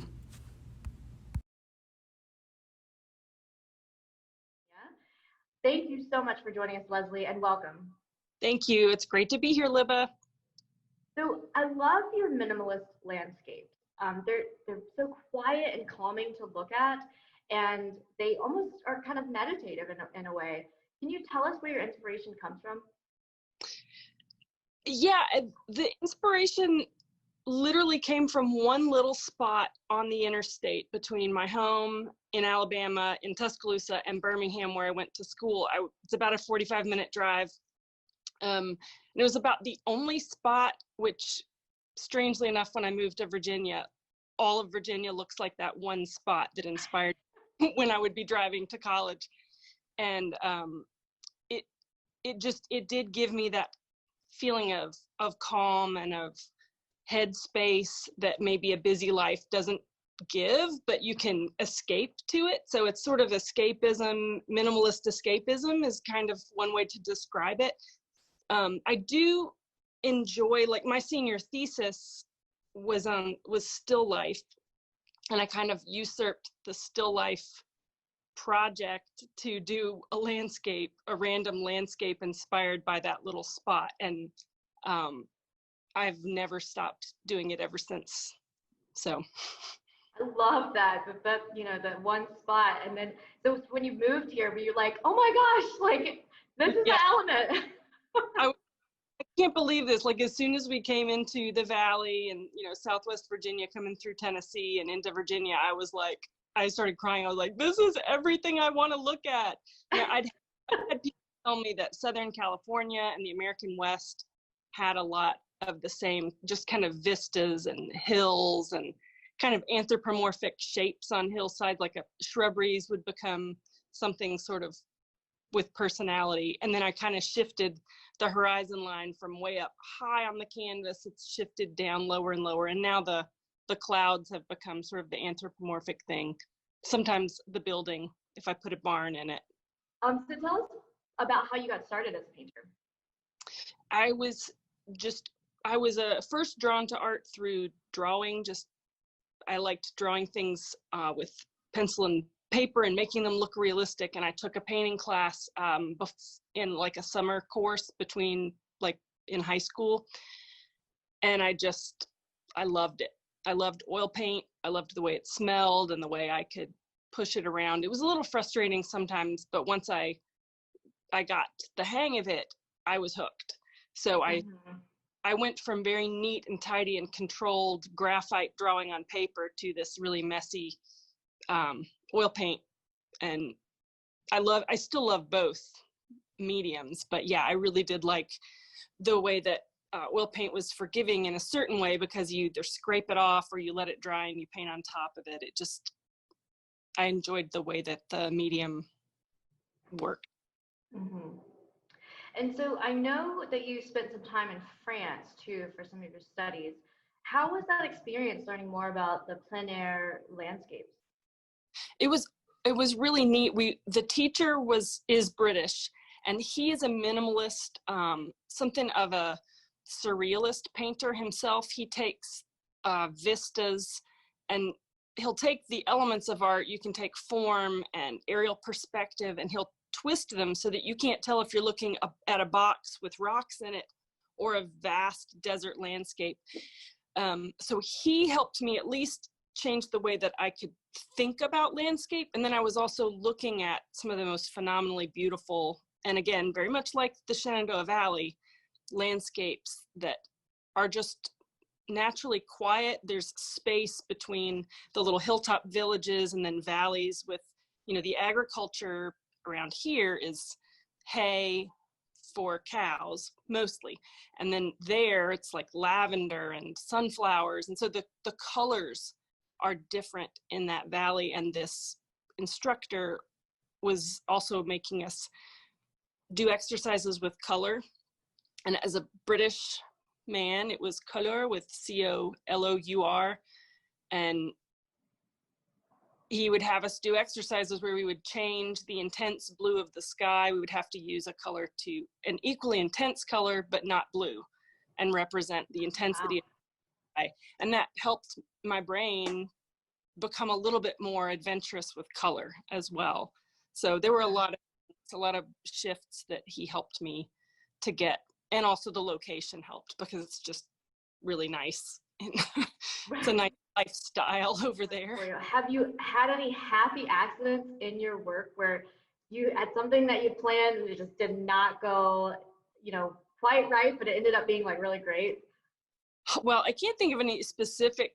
Thank you so much for joining us, Leslie, and welcome. Thank you. It's great to be here, Libba. So I love your minimalist landscapes. They're so quiet and calming to look at, and they almost are kind of meditative in a way. Can you tell us where your inspiration comes from? Yeah, the inspiration literally came from one little spot on the interstate between my home in Alabama, in Tuscaloosa, and Birmingham, where I went to school. It's about a 45-minute drive. And it was about the only spot, which strangely enough, when I moved to Virginia, all of Virginia looks like that one spot that inspired when I would be driving to college. And it did give me that feeling of calm and of headspace that maybe a busy life doesn't give, but you can escape to it. So it's sort of escapism, minimalist escapism is kind of one way to describe it. I do enjoy, like my senior thesis was still life, and I kind of usurped the still life project to do a random landscape inspired by that little spot. And I've never stopped doing it ever since. So I love that that one spot. And then, so when you moved here, were you like, oh my gosh, like this is the element? I can't believe this. Like as soon as we came into the valley and, Southwest Virginia coming through Tennessee and into Virginia, I started crying. I was like, this is everything I want to look at. I'd had people tell me that Southern California and the American West had a lot of the same just kind of vistas and hills and kind of anthropomorphic shapes on hillsides, like shrubberies would become something sort of with personality. And then I kind of shifted the horizon line from way up high on the canvas. It's shifted down lower and lower. And now the clouds have become sort of the anthropomorphic thing. Sometimes the building, if I put a barn in it. So tell us about how you got started as a painter. I was first drawn to art through drawing. I liked drawing things with pencil and paper and making them look realistic. And I took a painting class in like a summer course in high school. And I loved it. I loved oil paint. I loved the way it smelled and the way I could push it around. It was a little frustrating sometimes, but once I got the hang of it, I was hooked. So I went from very neat and tidy and controlled graphite drawing on paper to this really messy oil paint. And I still love both mediums, but yeah, I really did like the way that oil paint was forgiving in a certain way, because you either scrape it off or you let it dry and you paint on top of it. I enjoyed the way that the medium worked. Mm-hmm. And so I know that you spent some time in France too for some of your studies. How was that experience learning more about the plein air landscapes? It was really neat. The teacher is British, and he is a minimalist, something of a surrealist painter himself. He takes vistas, and he'll take the elements of art. You can take form and aerial perspective, and he'll twist them so that you can't tell if you're looking at a box with rocks in it or a vast desert landscape. So he helped me at least change the way that I could think about landscape. And then I was also looking at some of the most phenomenally beautiful, and again, very much like the Shenandoah Valley, landscapes that are just naturally quiet. There's space between the little hilltop villages and then valleys with, the agriculture around here is hay for cows mostly, and then there it's like lavender and sunflowers, and so the colors are different in that valley. And this instructor was also making us do exercises with color, and as a British man it was color with COLOUR, and he would have us do exercises where we would change the intense blue of the sky. We would have to use a color to an equally intense color, but not blue, and represent the intensity of the sky. And that helped my brain become a little bit more adventurous with color as well. So there were a lot of shifts that he helped me to get. And also the location helped because it's just really nice. It's a nice lifestyle over there. Have you had any happy accidents in your work where you had something that you planned and it just did not go, quite right, but it ended up being like really great? Well, I can't think of any specific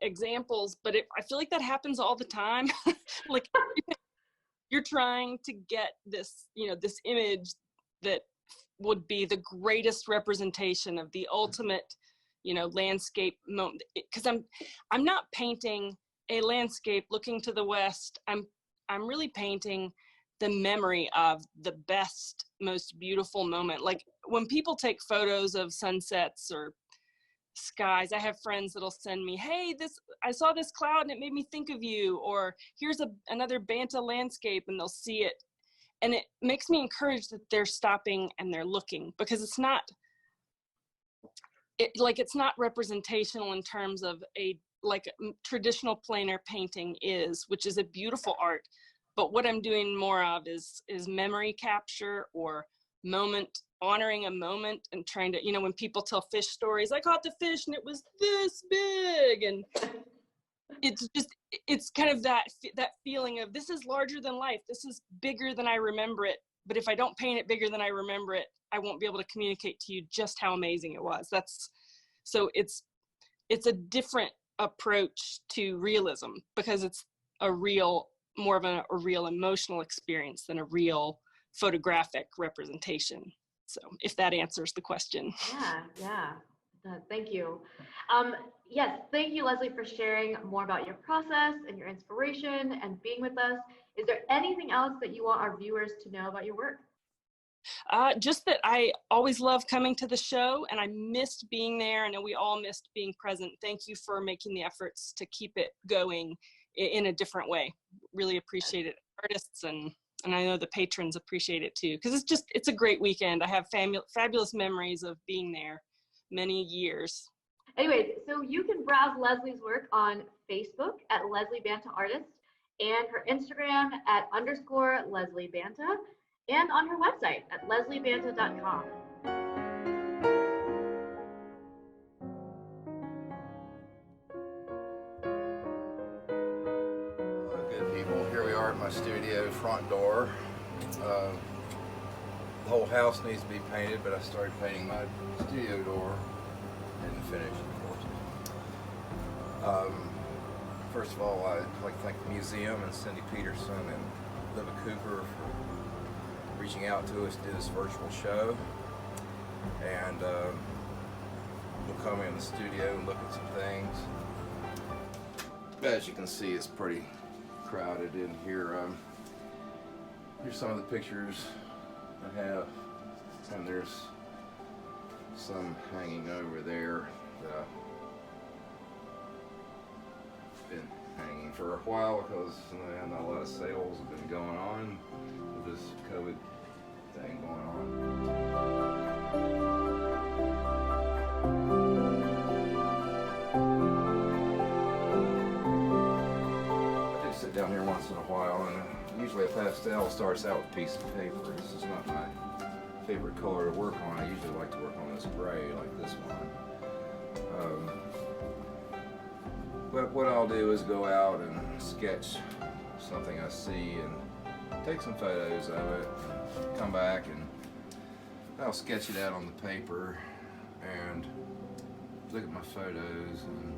examples, but I feel like that happens all the time. Like you're trying to get this, this image that would be the greatest representation of the ultimate landscape moment, because I'm not painting a landscape looking to the west. I'm really painting the memory of the best, most beautiful moment. Like when people take photos of sunsets or skies, I have friends that'll send me, hey, I saw this cloud and it made me think of you, or here's another Banta landscape, and they'll see it, and it makes me encouraged that they're stopping and they're looking, because it's not representational in terms of like traditional plein air painting is, which is a beautiful art. But what I'm doing more of is memory capture, or honoring a moment, and trying to, when people tell fish stories, I caught the fish and it was this big, and it's kind of that feeling of, this is larger than life, this is bigger than I remember it. But if I don't paint it bigger than I remember it, I won't be able to communicate to you just how amazing it was. So it's a different approach to realism, because it's more of a real emotional experience than a real photographic representation. So if that answers the question. Yeah. Thank you. Yes, thank you, Leslie, for sharing more about your process and your inspiration and being with us. Is there anything else that you want our viewers to know about your work? Just that I always love coming to the show, and I missed being there. I know we all missed being present. Thank you for making the efforts to keep it going in a different way. Really appreciate it. Artists and I know the patrons appreciate it too, because it's a great weekend. I have fabulous memories of being there many years. Anyways, so you can browse Leslie's work on Facebook at Leslie Banta Artist, and her Instagram at _Leslie Banta, and on her website at lesliebanta.com. Good people, here we are at my studio front door. The whole house needs to be painted, but I started painting my studio door. Didn't finish, of course. First of all, I'd like to thank the museum and Cindy Peterson and Liva Cooper for reaching out to us to do this virtual show. And we'll come in the studio and look at some things. As you can see, it's pretty crowded in here. Here's some of the pictures I have, and there's some hanging over there that I've been hanging for a while because not a lot of sales have been going on with this COVID thing going on. I do sit down here once in a while, and usually a pastel starts out with a piece of paper. This is not my favorite color to work on. I usually like to work on this gray like this one. But what I'll do is go out and sketch something I see and take some photos of it, and come back and I'll sketch it out on the paper and look at my photos. And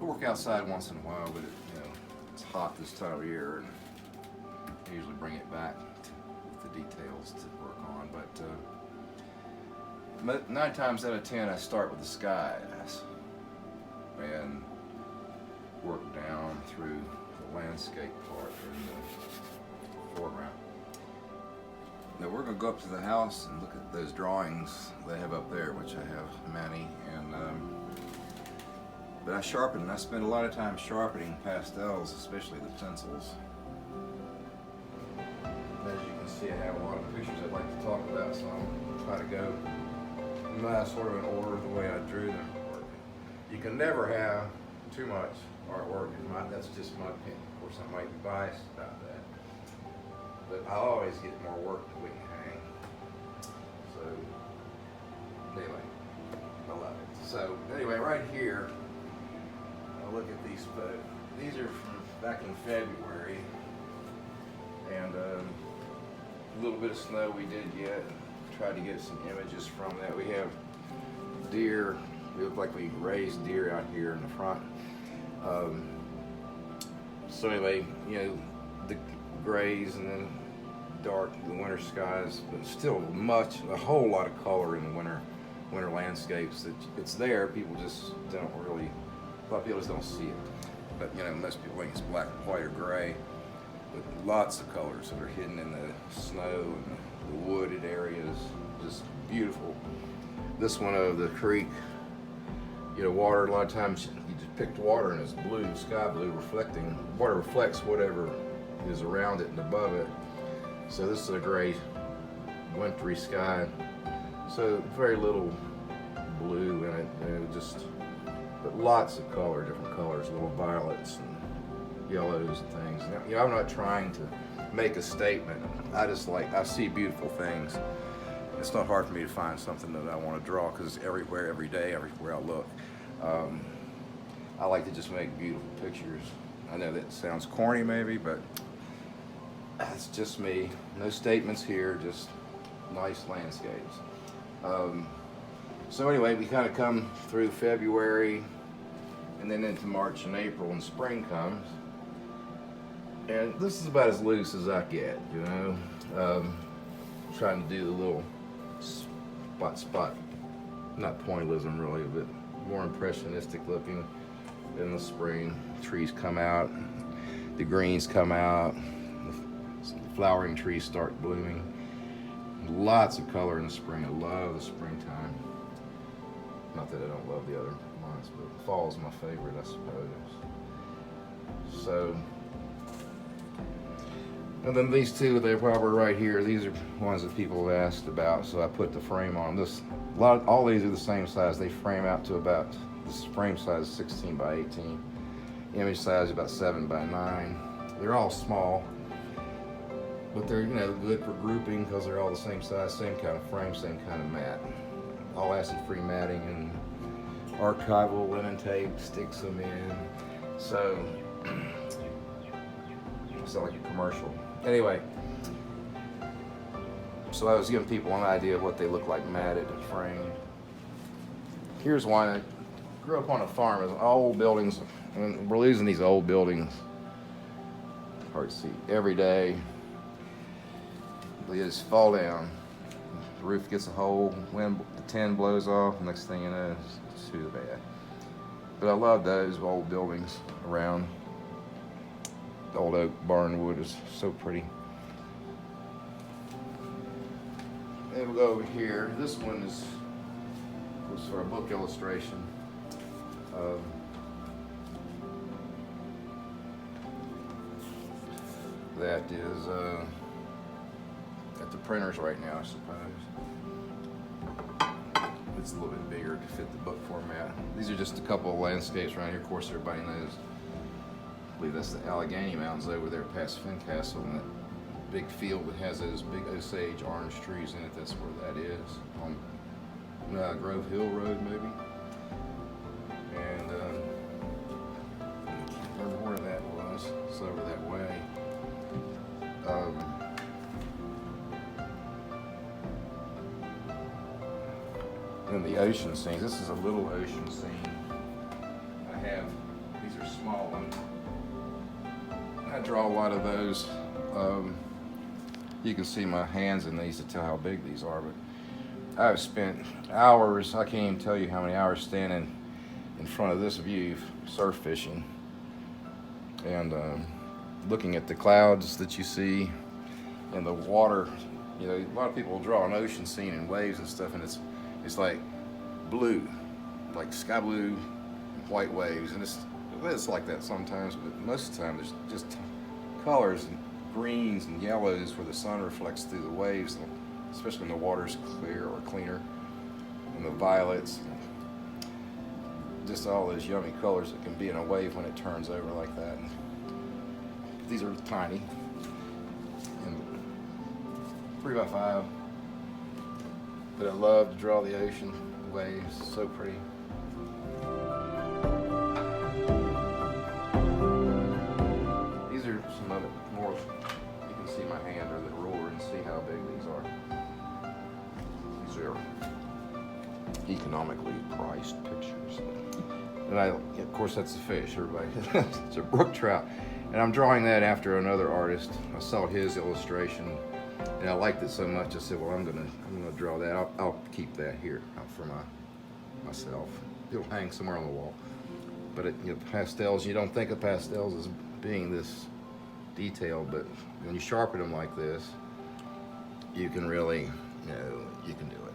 I work outside once in a while, but it's hot this time of year, and 9 times out of 10 I start with the skies and work down through the landscape part in the foreground. Now we're going to go up to the house and look at those drawings they have up there, which I have many, and but I spend a lot of time sharpening pastels, especially the pencils. As you can see, I have a lot of pictures I'd like to talk about, so I'll try to go sort of in order of the way I drew them. You can never have too much artwork. That's just my opinion. Of course, I might be biased about that, but I always get more work than we can hang. So anyway, I love it. So anyway, right here, I'll look at these photos. These are from back in February, and a little bit of snow we did get. Tried to get some images from that. We have deer. We look like we raised deer out here in the front. So anyway, you know, the grays and then dark, the winter skies, but still a whole lot of color in the winter landscapes. It's there. People just don't really. A lot of people just don't see it. But you know, most people think it's black, white, or gray. But lots of colors that are hidden in the snow and the wooded areas. Just beautiful. This one of the creek, you know, water, a lot of times you just picked water and it's blue, sky blue, reflecting. Water reflects whatever is around it and above it. So this is a gray, wintry sky. So very little blue in it, and but lots of color, different colors, little violets and yellows and things. You know, I'm not trying to make a statement. I see beautiful things. It's not hard for me to find something that I want to draw because it's everywhere, every day, everywhere I look. I like to just make beautiful pictures. I know that sounds corny maybe, but that's just me. No statements here, just nice landscapes. So anyway, we kind of come through February and then into March and April, and spring comes. And this is about as loose as I get, you know. Trying to do the little spot, not pointillism really, but more impressionistic looking in the spring. Trees come out, the greens come out, the flowering trees start blooming. Lots of color in the spring. I love the springtime. Not that I don't love the other months, but fall is my favorite, I suppose. So, and then these two, they're probably right here. These are ones that people have asked about, so I put the frame on. All these are the same size. They frame out to about, this frame size is 16 by 18. Image size is about 7 by 9. They're all small, but they're, you know, good for grouping because they're all the same size, same kind of frame, same kind of mat. All acid-free matting and archival linen tape sticks them in. So, it's like a commercial. Anyway, so I was giving people an idea of what they look like matted and framed. Here's one. I grew up on a farm. It's all old buildings, and we're losing these old buildings. Hard to see. Every day, they just fall down. The roof gets a hole, wind, the tin blows off, next thing you know, it's too bad. But I love those old buildings around. The old oak barn wood is so pretty. And we'll go over here. This one was for a book illustration. That is at the printers right now, I suppose. It's a little bit bigger to fit the book format. These are just a couple of landscapes around here. Of course, everybody knows. I believe that's the Allegheny Mountains over there past Fincastle, and that big field that has those big Osage orange trees in it. That's where that is, on Grove Hill Road, maybe. And I can't remember where that was. It's over that way. And the ocean scenes. This is a little ocean scene. These are small ones. I draw a lot of those. You can see my hands in these to tell how big these are, but I've spent hours, I can't even tell you how many hours standing in front of this view, surf fishing, and looking at the clouds that you see and the water. You know, a lot of people will draw an ocean scene and waves and stuff, and it's like blue, like sky blue, white waves, and it's like that sometimes, but most of the time there's just colors and greens and yellows where the sun reflects through the waves, especially when the water's clear or cleaner, and the violets, just all those yummy colors that can be in a wave when it turns over like that. And these are tiny, and 3x5, but I love to draw the ocean waves. So pretty. These are some of it more. You can see my hand or the ruler and see how big these are. These are economically priced pictures. And of course, that's a fish. Everybody, it's a brook trout, and I'm drawing that after another artist. I saw his illustration, and I liked it so much. I said, "Well, I'm gonna draw that. I'll keep that here for myself. It'll hang somewhere on the wall." But pastels, you don't think of pastels as being this detailed, but when you sharpen them like this, you can really, you can do it.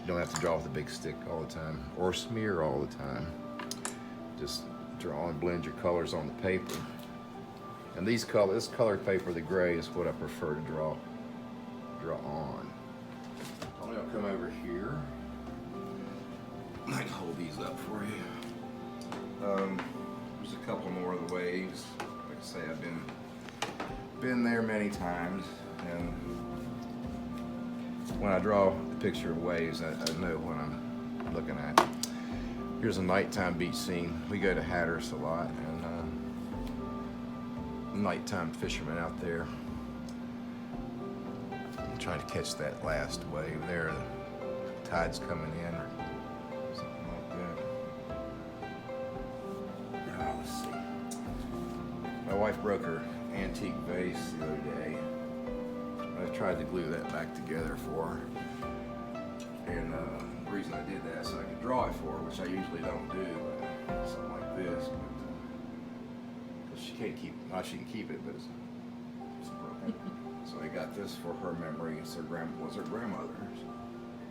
You don't have to draw with a big stick all the time or smear all the time. Just draw and blend your colors on the paper. And this colored paper, the gray, is what I prefer to draw on. I'm gonna come over here. I can hold these up for you. There's a couple more of the waves. Like I say, I've been there many times, and when I draw a picture of waves, I know what I'm looking at. Here's a nighttime beach scene. We go to Hatteras a lot, and nighttime fishermen out there. I'm trying to catch that last wave there. The tide's coming in or something like that. Now, let's see. My wife broke her antique vase the other day. I tried to glue that back together for her. And the reason I did that is so I could draw it for her, which I usually don't do, but something like this. Because she can't keep, she can keep it, but it's broken. So I got this for her memory. It's her grandmother's.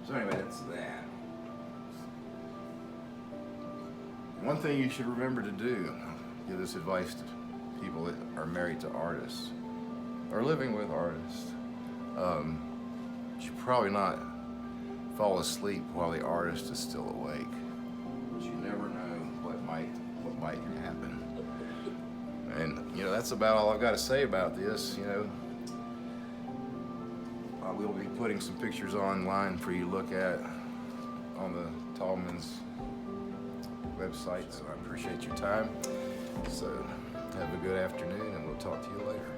So anyway, that's that. One thing you should remember to do, give this advice to people that are married to artists or living with artists. You should probably not fall asleep while the artist is still awake, but you never know what might happen. And that's about all I've got to say about this. We'll be putting some pictures online for you to look at on the Taubman's website. So I appreciate your time. So have a good afternoon, and we'll talk to you later.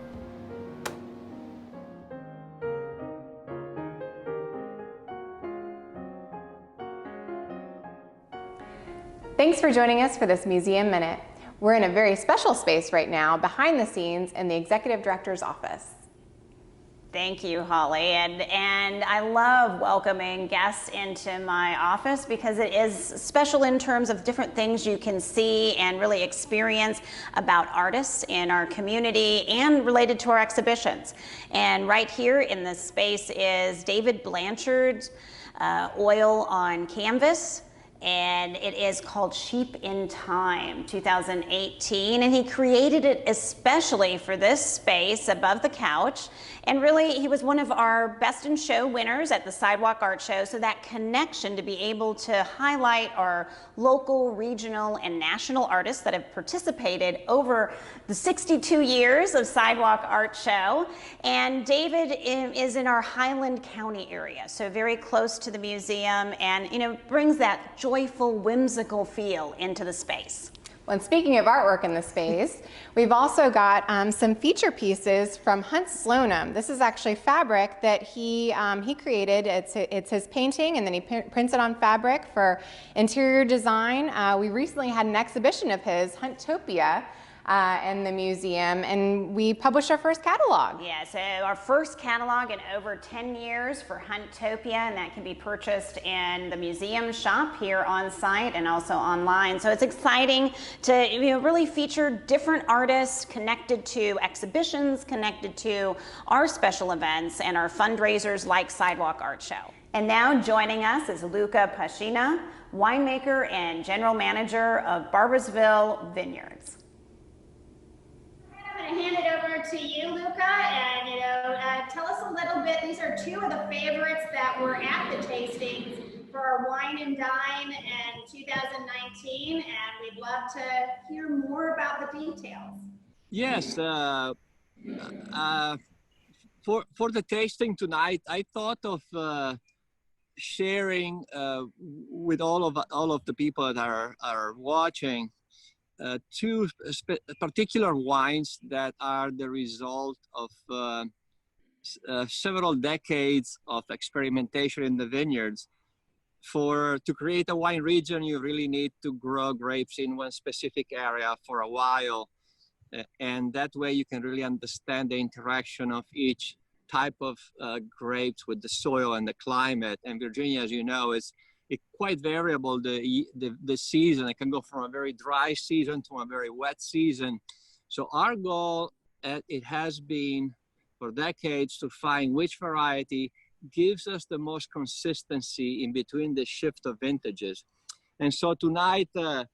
Thanks for joining us for this Museum Minute. We're in a very special space right now, behind the scenes in the Executive Director's office. Thank you, Holly. And I love welcoming guests into my office because it is special in terms of different things you can see and really experience about artists in our community and related to our exhibitions. And right here in this space is David Blanchard's oil on canvas. And it is called Sheep in Time 2018, and he created it especially for this space above the couch. And really, he was one of our Best in Show winners at the Sidewalk Art Show, so that connection to be able to highlight our local, regional, and national artists that have participated over the 62 years of Sidewalk Art Show. And David is in our Highland County area, so very close to the museum, and brings that joyful, whimsical feel into the space. Well, and speaking of artwork in the space, we've also got some feature pieces from Hunt Sloanham. This is actually fabric that he created. It's his painting, and then he prints it on fabric for interior design. We recently had an exhibition of his, Huntopia, in the museum, and we published our first catalog. Yeah, so our first catalog in over 10 years for Hunttopia, and that can be purchased in the museum shop here on site and also online. So it's exciting to really feature different artists connected to exhibitions, connected to our special events and our fundraisers like Sidewalk Art Show. And now joining us is Luca Pascina, winemaker and general manager of Barboursville Vineyards. I'm going to hand it over to you, Luca, and tell us a little bit. These are two of the favorites that were at the tastings for our Wine and Dine in 2019, and we'd love to hear more about the details. Yes, for the tasting tonight, I thought of sharing with all of the people that are watching two particular wines that are the result of several decades of experimentation in the vineyards. To create a wine region, you really need to grow grapes in one specific area for a while, and that way you can really understand the interaction of each type of grapes with the soil and the climate. And Virginia, as you know, it's quite variable, the season. It can go from a very dry season to a very wet season. So our goal, it has been for decades to find which variety gives us the most consistency in between the shift of vintages. And so tonight, I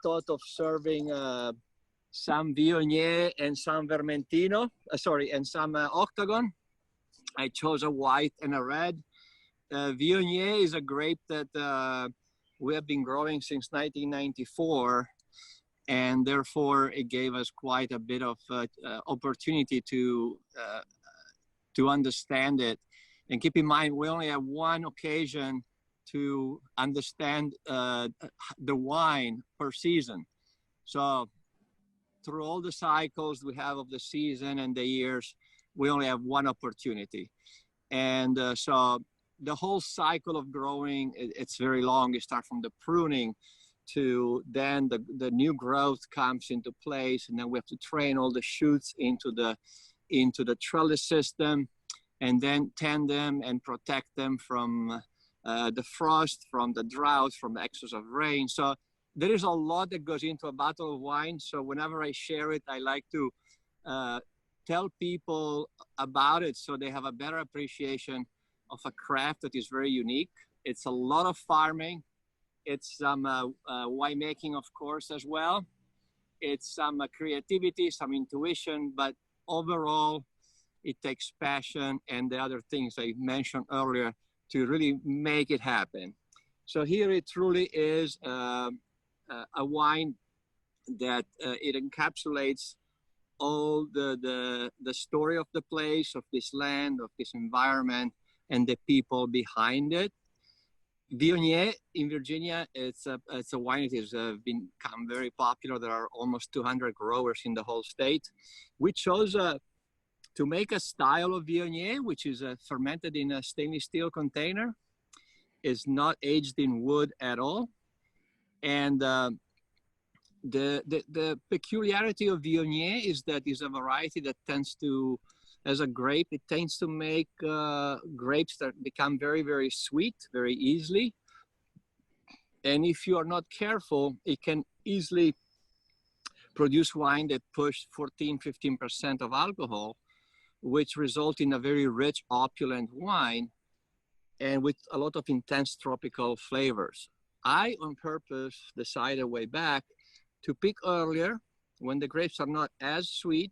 thought of serving some Viognier and some Vermentino, and some Octagon. I chose a white and a red. Viognier is a grape that we have been growing since 1994, and therefore it gave us quite a bit of opportunity to understand it. And keep in mind, we only have one occasion to understand the wine per season. So through all the cycles we have of the season and the years, we only have one opportunity. And so the whole cycle of growing, it's very long. You start from the pruning to then the new growth comes into place, and then we have to train all the shoots into the trellis system, and then tend them and protect them from the frost, from the drought, from the excess of rain. So there is a lot that goes into a bottle of wine. So whenever I share it, I like to tell people about it so they have a better appreciation of a craft that is very unique. It's a lot of farming. It's some winemaking, of course, as well. It's some creativity, some intuition, but overall, it takes passion and the other things I mentioned earlier to really make it happen. So here it truly is a wine that it encapsulates all the story of the place, of this land, of this environment, and the people behind it. Viognier in Virginia, it's a wine that has become very popular. There are almost 200 growers in the whole state. We chose to make a style of Viognier, which is fermented in a stainless steel container. Is not aged in wood at all. And the peculiarity of Viognier is that it's a variety that tends to, as a grape, it tends to make grapes that become very, very sweet very easily. And if you are not careful, it can easily produce wine that push 14–15% of alcohol, which result in a very rich, opulent wine and with a lot of intense tropical flavors. I, on purpose, decided way back to pick earlier when the grapes are not as sweet.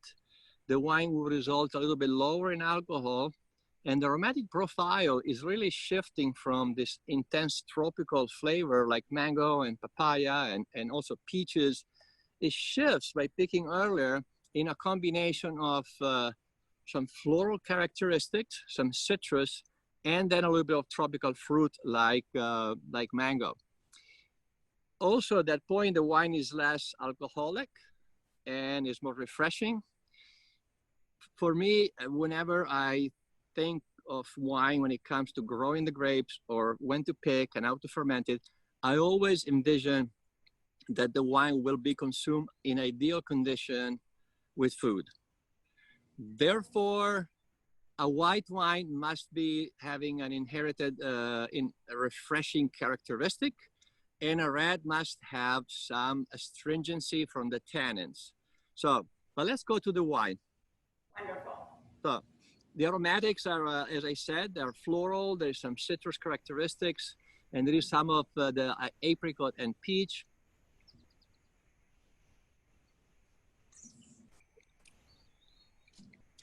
The wine will result a little bit lower in alcohol, and the aromatic profile is really shifting from this intense tropical flavor like mango and papaya and also peaches. It shifts by picking earlier in a combination of some floral characteristics, some citrus, and then a little bit of tropical fruit like mango. Also, at that point, the wine is less alcoholic and is more refreshing. For me, whenever I think of wine when it comes to growing the grapes or when to pick and how to ferment it, I always envision that the wine will be consumed in ideal condition with food. Therefore, a white wine must be having an inherited in a refreshing characteristic, and a red must have some astringency from the tannins. So, but let's go to the wine. Wonderful. So, the aromatics are, as I said, they're floral. There's some citrus characteristics, and there is some of the apricot and peach.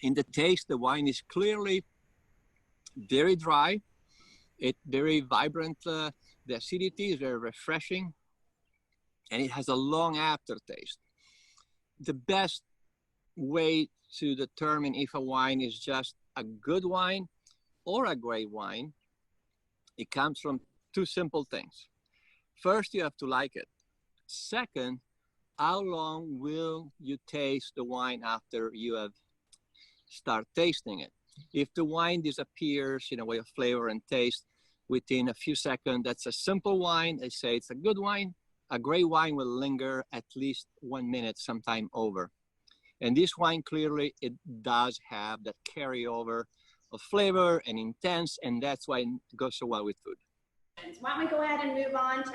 In the taste, the wine is clearly very dry. It's very vibrant. The acidity is very refreshing, and it has a long aftertaste. The best way to determine if a wine is just a good wine or a great wine, it comes from two simple things. First, you have to like it. Second, how long will you taste the wine after you have start tasting it? If the wine disappears in a way of flavor and taste within a few seconds, that's a simple wine. I say it's a good wine. A great wine will linger at least 1 minute, sometime over. And this wine, clearly, it does have that carryover of flavor and intense, and that's why it goes so well with food. Why don't we go ahead and move on to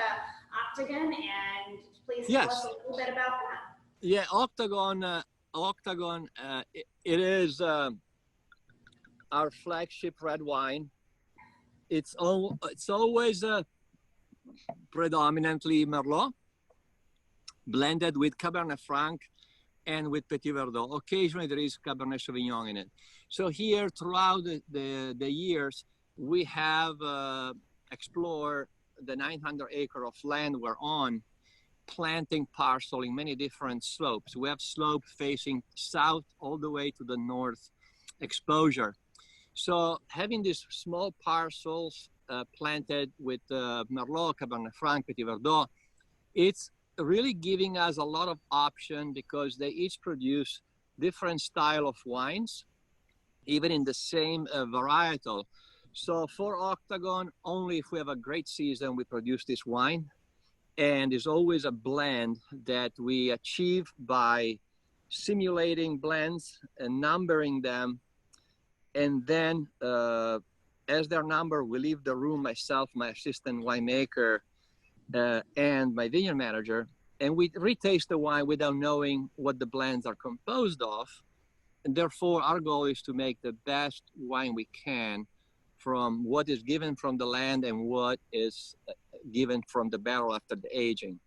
Octagon, and please tell us a little bit about that. Yeah, Octagon, it is our flagship red wine. It's always predominantly Merlot, blended with Cabernet Franc and with Petit Verdot. Occasionally there is Cabernet Sauvignon in it. So here throughout the years, we have explored the 900 acre of land we're on, planting parcel in many different slopes. We have slope facing south all the way to the north exposure. So having these small parcels planted with Merlot, Cabernet Franc, Petit Verdot, it's really giving us a lot of option because they each produce different style of wines, even in the same varietal. So for Octagon, only if we have a great season, we produce this wine. And it's always a blend that we achieve by simulating blends and numbering them. And then as they're numbered, we leave the room, myself, my assistant winemaker, and my vineyard manager, and we retaste the wine without knowing what the blends are composed of. And therefore, our goal is to make the best wine we can from what is given from the land and what is given from the barrel after the aging.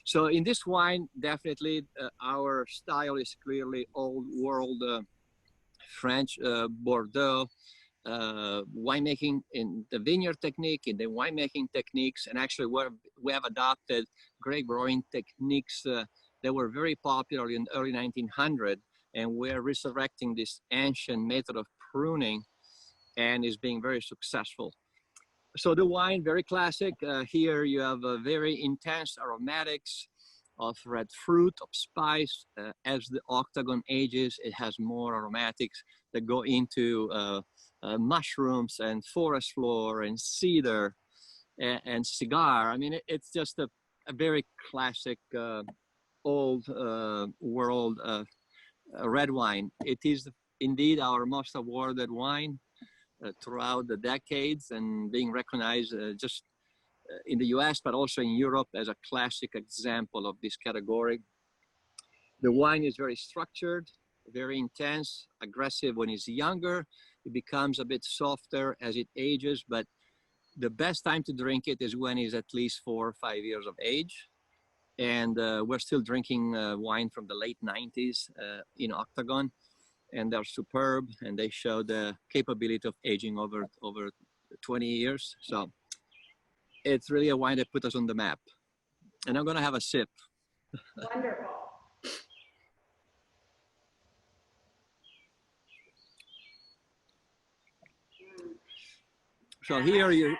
So in this wine, definitely our style is clearly old world French Bordeaux winemaking in the vineyard technique, in the winemaking techniques, and actually we have adopted grape growing techniques that were very popular in the early 1900s, and we're resurrecting this ancient method of pruning, and is being very successful. So the wine, very classic. Here you have a very intense aromatics of red fruit, of spice. As the Octagon ages, it has more aromatics that go into mushrooms and forest floor and cedar and cigar. I mean, it's just a very classic old world red wine. It is indeed our most awarded wine throughout the decades, and being recognized just in the US, but also in Europe as a classic example of this category. The wine is very structured, very intense, aggressive when it's younger. It becomes a bit softer as it ages, but the best time to drink it is when it's at least 4 or 5 years of age. And we're still drinking wine from the late 90s in Octagon, and they're superb, and they show the capability of aging over 20 years. So it's really a wine that put us on the map. And I'm gonna have a sip. Wonderful. So here you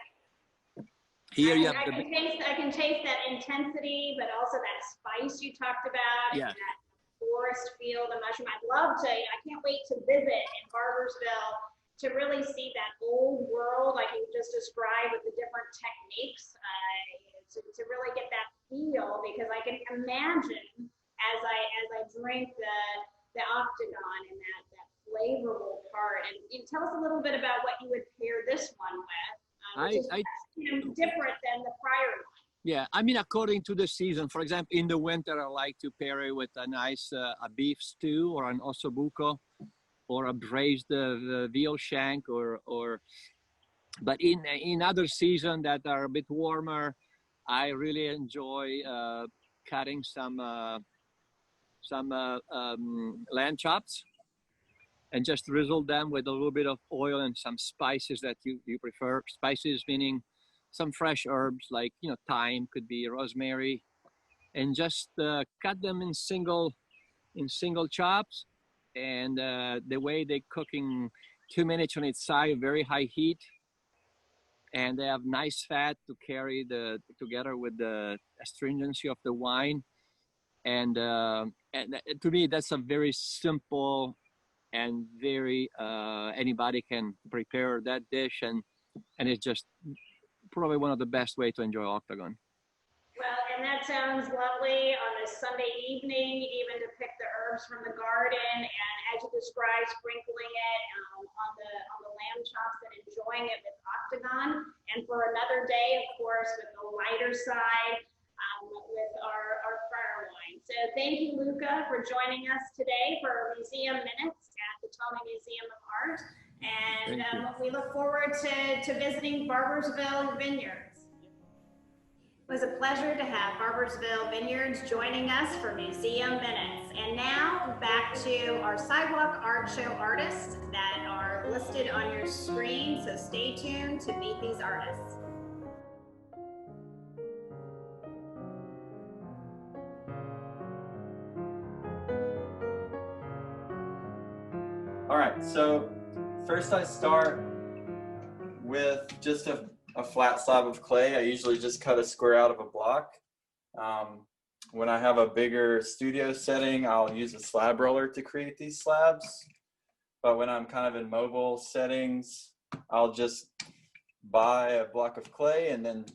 have I can taste that intensity, but also that spice you talked about, yeah. And that forest feel, the mushroom. I'd love to, I can't wait to visit in Barbersville to really see that old world like you just described with the different techniques, to really get that feel, because I imagine as I drink the octagon and that flavorful part. And tell us a little bit about what you would pair this one with, which is different than the prior one. Yeah, I mean, according to the season. For example, in the winter, I like to pair it with a nice a beef stew or an ossobuco or a braised veal shank but in other seasons that are a bit warmer, I really enjoy cutting some lamb chops and just drizzle them with a little bit of oil and some spices that you prefer. Spices meaning some fresh herbs like, thyme, could be rosemary, and just cut them in single chops. And the way they cook in 2 minutes on its side, very high heat, and they have nice fat to carry together with the astringency of the wine. And to me, that's a very simple and very anybody can prepare that dish, and it's just probably one of the best way to enjoy octagon. Well, and that sounds lovely on a Sunday evening, even to pick the herbs from the garden, and as you described, sprinkling it on the lamb chops and enjoying it with octagon. And for another day, of course, with the lighter side, with our fire wine. So thank you, Luca, for joining us today for our Museum Minutes at the Taubman Museum of Art. And we look forward to visiting Barboursville Vineyards. It was a pleasure to have Barboursville Vineyards joining us for Museum Minutes. And now back to our Sidewalk Art Show artists that are listed on your screen. So stay tuned to meet these artists. All right, so first I start with just a flat slab of clay. I usually just cut a square out of a block. When I have a bigger studio setting, I'll use a slab roller to create these slabs. But when I'm kind of in mobile settings, I'll just buy a block of clay and then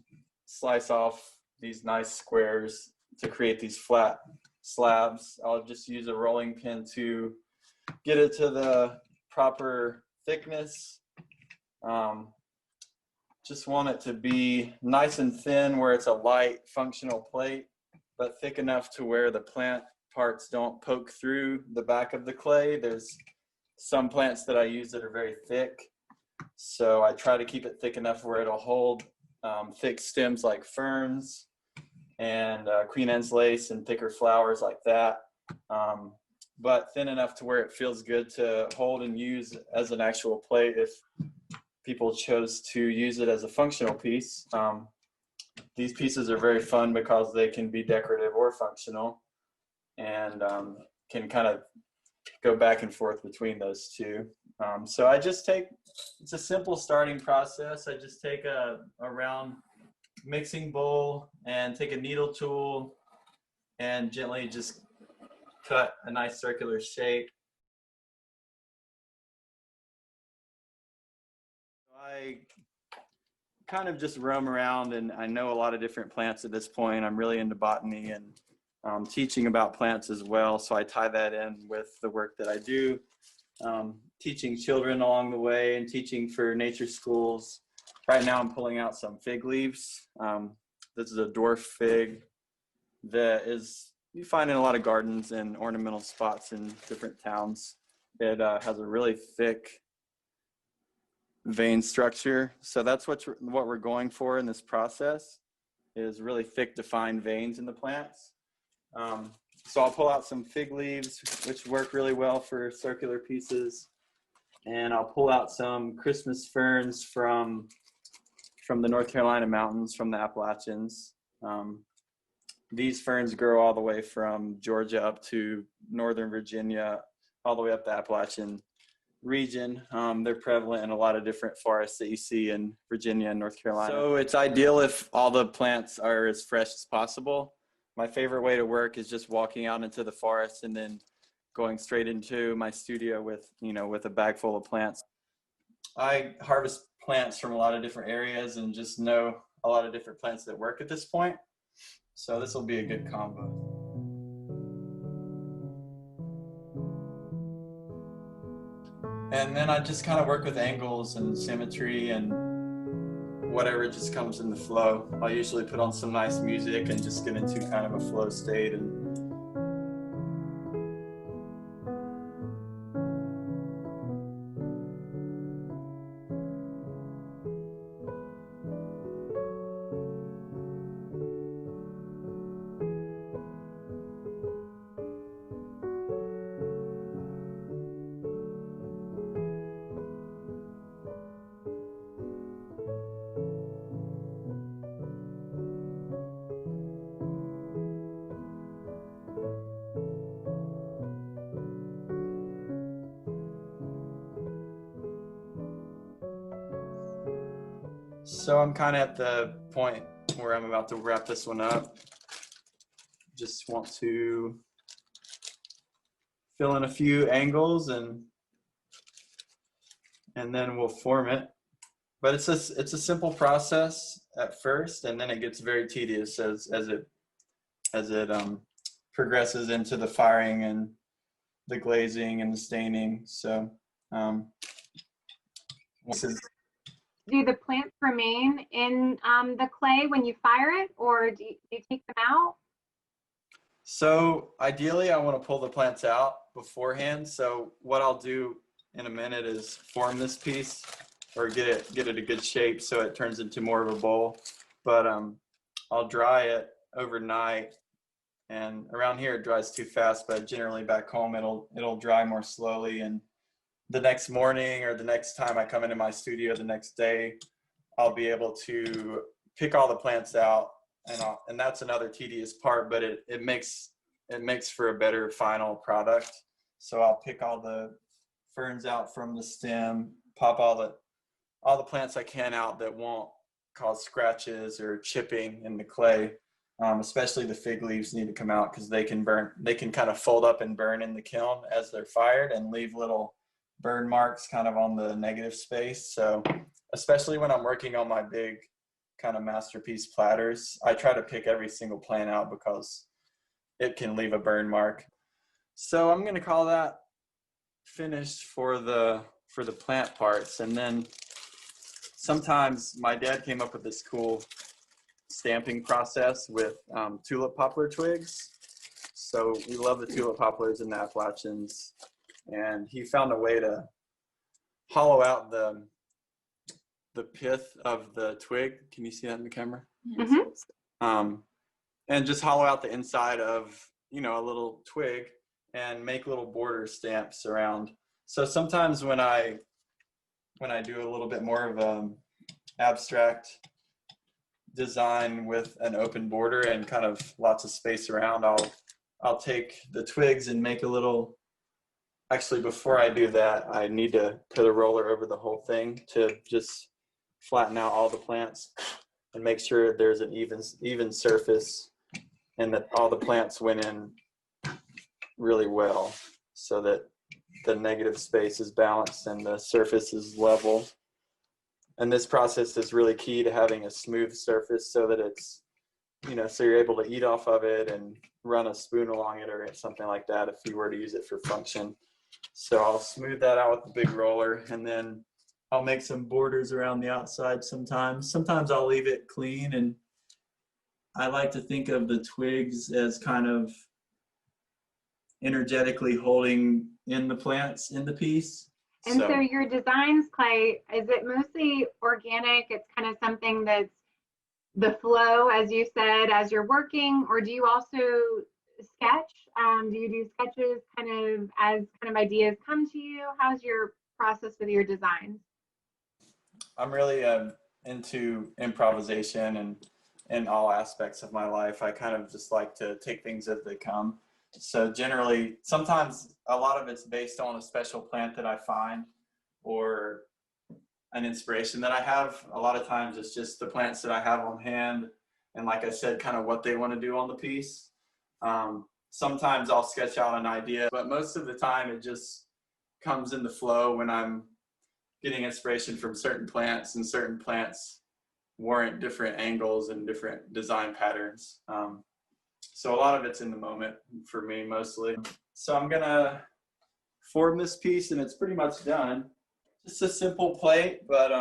slice off these nice squares to create these flat slabs. I'll just use a rolling pin to get it to the proper thickness. Just want it to be nice and thin where it's a light functional plate, but thick enough to where the plant parts don't poke through the back of the clay. There's some plants that I use that are very thick, so I try to keep it thick enough where it'll hold thick stems like ferns and Queen Anne's lace and thicker flowers like that. But thin enough to where it feels good to hold and use as an actual plate if people chose to use it as a functional piece. These pieces are very fun because they can be decorative or functional, and can kind of go back and forth between those two. So I just it's a simple starting process. I just take a round mixing bowl and take a needle tool and gently just cut a nice circular shape. I kind of just roam around, and I know a lot of different plants at this point. I'm really into botany and teaching about plants as well, so I tie that in with the work that I do, teaching children along the way and teaching for nature schools. Right now I'm pulling out some fig leaves. This is a dwarf fig that you find in a lot of gardens and ornamental spots in different towns. It has a really thick vein structure. So that's what we're going for in this process, is really thick defined veins in the plants. So I'll pull out some fig leaves, which work really well for circular pieces. And I'll pull out some Christmas ferns from the North Carolina mountains, from the Appalachians. These ferns grow all the way from Georgia up to Northern Virginia, all the way up the Appalachian region. They're prevalent in a lot of different forests that you see in Virginia and North Carolina. So it's ideal if all the plants are as fresh as possible. My favorite way to work is just walking out into the forest and then going straight into my studio with a bag full of plants. I harvest plants from a lot of different areas and just know a lot of different plants that work at this point. So this will be a good combo. And then I just kind of work with angles and symmetry and whatever just comes in the flow. I'll usually put on some nice music and just get into kind of a flow state. And so I'm kind of at the point where I'm about to wrap this one up. Just want to fill in a few angles and then we'll form it. But it's a simple process at first, and then it gets very tedious as it progresses into the firing and the glazing and the staining. So this is. Do the plants remain in the clay when you fire it, or do you take them out? So ideally, I want to pull the plants out beforehand. So what I'll do in a minute is form this piece, or get it a good shape so it turns into more of a bowl. But I'll dry it overnight, and around here it dries too fast. But generally back home it'll dry more slowly, and the next morning or the next time I come into my studio the next day, I'll be able to pick all the plants out, and that's another tedious part, but it makes for a better final product. So I'll pick all the ferns out from the stem, pop all the plants I can out that won't cause scratches or chipping in the clay. Especially the fig leaves need to come out because they can kind of fold up and burn in the kiln as they're fired and leave little burn marks kind of on the negative space. So especially when I'm working on my big kind of masterpiece platters, I try to pick every single plant out because it can leave a burn mark. So I'm going to call that finished for the plant parts. And then sometimes my dad came up with this cool stamping process with tulip poplar twigs. So we love the tulip poplars and the Appalachians. And he found a way to hollow out the pith of the twig. Can you see that in the camera? Mm-hmm. And just hollow out the inside of, a little twig and make little border stamps around. So sometimes when I do a little bit more of abstract design with an open border and kind of lots of space around, I'll take the twigs and make a little. Actually, before I do that, I need to put a roller over the whole thing to just flatten out all the plants and make sure there's an even surface and that all the plants went in really well so that the negative space is balanced and the surface is level. And this process is really key to having a smooth surface so that it's, so you're able to eat off of it and run a spoon along it or something like that if you were to use it for function. So I'll smooth that out with the big roller, and then I'll make some borders around the outside sometimes. Sometimes I'll leave it clean, and I like to think of the twigs as kind of energetically holding in the plants in the piece. And so your designs, Clay, is it mostly organic? It's kind of something that's the flow, as you said, as you're working, or do you also sketch? Do you do sketches kind of as kind of ideas come to you? How's your process with your designs? I'm really into improvisation and in all aspects of my life. I kind of just like to take things as they come. So generally, sometimes a lot of it's based on a special plant that I find or an inspiration that I have. A lot of times it's just the plants that I have on hand and, like I said, kind of what they want to do on the piece. Sometimes I'll sketch out an idea, but most of the time it just comes in the flow when I'm getting inspiration from certain plants, and certain plants warrant different angles and different design patterns. So a lot of it's in the moment for me mostly. So I'm gonna form this piece and it's pretty much done. Just a simple plate, but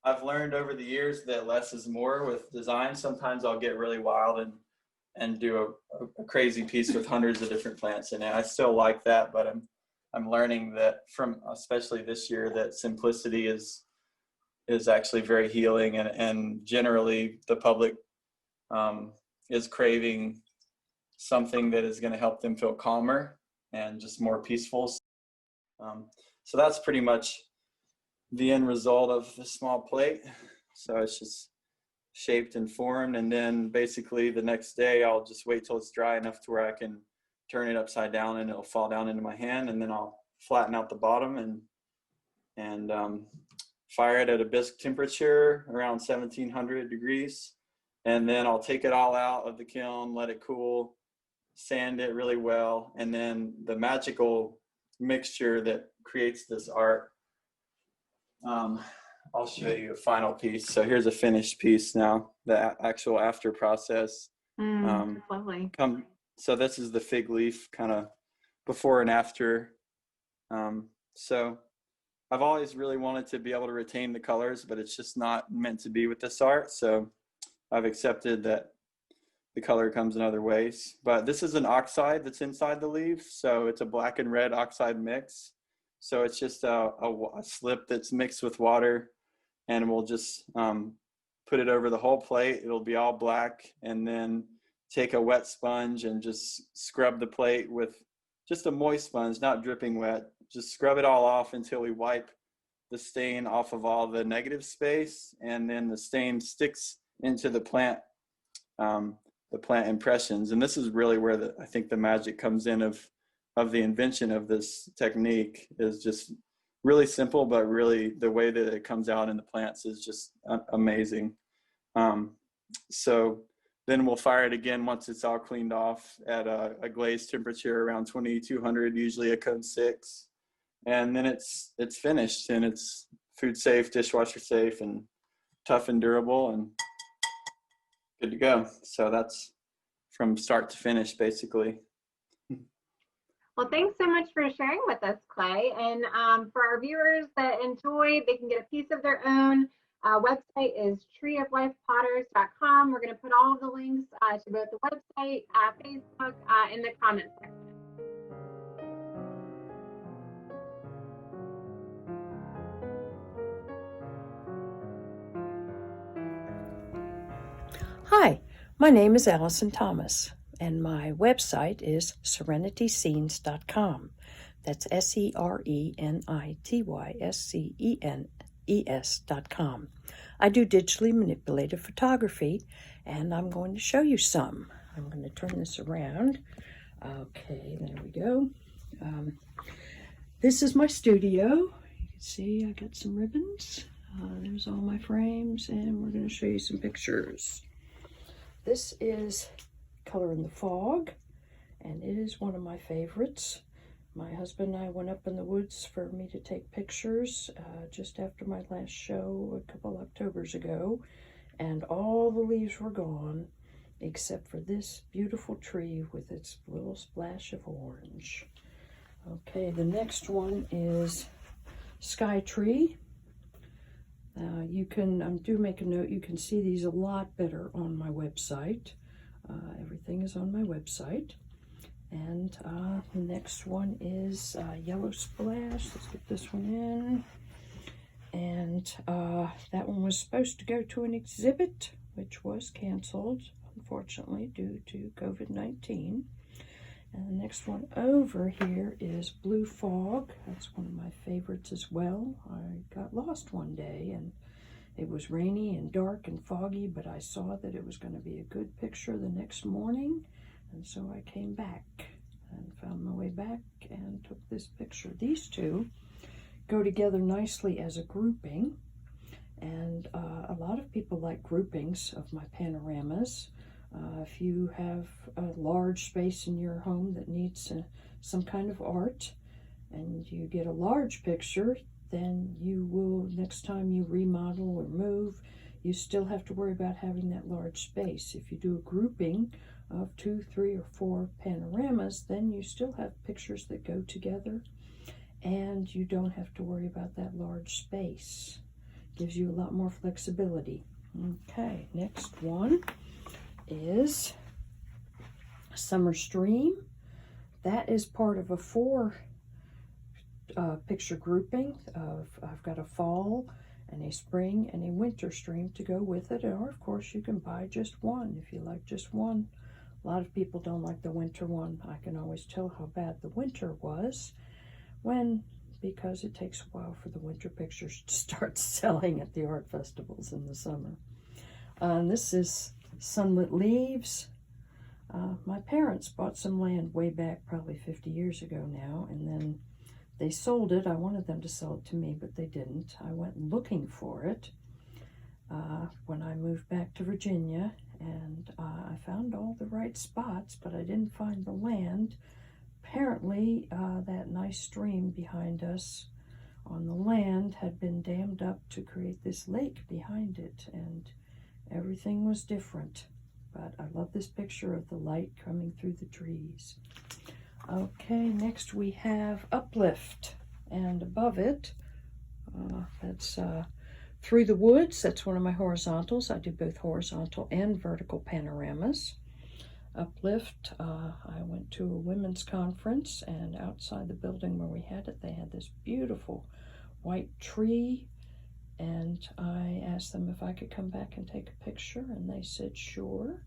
I've learned over the years that less is more with design. Sometimes I'll get really wild and do a crazy piece with hundreds of different plants in it. I still like that, but I'm learning that from, especially this year, that simplicity is actually very healing, and generally the public is craving something that is going to help them feel calmer and just more peaceful. So that's pretty much the end result of the small plate. So it's just shaped and formed, and then basically the next day I'll just wait till it's dry enough to where I can turn it upside down and it'll fall down into my hand, and then I'll flatten out the bottom and fire it at a bisque temperature around 1700 degrees, and then I'll take it all out of the kiln, let it cool, sand it really well, and then the magical mixture that creates this art, I'll show you a final piece. So here's a finished piece now, the actual after process. That's lovely. So this is the fig leaf kind of before and after. So I've always really wanted to be able to retain the colors, but it's just not meant to be with this art. So I've accepted that the color comes in other ways. But this is an oxide that's inside the leaf. So it's a black and red oxide mix. So it's just a slip that's mixed with water, and we'll just put it over the whole plate. It'll be all black, and then take a wet sponge and just scrub the plate with just a moist sponge, not dripping wet. Just scrub it all off until we wipe the stain off of all the negative space, and then the stain sticks into the plant impressions. And this is really where I think the magic comes in of the invention of this technique, is just really simple, but really the way that it comes out in the plants is just amazing. So then we'll fire it again once it's all cleaned off at a glazed temperature around 2200, usually a cone 6. And then it's finished, and it's food safe, dishwasher safe, and tough and durable, and good to go. So that's from start to finish, basically. Well, thanks so much for sharing with us, Clay. And for our viewers that enjoyed, they can get a piece of their own. Website is treeoflifepotters.com. We're going to put all of the links to both the website, Facebook, in the comments section. Hi, my name is Allison Thomas, and my website is serenityscenes.com. That's serenityscenes.com. I do digitally manipulated photography, and I'm going to show you some. I'm going to turn this around. Okay, there we go. This is my studio. You can see I got some ribbons. There's all my frames, and we're going to show you some pictures. This is Color in the Fog, and it is one of my favorites. My husband and I went up in the woods for me to take pictures just after my last show a couple Octobers ago, and all the leaves were gone except for this beautiful tree with its little splash of orange. Okay, the next one is Sky Tree. Do make a note, you can see these a lot better on my website. Everything is on my website. And the next one is Yellow Splash. Let's get this one in. And that one was supposed to go to an exhibit, which was canceled, unfortunately, due to COVID-19. And the next one over here is Blue Fog. That's one of my favorites as well. I got lost one day, and it was rainy and dark and foggy, but I saw that it was going to be a good picture the next morning, and so I came back and found my way back and took this picture. These two go together nicely as a grouping, and a lot of people like groupings of my panoramas. If you have a large space in your home that needs some kind of art, and you get a large picture, then you will, next time you remodel or move, you still have to worry about having that large space. If you do a grouping of 2, 3, or 4 panoramas, then you still have pictures that go together, and you don't have to worry about that large space. Gives you a lot more flexibility. Okay, next one is Summer Stream. That is part of a 4 picture grouping of, I've got a fall and a spring and a winter stream to go with it, or of course you can buy just one if you like just one. A lot of people don't like the winter one. I can always tell how bad the winter was because it takes a while for the winter pictures to start selling at the art festivals in the summer. This is Sunlit Leaves. My parents bought some land way back, probably 50 years ago now, and then they sold it. I wanted them to sell it to me, but they didn't. I went looking for it when I moved back to Virginia, and I found all the right spots, but I didn't find the land. Apparently, that nice stream behind us on the land had been dammed up to create this lake behind it, and everything was different. But I love this picture of the light coming through the trees. Okay, next we have Uplift, and above it, that's Through the Woods. That's one of my horizontals. I do both horizontal and vertical panoramas. Uplift, I went to a women's conference, and outside the building where we had it, they had this beautiful white tree, and I asked them if I could come back and take a picture, and they said sure.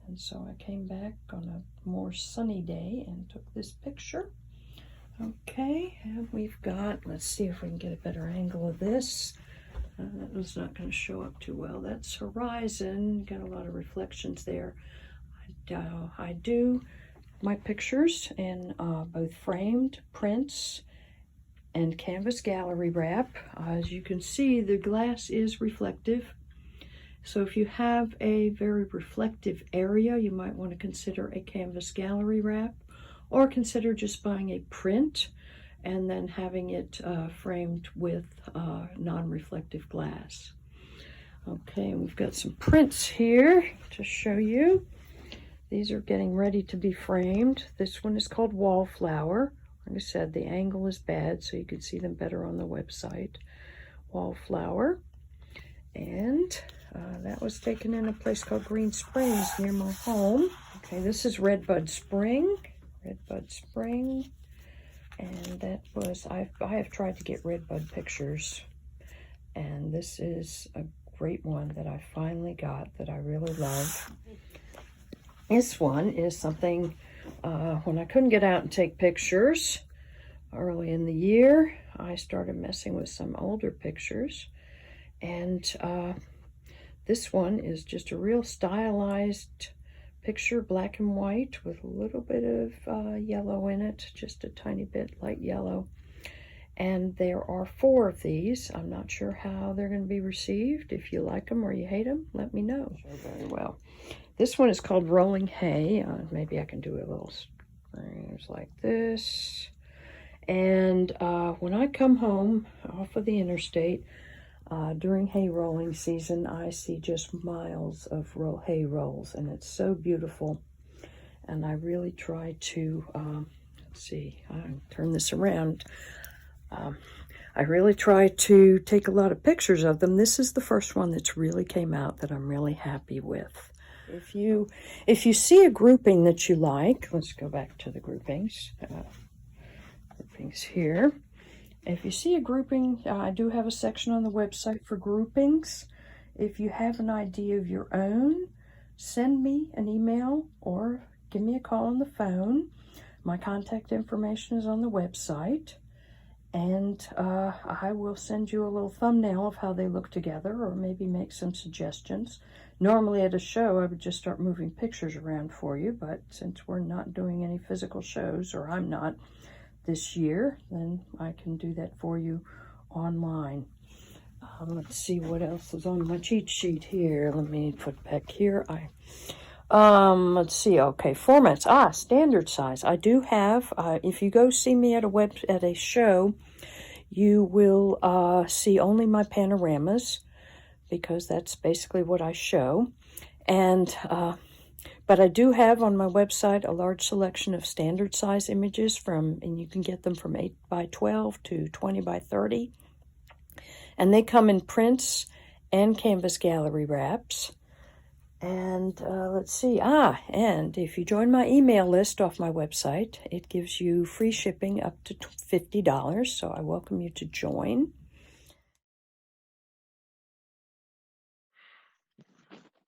And so I came back on a more sunny day and took this picture. Okay, and we've got, let's see if we can get a better angle of this. That was not going to show up too well. That's horizon, got a lot of reflections there. I do my pictures in both framed prints and canvas gallery wrap. As you can see, the glass is reflective. So if you have a very reflective area, you might want to consider a canvas gallery wrap, or consider just buying a print and then having it framed with non-reflective glass. Okay, and we've got some prints here to show you. These are getting ready to be framed. This one is called Wallflower. Like I said, the angle is bad, so you can see them better on the website. Wallflower. And that was taken in a place called Green Springs near my home. Okay, this is Redbud Spring. Redbud Spring. And that was, I have tried to get redbud pictures, and this is a great one that I finally got that I really love. This one is something, when I couldn't get out and take pictures early in the year, I started messing with some older pictures, and this one is just a real stylized picture, black and white, with a little bit of yellow in it, just a tiny bit light yellow. And there are 4 of these. I'm not sure how they're going to be received. If you like them or you hate them, let me know. Very well. This one is called Rolling Hay. Maybe I can do a little strings like this. And when I come home off of the interstate, during hay rolling season, I see just miles of hay rolls, and it's so beautiful. And I really try to, let's see, I'll turn this around. I really try to take a lot of pictures of them. This is the first one that's really came out that I'm really happy with. If you see a grouping that you like, let's go back to the groupings. Groupings here. If you see a grouping, I do have a section on the website for groupings. If you have an idea of your own, send me an email or give me a call on the phone. My contact information is on the website, and I will send you a little thumbnail of how they look together, or maybe make some suggestions. Normally at a show, I would just start moving pictures around for you, but since we're not doing any physical shows, or I'm not, this year, then I can do that for you online. Let's see what else is on my cheat sheet here. Let me put back here. Let's see. Okay, formats. Standard size. I do have. If you go see me at a show, you will see only my panoramas. because that's basically what I show. And but I do have on my website a large selection of standard size images and you can get them from 8 by 12 to 20 by 30. And they come in prints and canvas gallery wraps. And let's see. And if you join my email list off my website, it gives you free shipping up to $50. So I welcome you to join.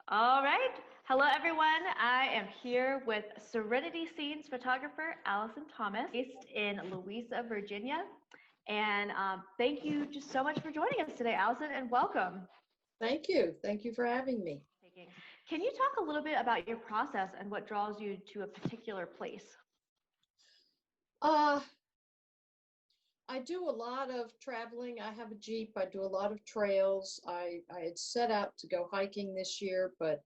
All right. Hello, everyone. I am here with Serenity Scenes photographer Allison Thomas, based in Louisa, Virginia. And thank you just so much for joining us today, Allison, and welcome. Thank you. Thank you for having me. Can you talk a little bit about your process and what draws you to a particular place? I do a lot of traveling. I have a Jeep. I do a lot of trails. I had set out to go hiking this year, but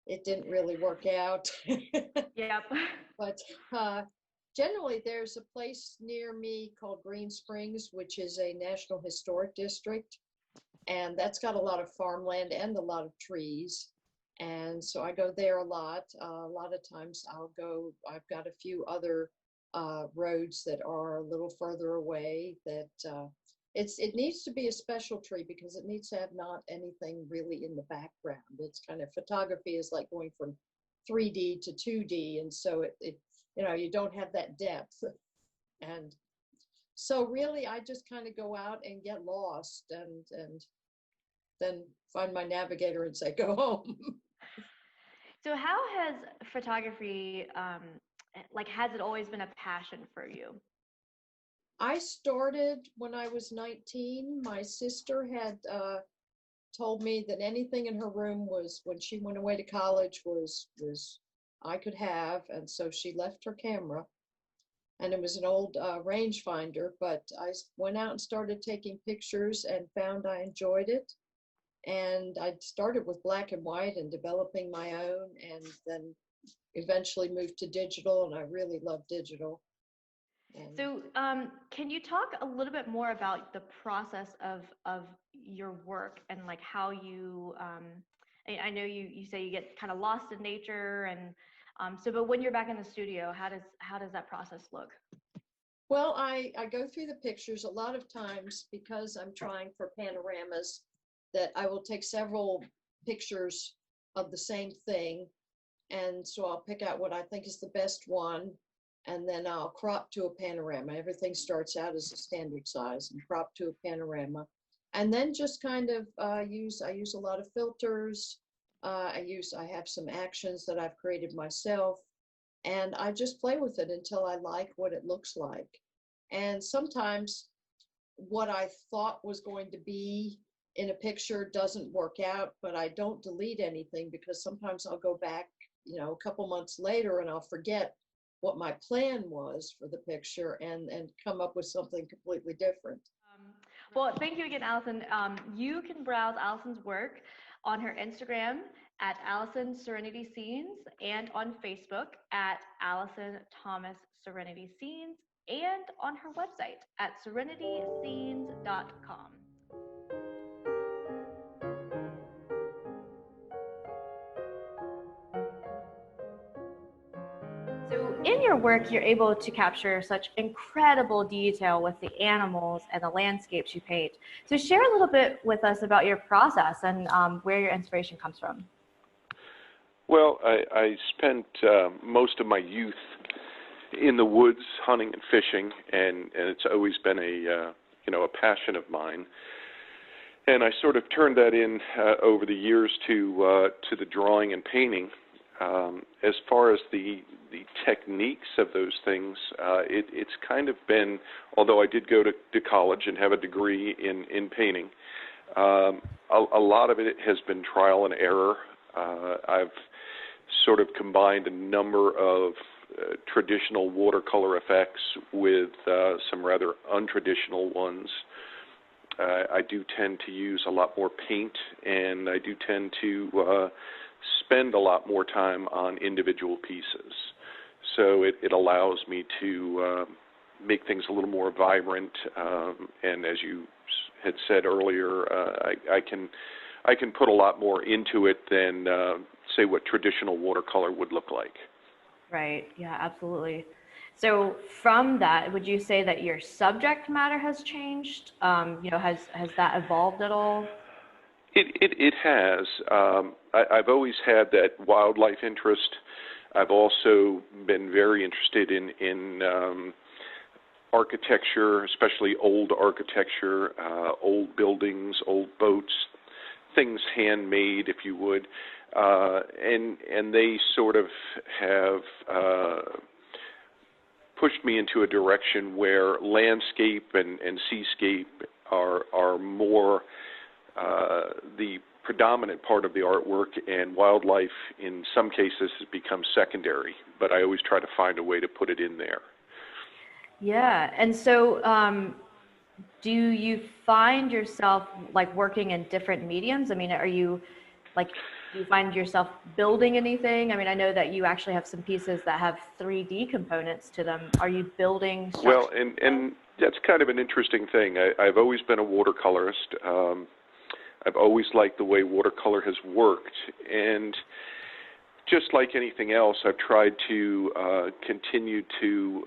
it didn't really work out. Yep. But generally, there's a place near me called Green Springs, which is a National Historic District. And that's got a lot of farmland and a lot of trees. And so I go there a lot. A lot of times I've got a few other roads that are a little further away that it needs to be a special tree because it needs to have not anything really in the background. It's kind of, photography is like going from 3D to 2D. And so it you don't have that depth. And so really I just kind of go out and get lost and then find my navigator and say, go home. So how has photography, has it always been a passion for you? I started when I was 19. My sister had told me that anything in her room was, when she went away to college, was I could have. And so she left her camera. And it was an old rangefinder, but I went out and started taking pictures and found I enjoyed it. And I started with black and white and developing my own, and then eventually moved to digital, and I really love digital. So can you talk a little bit more about the process of your work and like how you, I know you say you get kind of lost in nature, and but when you're back in the studio, how does that process look? Well, I go through the pictures a lot of times because I'm trying for panoramas, that I will take several pictures of the same thing. And so I'll pick out what I think is the best one, and then I'll crop to a panorama. Everything starts out as a standard size and crop to a panorama. And then just kind of I use a lot of filters. I have some actions that I've created myself, and I just play with it until I like what it looks like. And sometimes what I thought was going to be in a picture doesn't work out, but I don't delete anything because sometimes I'll go back, a couple months later and I'll forget what my plan was for the picture and come up with something completely different. Well, thank you again, Allison. You can browse Allison's work on her Instagram at Allison Serenity Scenes and on Facebook at Allison Thomas Serenity Scenes and on her website at serenityscenes.com. So in your work, you're able to capture such incredible detail with the animals and the landscapes you paint. So share a little bit with us about your process and where your inspiration comes from. Well, I spent most of my youth in the woods hunting and fishing, and it's always been a passion of mine. And I sort of turned that in over the years to the drawing and painting. As far as the techniques of those things, it's kind of been, although I did go to college and have a degree in painting, a lot of it has been trial and error. I've sort of combined a number of traditional watercolor effects with some rather untraditional ones. I do tend to use a lot more paint, and I do tend to spend a lot more time on individual pieces. So it allows me to make things a little more vibrant, and as you had said earlier, I can I can put a lot more into it than, say, what traditional watercolor would look like. Right. Yeah, absolutely. So from that, would you say that your subject matter has changed? Has that evolved at all? It has. I've always had that wildlife interest. I've also been very interested in architecture, especially old architecture, old buildings, old boats, things handmade, if you would, and they sort of have pushed me into a direction where landscape and seascape are more the predominant part of the artwork, and wildlife in some cases has become secondary, but I always try to find a way to put it in there. Yeah, and so do you find yourself like working in different mediums? I mean, are you like, do you find yourself building anything? I mean, I know that you actually have some pieces that have 3D components to them. Are you building structure? Well, and that's kind of an interesting thing. I've always been a watercolorist. I've always liked the way watercolor has worked, and just like anything else, I've tried to continue to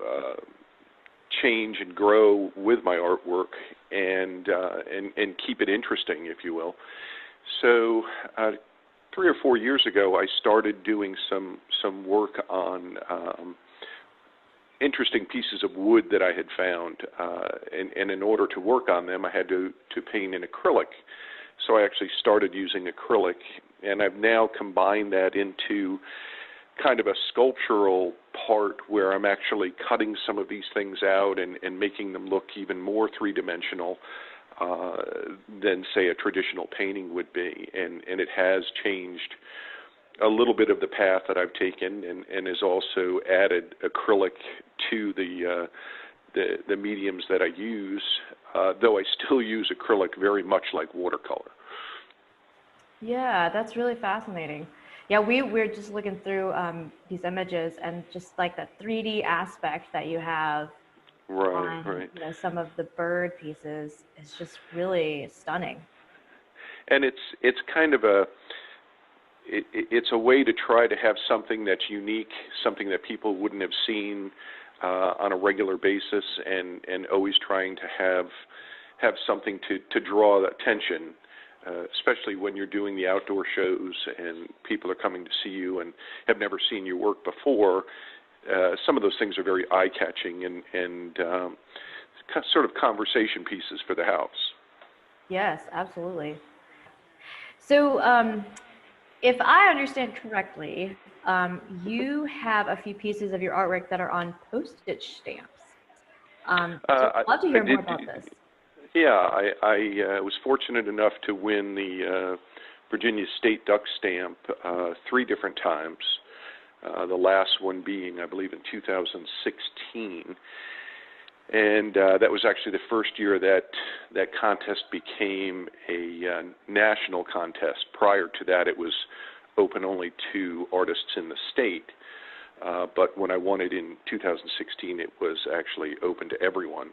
change and grow with my artwork and keep it interesting, if you will. So 3 or 4 years ago, I started doing some work on interesting pieces of wood that I had found, and in order to work on them, I had to paint in acrylic. So I actually started using acrylic, and I've now combined that into kind of a sculptural part where I'm actually cutting some of these things out and making them look even more three-dimensional than, say, a traditional painting would be. And it has changed a little bit of the path that I've taken, and has also added acrylic to the mediums that I use, though I still use acrylic very much like watercolor. Yeah, that's really fascinating. Yeah, we're just looking through these images, and just like that 3D aspect that you have on some of the bird pieces is just really stunning. And it's kind of it's a way to try to have something that's unique, something that people wouldn't have seen on a regular basis, and always trying to have something to draw attention, especially when you're doing the outdoor shows and people are coming to see you and have never seen your work before. Some of those things are very eye-catching and sort of conversation pieces for the house. Yes, absolutely. So if I understand correctly, you have a few pieces of your artwork that are on postage stamps. So I'd love to hear more about this. Yeah, I was fortunate enough to win the Virginia State Duck Stamp 3 different times, the last one being, I believe, in 2016. And that was actually the first year that contest became a national contest. Prior to that, it was open only to artists in the state. But when I won it in 2016, it was actually open to everyone.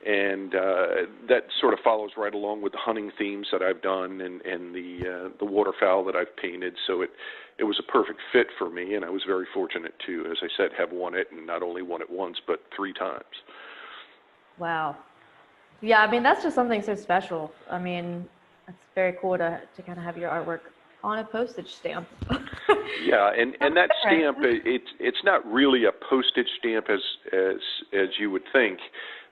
And that sort of follows right along with the hunting themes that I've done and the waterfowl that I've painted. So it was a perfect fit for me, and I was very fortunate to, as I said, have won it, and not only won it once, but 3 times. Wow. Yeah, I mean, that's just something so special. I mean, it's very cool to kind of have your artwork on a postage stamp. Yeah, and that stamp, it's not really a postage stamp as you would think.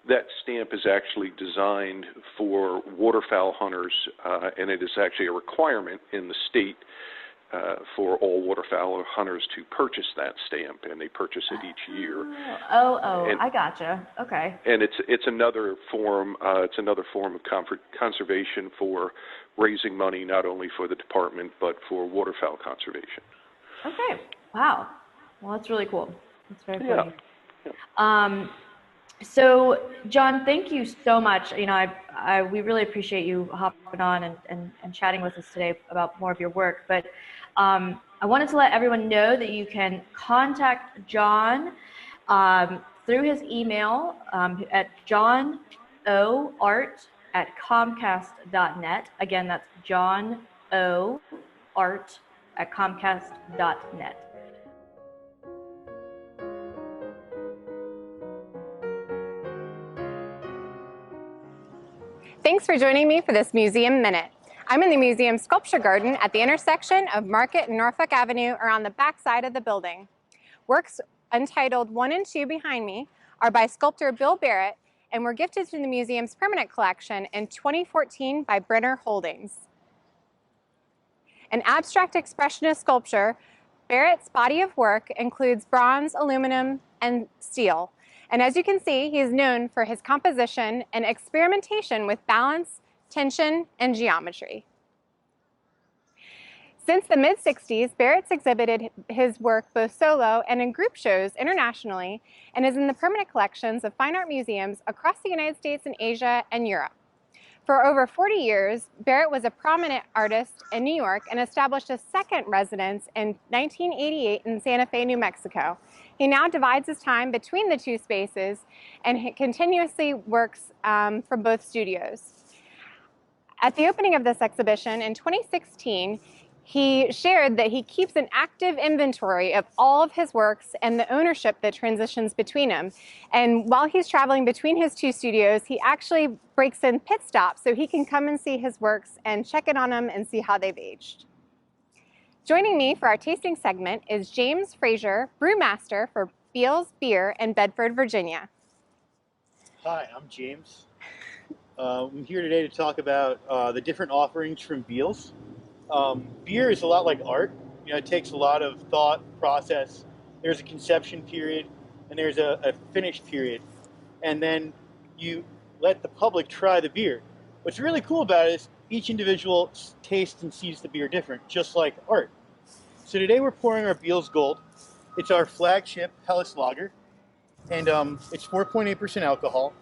That stamp is actually designed for waterfowl hunters, and it is actually a requirement in the state for all waterfowl hunters to purchase that stamp, and they purchase it each year. And I gotcha. Okay. And it's another form. It's another form of conservation for raising money, not only for the department but for waterfowl conservation. Okay. Wow. Well, that's really cool. That's very cool. Yeah. So, John, thank you so much. You know, we really appreciate you hopping on and chatting with us today about more of your work. But I wanted to let everyone know that you can contact John through his email at johnoart at comcast.net. Again, that's John O. Art at comcast.net. Thanks for joining me for this Museum Minute. I'm in the museum sculpture garden at the intersection of Market and Norfolk Avenue around the back side of the building. Works entitled 1 and 2 behind me are by sculptor Bill Barrett and were gifted to the museum's permanent collection in 2014 by Brenner Holdings. An abstract expressionist sculpture, Barrett's body of work includes bronze, aluminum, and steel. And as you can see, he is known for his composition and experimentation with balance, tension, and geometry. Since the mid-60s, Barrett's exhibited his work both solo and in group shows internationally and is in the permanent collections of fine art museums across the United States and Asia and Europe. For over 40 years, Barrett was a prominent artist in New York and established a second residence in 1988 in Santa Fe, New Mexico. He now divides his time between the two spaces and he continuously works from both studios. At the opening of this exhibition in 2016, he shared that he keeps an active inventory of all of his works and the ownership that transitions between them. And while he's traveling between his two studios, he actually breaks in pit stops so he can come and see his works and check in on them and see how they've aged. Joining me for our tasting segment is James Frazier, brewmaster for Beals Beer in Bedford, Virginia. Hi, I'm James. I'm here today to talk about the different offerings from Beals. Beer is a lot like art. You know, it takes a lot of thought, process. There's a conception period, and there's a finish period. And then you let the public try the beer. What's really cool about it is each individual tastes and sees the beer different, just like art. So today we're pouring our Beals Gold. It's our flagship Helles lager, and it's 4.8% alcohol.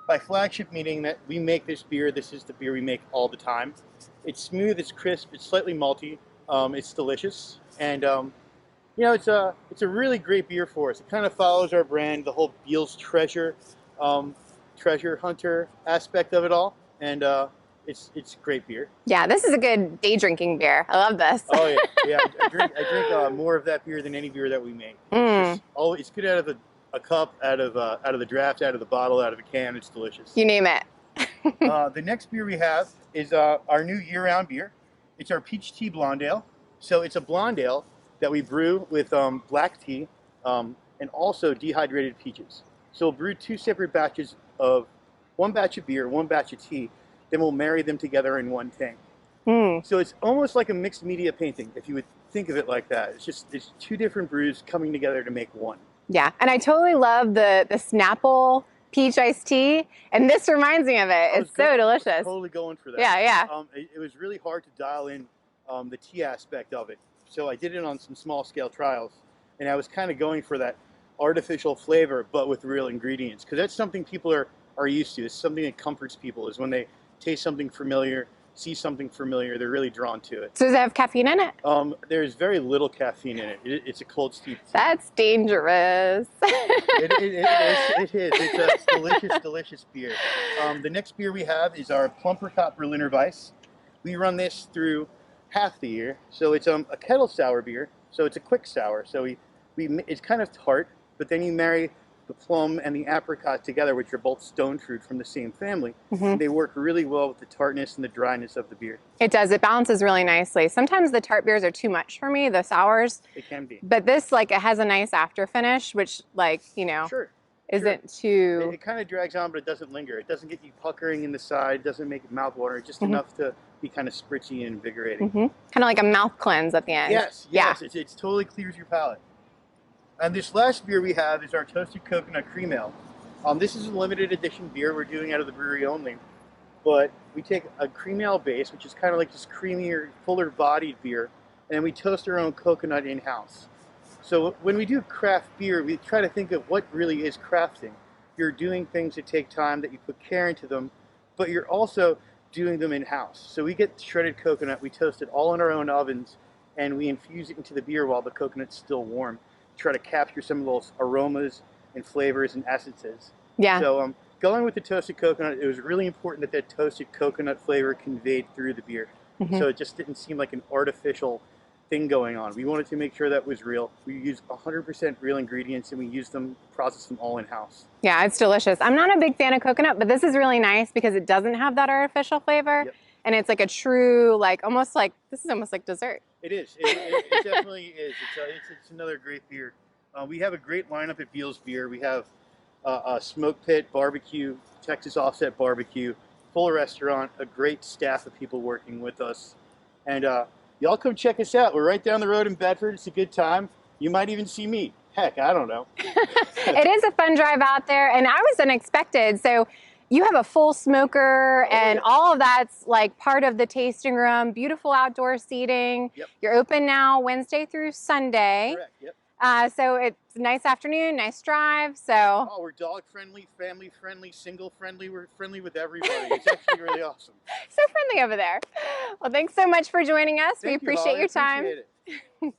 By flagship meaning that we make this beer, this is the beer we make all the time. It's smooth, it's crisp, it's slightly malty, it's delicious, and you know, it's a really great beer for us. It kind of follows our brand, the whole Beals treasure hunter aspect of it all, and it's great beer. Yeah, this is a good day drinking beer. I love this. Oh yeah, yeah. I drink more of that beer than any beer that we make. It's good out of a cup, out of the draft, out of the bottle, out of the can. It's delicious. You name it. The next beer we have is our new year-round beer. It's our Peach Tea Blonde Ale. So it's a blonde ale that we brew with black tea and also dehydrated peaches. So we'll brew two separate batches of one batch of beer, one batch of tea, then we'll marry them together in one tank. So it's almost like a mixed media painting, if you would think of it like that. It's two different brews coming together to make one. Yeah, and I totally love the Snapple peach iced tea, and this reminds me of it. It's so delicious. I was totally going for that. Yeah, yeah. It was really hard to dial in the tea aspect of it, so I did it on some small scale trials, and I was kind of going for that artificial flavor, but with real ingredients, because that's something people are used to. It's something that comforts people, is when they taste something familiar, see something familiar, they're really drawn to it. So does it have caffeine in it? There's very little caffeine in it. It's a cold steep. That's dangerous. It is. It's a delicious, delicious beer. The next beer we have is our Plumpercott Berliner Weiss. We run this through half the year. So it's a kettle sour beer. So it's a quick sour. So it's kind of tart, but then you marry the plum and the apricot together, which are both stone fruit from the same family. They work really well with the tartness and the dryness of the beer. It does. It balances really nicely. Sometimes the tart beers are too much for me, the sours. It can be. But this, like, it has a nice after finish, which, like, you know, isn't too... It kind of drags on, but it doesn't linger. It doesn't get you puckering in the side. It doesn't make it mouthwatering. Just enough to be kind of spritzy and invigorating. Kind of like a mouth cleanse at the end. Yes. It totally clears your palate. And this last beer we have is our Toasted Coconut Cream Ale. This is a limited edition beer we're doing out of the brewery only. But we take a cream ale base, which is kind of like this creamier, fuller bodied beer, and then we toast our own coconut in-house. So when we do craft beer, we try to think of what really is crafting. You're doing things that take time, that you put care into them, but you're also doing them in-house. So we get shredded coconut, we toast it all in our own ovens, and we infuse it into the beer while the coconut's still warm. Try to capture some of those aromas and flavors and essences. Yeah. So going with the toasted coconut, it was really important that toasted coconut flavor conveyed through the beer. Mhm. So it just didn't seem like an artificial thing going on. We wanted to make sure that was real. We used 100% real ingredients, and we used them, processed them all in-house. Yeah, it's delicious. I'm not a big fan of coconut, but this is really nice because it doesn't have that artificial flavor. Yep. And it's like a true, like almost like, this is almost like dessert. It is. It definitely is. It's another great beer. We have a great lineup at Beals Beer. We have a smoke pit, barbecue, Texas offset barbecue, full restaurant, a great staff of people working with us. And y'all come check us out. We're right down the road in Bedford. It's a good time. You might even see me. Heck, I don't know. It is a fun drive out there, and I was unexpected. So you have a full smoker, and all of that's like part of the tasting room, beautiful outdoor seating. Yep. You're open now Wednesday through Sunday. Correct, yep. So it's a nice afternoon, nice drive. So we're dog friendly, family friendly, single friendly. We're friendly with everybody. It's actually really awesome. So friendly over there. Well, thanks so much for joining us. We appreciate your time. Appreciate it.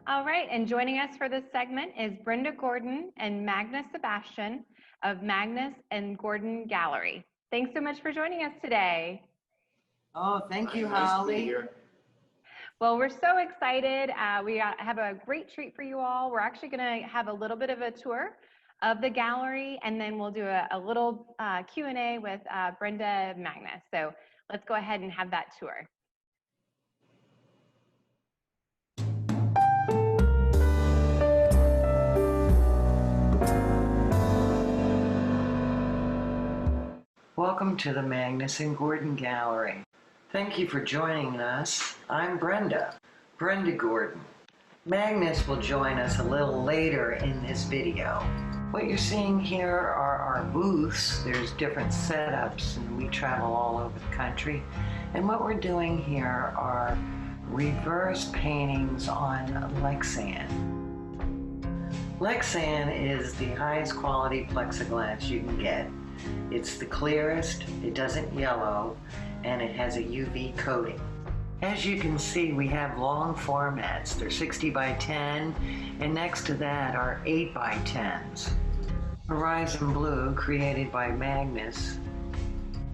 All right, and joining us for this segment is Brenda Gordon and Magnus Sebastian of Magnus and Gordon Gallery. Thanks so much for joining us today. Oh, thank you, Nice to be Holly. here. Well, we're so excited. We have a great treat for you all. We're actually going to have a little bit of a tour of the gallery, and then we'll do a little Q&A with Brenda and Magnus. So let's go ahead and have that tour. Welcome to the Magnus and Gordon Gallery. Thank you for joining us. I'm Brenda Gordon. Magnus will join us a little later in this video. What you're seeing here are our booths. There's different setups, and we travel all over the country. And what we're doing here are reverse paintings on Lexan. Lexan is the highest quality plexiglass you can get. It's the clearest, it doesn't yellow, and it has a UV coating. As you can see, we have long formats. They're 60 by 10, and next to that are 8 by 10s. Horizon Blue, created by Magnus.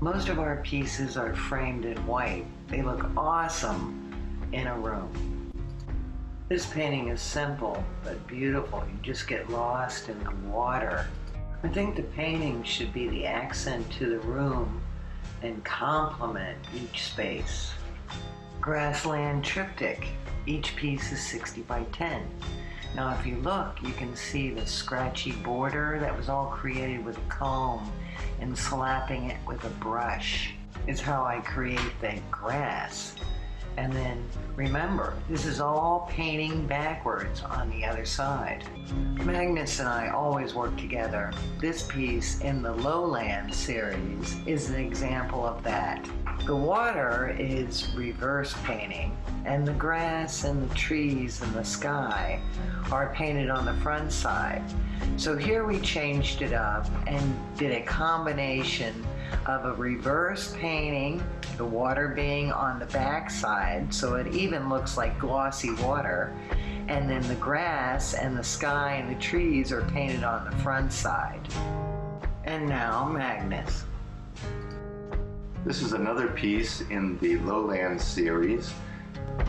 Most of our pieces are framed in white. They look awesome in a room. This painting is simple but beautiful. You just get lost in the water. I think the painting should be the accent to the room and complement each space. Grassland Triptych. Each piece is 60 by 10. Now if you look, you can see the scratchy border that was all created with a comb and slapping it with a brush. It's how I create the grass. And then remember, this is all painting backwards on the other side. Magnus and I always work together. This piece in the Lowland series is an example of that. The water is reverse painting, and the grass and the trees and the sky are painted on the front side. So here we changed it up and did a combination of a reverse painting, the water being on the back side, so it even looks like glossy water, and then the grass and the sky and the trees are painted on the front side. And now Magnus. This is another piece in the Lowland series,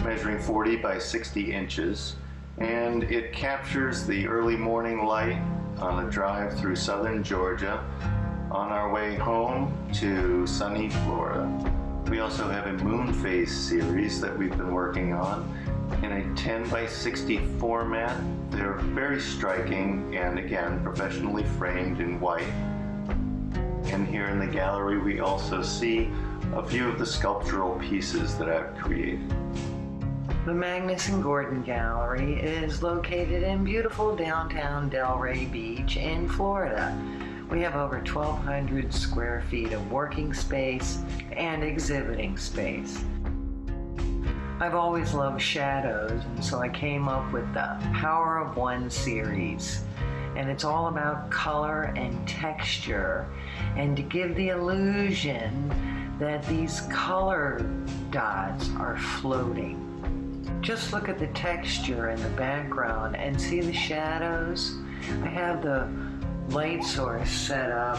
measuring 40 by 60 inches, and it captures the early morning light on a drive through southern Georgia on our way home to sunny Florida. We also have a moon phase series that we've been working on in a 10 by 60 format. They're very striking and again professionally framed in white. And here in the gallery we also see a few of the sculptural pieces that I've created. The Magnus and Gordon Gallery is located in beautiful downtown Delray Beach in Florida. We have over 1,200 square feet of working space and exhibiting space. I've always loved shadows, and so I came up with the Power of One series. And it's all about color and texture, and to give the illusion that these color dots are floating. Just look at the texture in the background and see the shadows. I have the light source set up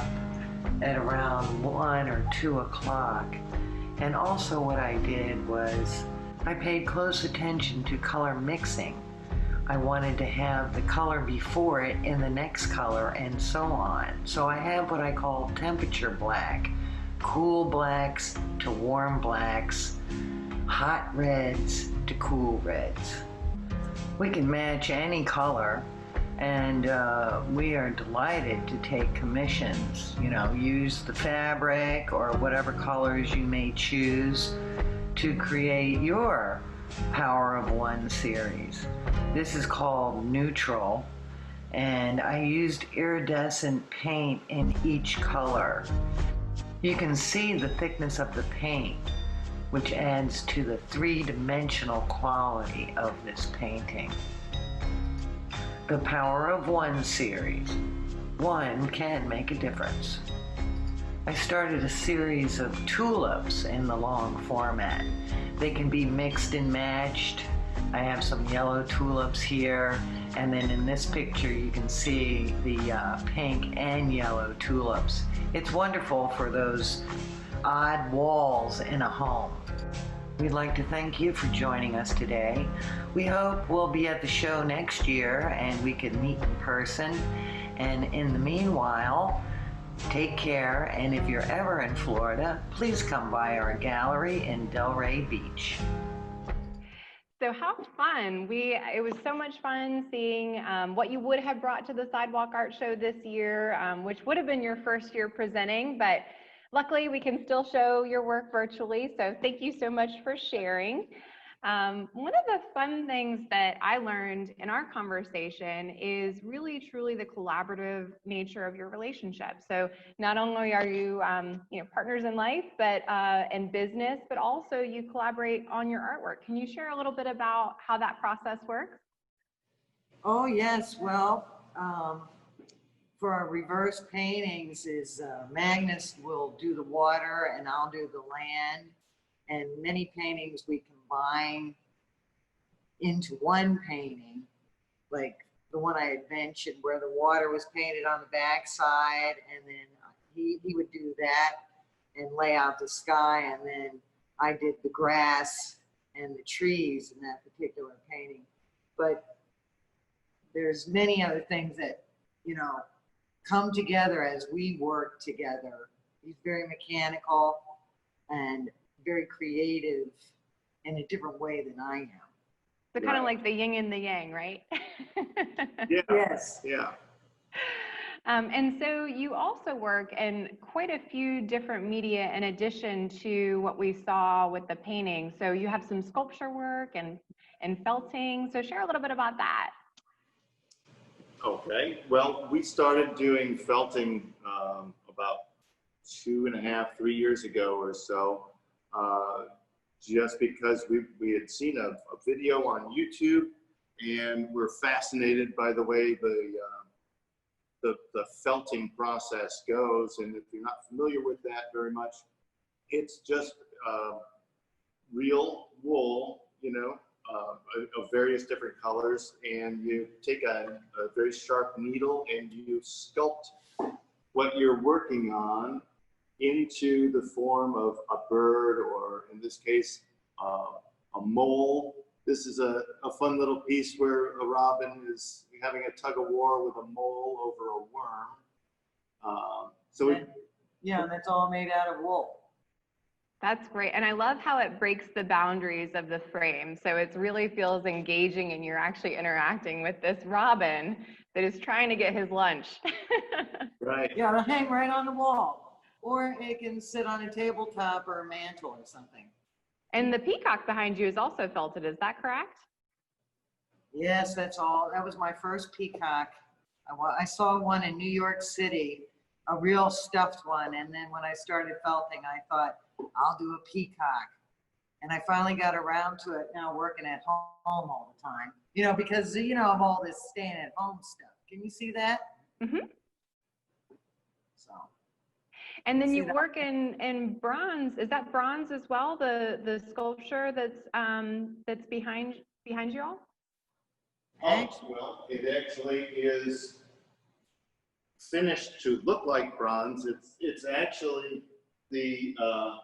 at around 1 or 2 o'clock. And also what I did was I paid close attention to color mixing. I wanted to have the color before it in the next color and so on. So I have what I call temperature black, cool blacks to warm blacks, hot reds to cool reds. We can match any color, and we are delighted to take commissions. You know, use the fabric or whatever colors you may choose to create your Power of One series. This is called Neutral, and I used iridescent paint in each color. You can see the thickness of the paint, which adds to the three-dimensional quality of this painting. The Power of One series. One can make a difference. I started a series of tulips in the long format. They can be mixed and matched. I have some yellow tulips here, and then in this picture you can see the pink and yellow tulips. It's wonderful for those odd walls in a home. We'd like to thank you for joining us today. We hope we'll be at the show next year and we can meet in person. And in the meanwhile, take care, and if you're ever in Florida, please come by our gallery in Delray Beach. So how fun. It was so much fun seeing what you would have brought to the Sidewalk Art Show this year, which would have been your first year presenting, but luckily we can still show your work virtually, so thank you so much for sharing. One of the fun things that I learned in our conversation is really truly the collaborative nature of your relationship. So not only are you, partners in life, but in business, but also you collaborate on your artwork. Can you share a little bit about how that process works? Oh yes, well, for our reverse paintings is Magnus will do the water and I'll do the land, and many paintings we combine into one painting, like the one I had mentioned where the water was painted on the back side, and then he would do that and lay out the sky, and then I did the grass and the trees in that particular painting. But there's many other things that, come together as we work together. He's very mechanical and very creative in a different way than I am. So kind of like the yin and the yang, right? Yeah. Yes. Yeah. And so you also work in quite a few different media in addition to what we saw with the painting. So you have some sculpture work and felting. So share a little bit about that. Okay. Well, we started doing felting about 2.5, 3 years ago or so, just because we had seen a video on YouTube and we're fascinated by the way the felting process goes. And if you're not familiar with that very much, it's just real wool, of various different colors, and you take a very sharp needle and you sculpt what you're working on into the form of a bird, or in this case, a mole. This is a fun little piece where a robin is having a tug of war with a mole over a worm. And that's all made out of wool. That's great. And I love how it breaks the boundaries of the frame. So it really feels engaging and you're actually interacting with this robin that is trying to get his lunch. Right. Yeah, it'll hang right on the wall. Or it can sit on a tabletop or a mantle or something. And the peacock behind you is also felted, is that correct? Yes, that's all. That was my first peacock. I saw one in New York City, a real stuffed one. And then when I started felting, I thought, I'll do a peacock. And I finally got around to it now, working at home all the time, because, of all this staying at home stuff. Can you see that? Mm-hmm. So. And then See you that? work in bronze. Is that bronze as well? The sculpture that's behind you all? Well, it actually is finished to look like bronze. It's actually a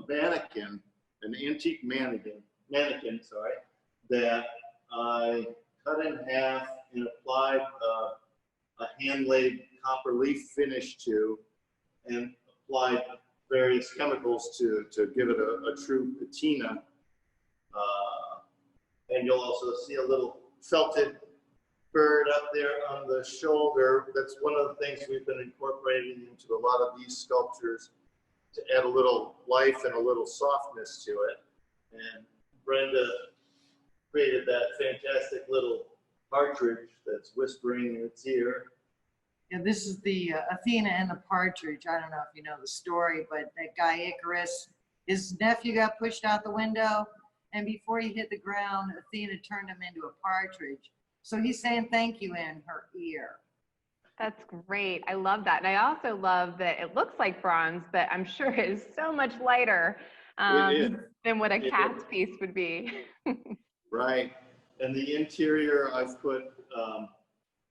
mannequin, an antique mannequin, sorry, that I cut in half and applied a hand-laid copper leaf finish to, and applied various chemicals to give it a true patina. And you'll also see a little felted bird up there on the shoulder. That's one of the things we've been incorporating into a lot of these sculptures to add a little life and a little softness to it. And Brenda created that fantastic little partridge that's whispering in its ear. Yeah, this is the Athena and the partridge. I don't know if you know the story, but that guy Icarus, his nephew got pushed out the window, and before he hit the ground, Athena turned him into a partridge. So he's saying thank you in her ear. That's great. I love that. And I also love that it looks like bronze, but I'm sure it is so much lighter than what a cat's piece would be. Right. And the interior, I've put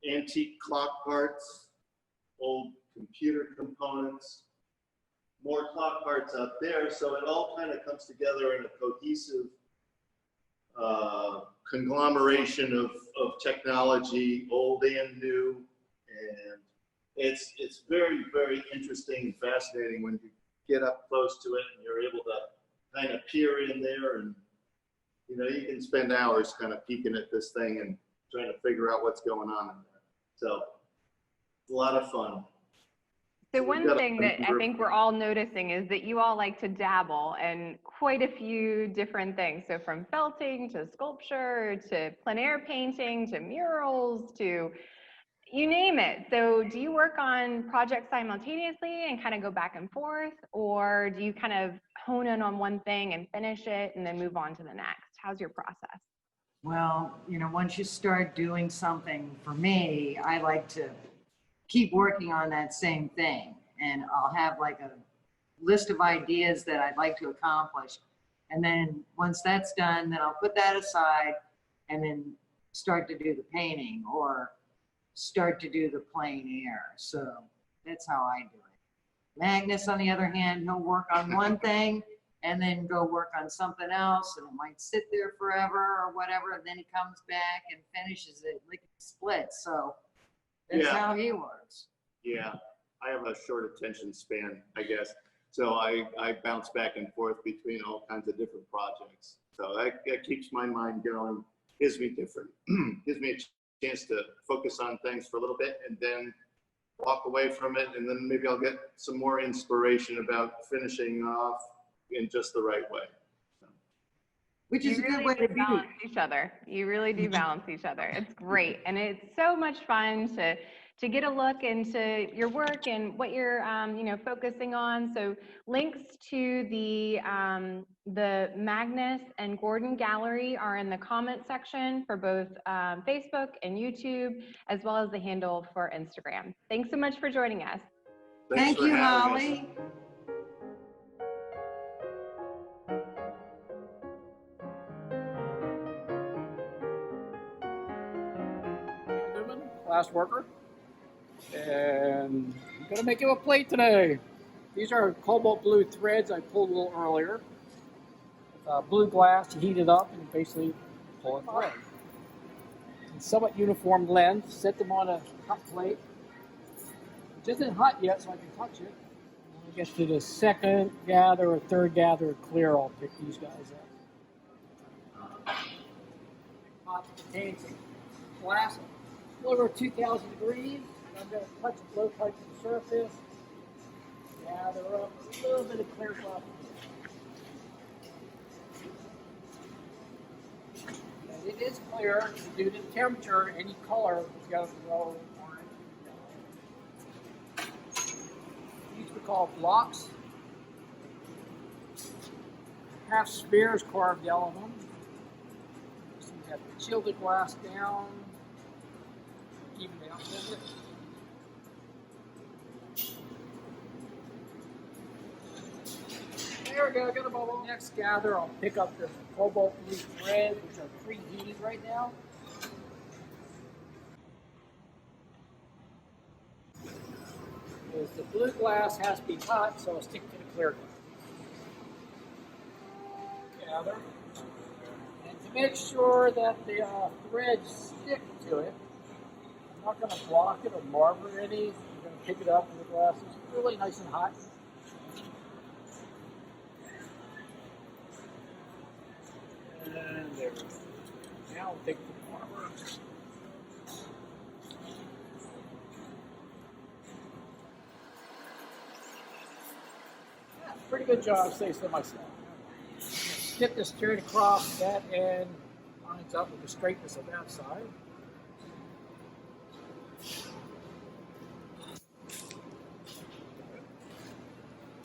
antique clock parts, old computer components, more clock parts up there. So it all kind of comes together in a cohesive conglomeration of technology, old and new. And it's very, very interesting and fascinating when you get up close to it and you're able to kind of peer in there, and you know, you can spend hours kind of peeking at this thing and trying to figure out what's going on in there. So it's a lot of fun. So one thing that I think we're all noticing is that you all like to dabble in quite a few different things. So from felting to sculpture to plein air painting to murals to you name it. So do you work on projects simultaneously and kind of go back and forth, or do you kind of hone in on one thing and finish it and then move on to the next? How's your process? Well, you know, once you start doing something, for me, I like to keep working on that same thing. And I'll have like a list of ideas that I'd like to accomplish. And then once that's done, then I'll put that aside and then start to do the painting or start to do the plein air. So that's how I do it. Magnus, on the other hand, he'll work on one thing and then go work on something else, and it might sit there forever or whatever, and then he comes back and finishes it like split. So that's how he works. Yeah, I have a short attention span, I guess. So I bounce back and forth between all kinds of different projects. So that keeps my mind going, gives me a chance to focus on things for a little bit and then walk away from it, and then maybe I'll get some more inspiration about finishing off in just the right way. Which is you a really good way to be. balance each other. You really do balance each other. It's great, and it's so much fun to get a look into your work and what you're focusing on. So links to the Magnus and Gordon gallery are in the comment section for both Facebook and YouTube, as well as the handle for Instagram. Thanks so much for joining us. Thank you, Holly. Glass worker, and I'm going to make you a plate today. These are cobalt blue threads I pulled a little earlier. Blue glass, you heat it up and basically pull a thread. And somewhat uniform lens, set them on a hot plate. It isn't hot yet, so I can touch it. When I get to the second gather or third gather of clear, I'll pick these guys up. Hot painting glass over 2,000 degrees. I'm going to touch the low touch the surface, gather up a little bit of clear glass. And it is clear due to the temperature, any color is going to go orange. These we call blocks. Half spheres carved out of them. So you have the shielded glass down. even it out a little bit. There we go, got a bubble. Next gather, I'll pick up this cobalt blue thread, which are preheated right now. Because the blue glass has to be hot, so I'll stick to the clear glass. Gather. And to make sure that the threads stick to it, I'm not going to block it or marble any. I'm going to pick it up in the glass. It's really nice and hot. And there we go. Now I'll take the marble. Yeah, pretty good job, say so myself. Get this straight across, that end lines up with the straightness of that side.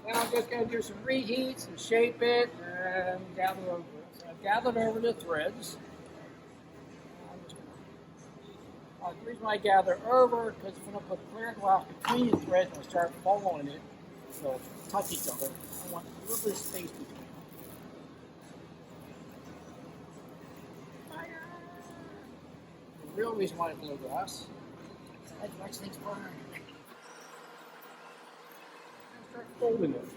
Now I'm just going to do some reheats and shape it and gather over it. So I've gathered over the threads. The reason I gather over is because if I put clear glass between the threads and I start following it, they'll touch each other. I want a little bit of space between them. The real reason why I blow glass, I like things burn. Start folding it.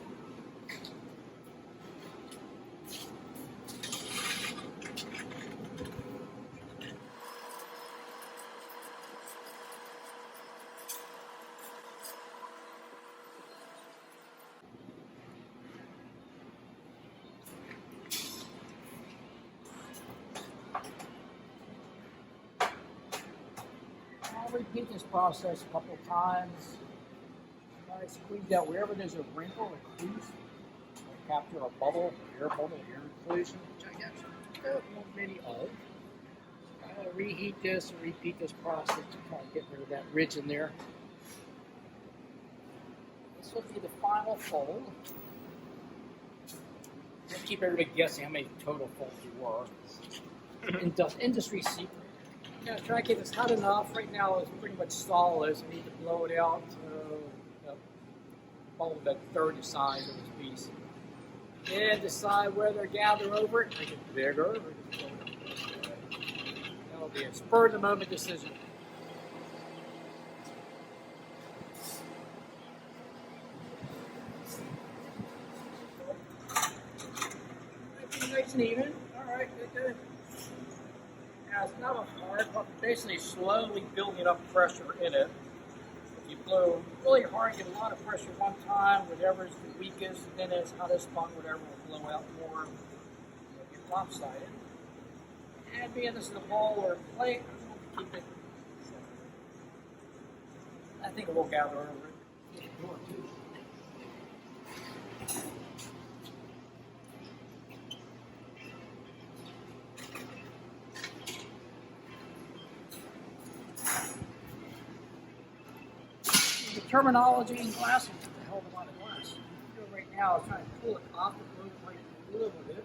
I'll repeat this process a couple of times. I squeeze out wherever there's a wrinkle or crease. I capture a bubble, air inclusion, which I got a many of. I'm going to reheat this and repeat this process to try to get rid of that ridge in there. This will be the final fold. Don't keep everybody guessing how many total folds you were. Industry secret. I'm going to try to get this hot enough. Right now it's pretty much solid, so I need to blow it out. Fold that third the size of this piece. And decide whether to gather over it, make it bigger. That'll be a spur of the moment decision. Nice and even. Alright, good. Now it's not a hard, but basically slowly building up pressure in it. You blow really hard, get a lot of pressure one time, whatever's the weakest, and then it's hottest spot, whatever will blow out more, get lopsided. And being this is a ball or a plate, I'm going to keep it. I think it will gather over it. Terminology in glass is a hell of a lot of glass. Right now, I'm trying to pull it off the blowpipe a little bit.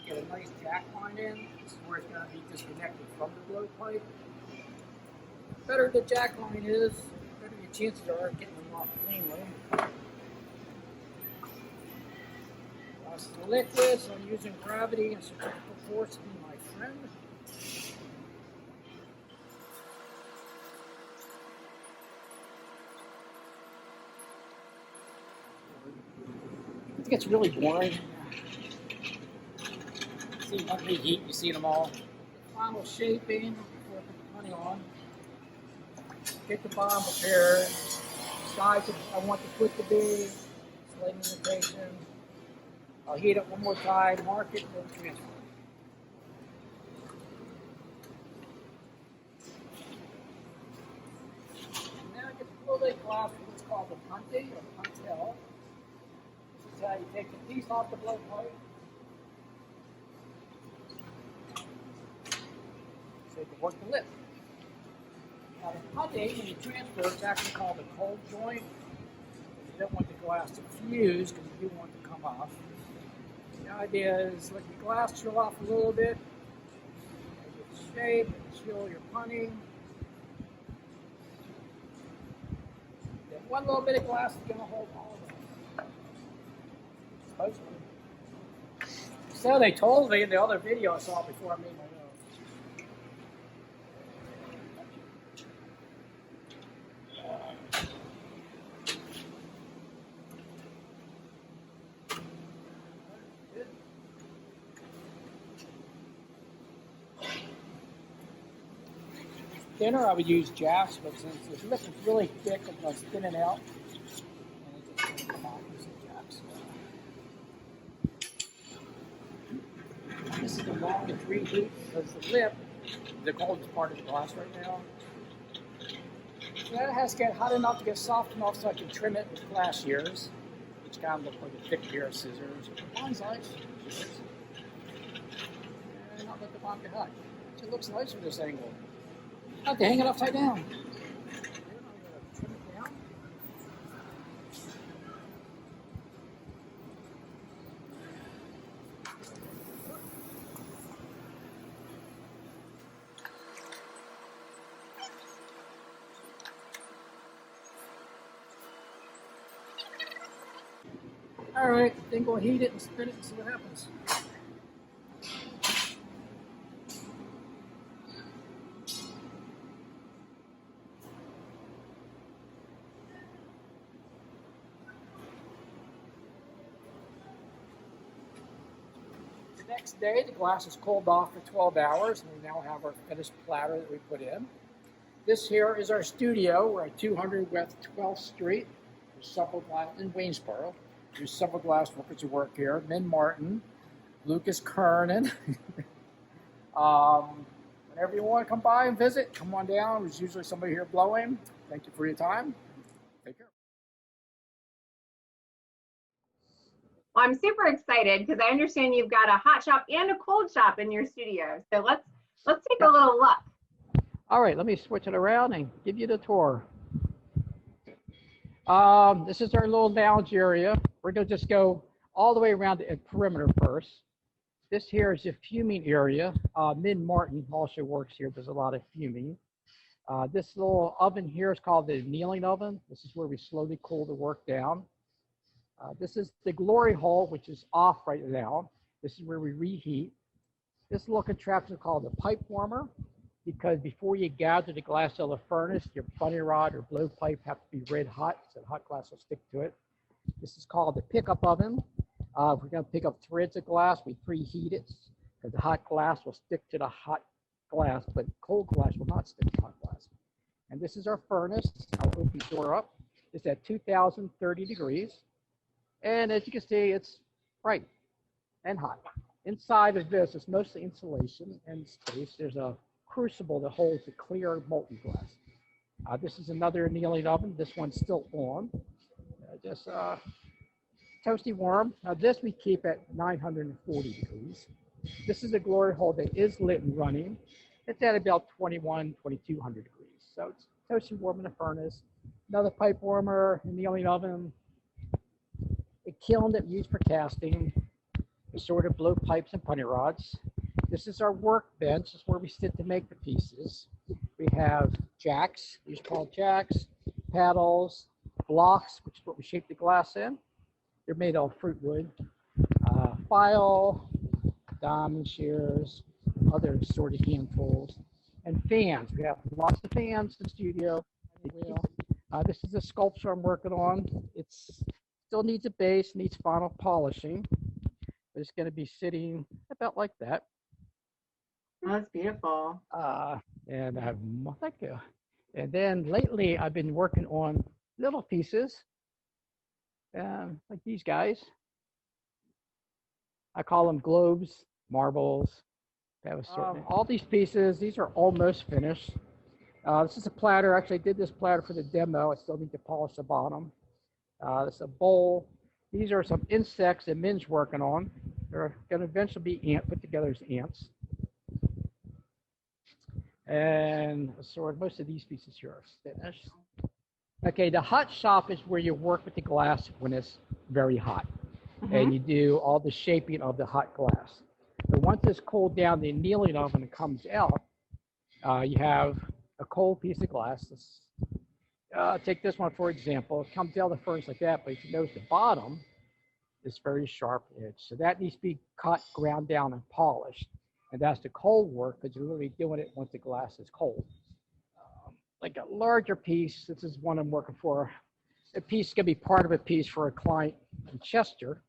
Get a nice jack line in. This is where it's going to be disconnected from the blowpipe. The better the jack line is, the better your chances are of getting them off cleanly. Glass is a liquid, so I'm using gravity and centrifugal force to be my friend. It gets really boring. See, let me heat, you see them all. Final shaping before I put the honey on. Get the bottom prepared. Size I want the foot to be. Slate limitation. I'll heat it one more time, mark it, then transfer. And now I get the full day glass with what's called the punty or puntel. This is how you take the piece off the blowpipe. So you can work the lip. Now the punty, when you transfer, it's actually called a cold joint. You don't want the glass to fuse because you do want it to come off. The idea is let your glass chill off a little bit, make it shape, chill your punting, one little bit of glass is going to hold all of them. Supposedly. So they told me in the other video I saw before I made my own. Thinner, I would use jacks, but since this lip is really thick, I'm going to thin it out. And it just doesn't come out with some jacks. This is the longest reheat because the lip, the coldest part of the glass right now. So that has to get hot enough to get soft enough so I can trim it with glass shears, which kind of look like a thick pair of scissors. Mine's nice. And not let the bomb get hot. It looks nice from this angle. I have to hang it upside down. All right, then go heat it and spin it and see what happens. Next day, the glass is cooled off for 12 hours, and we now have our finished platter that we put in. This here is our studio. We're at 200 West 12th Street. There's several glass in Waynesboro. There's several glass workers who work here. Min Martin, Lucas Kernan. Whenever you want to come by and visit, come on down. There's usually somebody here blowing. Thank you for your time. Take care. Well, I'm super excited because I understand you've got a hot shop and a cold shop in your studio. So let's take a little look. All right, let me switch it around and give you the tour. This is our little lounge area. We're going to just go all the way around the perimeter first. This here is the fuming area. Min Martin also works here. There's a lot of fuming. This little oven here is called the annealing oven. This is where we slowly cool the work down. This is the glory hole, which is off right now. This is where we reheat. This little contraption is called the pipe warmer, because before you gather the glass out of the furnace, your funny rod or blowpipe have to be red hot, so the hot glass will stick to it. This is called the pickup oven. If we're going to pick up threads of glass, we preheat it, because the hot glass will stick to the hot glass, but cold glass will not stick to hot glass. And this is our furnace. I'll open the door up. It's at 2,030 degrees. And as you can see, it's bright and hot. Inside of this is mostly insulation and space. There's a crucible that holds the clear molten glass. This is another annealing oven. This one's still on. Just toasty warm. Now this we keep at 940 degrees. This is a glory hole that is lit and running. It's at about 2,200 degrees. So it's toasty warm in the furnace. Another pipe warmer, annealing oven. A kiln that we use for casting. We sort of blow pipes and punny rods. This is our workbench. This is where we sit to make the pieces. We have jacks, these are called jacks, paddles, blocks, which is what we shape the glass in. They're made of fruit wood. File, diamond shears, other sort of hand tools, and fans. We have lots of fans in the studio. This is a sculpture I'm working on. It still needs a base, needs final polishing. But it's going to be sitting about like that. Oh, that's beautiful. Thank you. And then lately, I've been working on little pieces, like these guys. I call them globes, marbles. That was sort of all these pieces. These are almost finished. This is a platter. Actually, I did this platter for the demo. I still need to polish the bottom. This is a bowl. These are some insects that Min's working on. They're going to eventually be put together as ants. And sort of most of these pieces here are finished. Okay, the hot shop is where you work with the glass when it's very hot. And you do all the shaping of the hot glass. But once it's cooled down, the annealing oven comes out. You have a cold piece of glass. take this one for example. It comes down the furnace like that, but if you notice the bottom is very sharp edge. So that needs to be cut, ground down, and polished. And that's the cold work because you're literally doing it once the glass is cold. Like a larger piece, this is one I'm working for. A piece can be part of a piece for a client in Chester.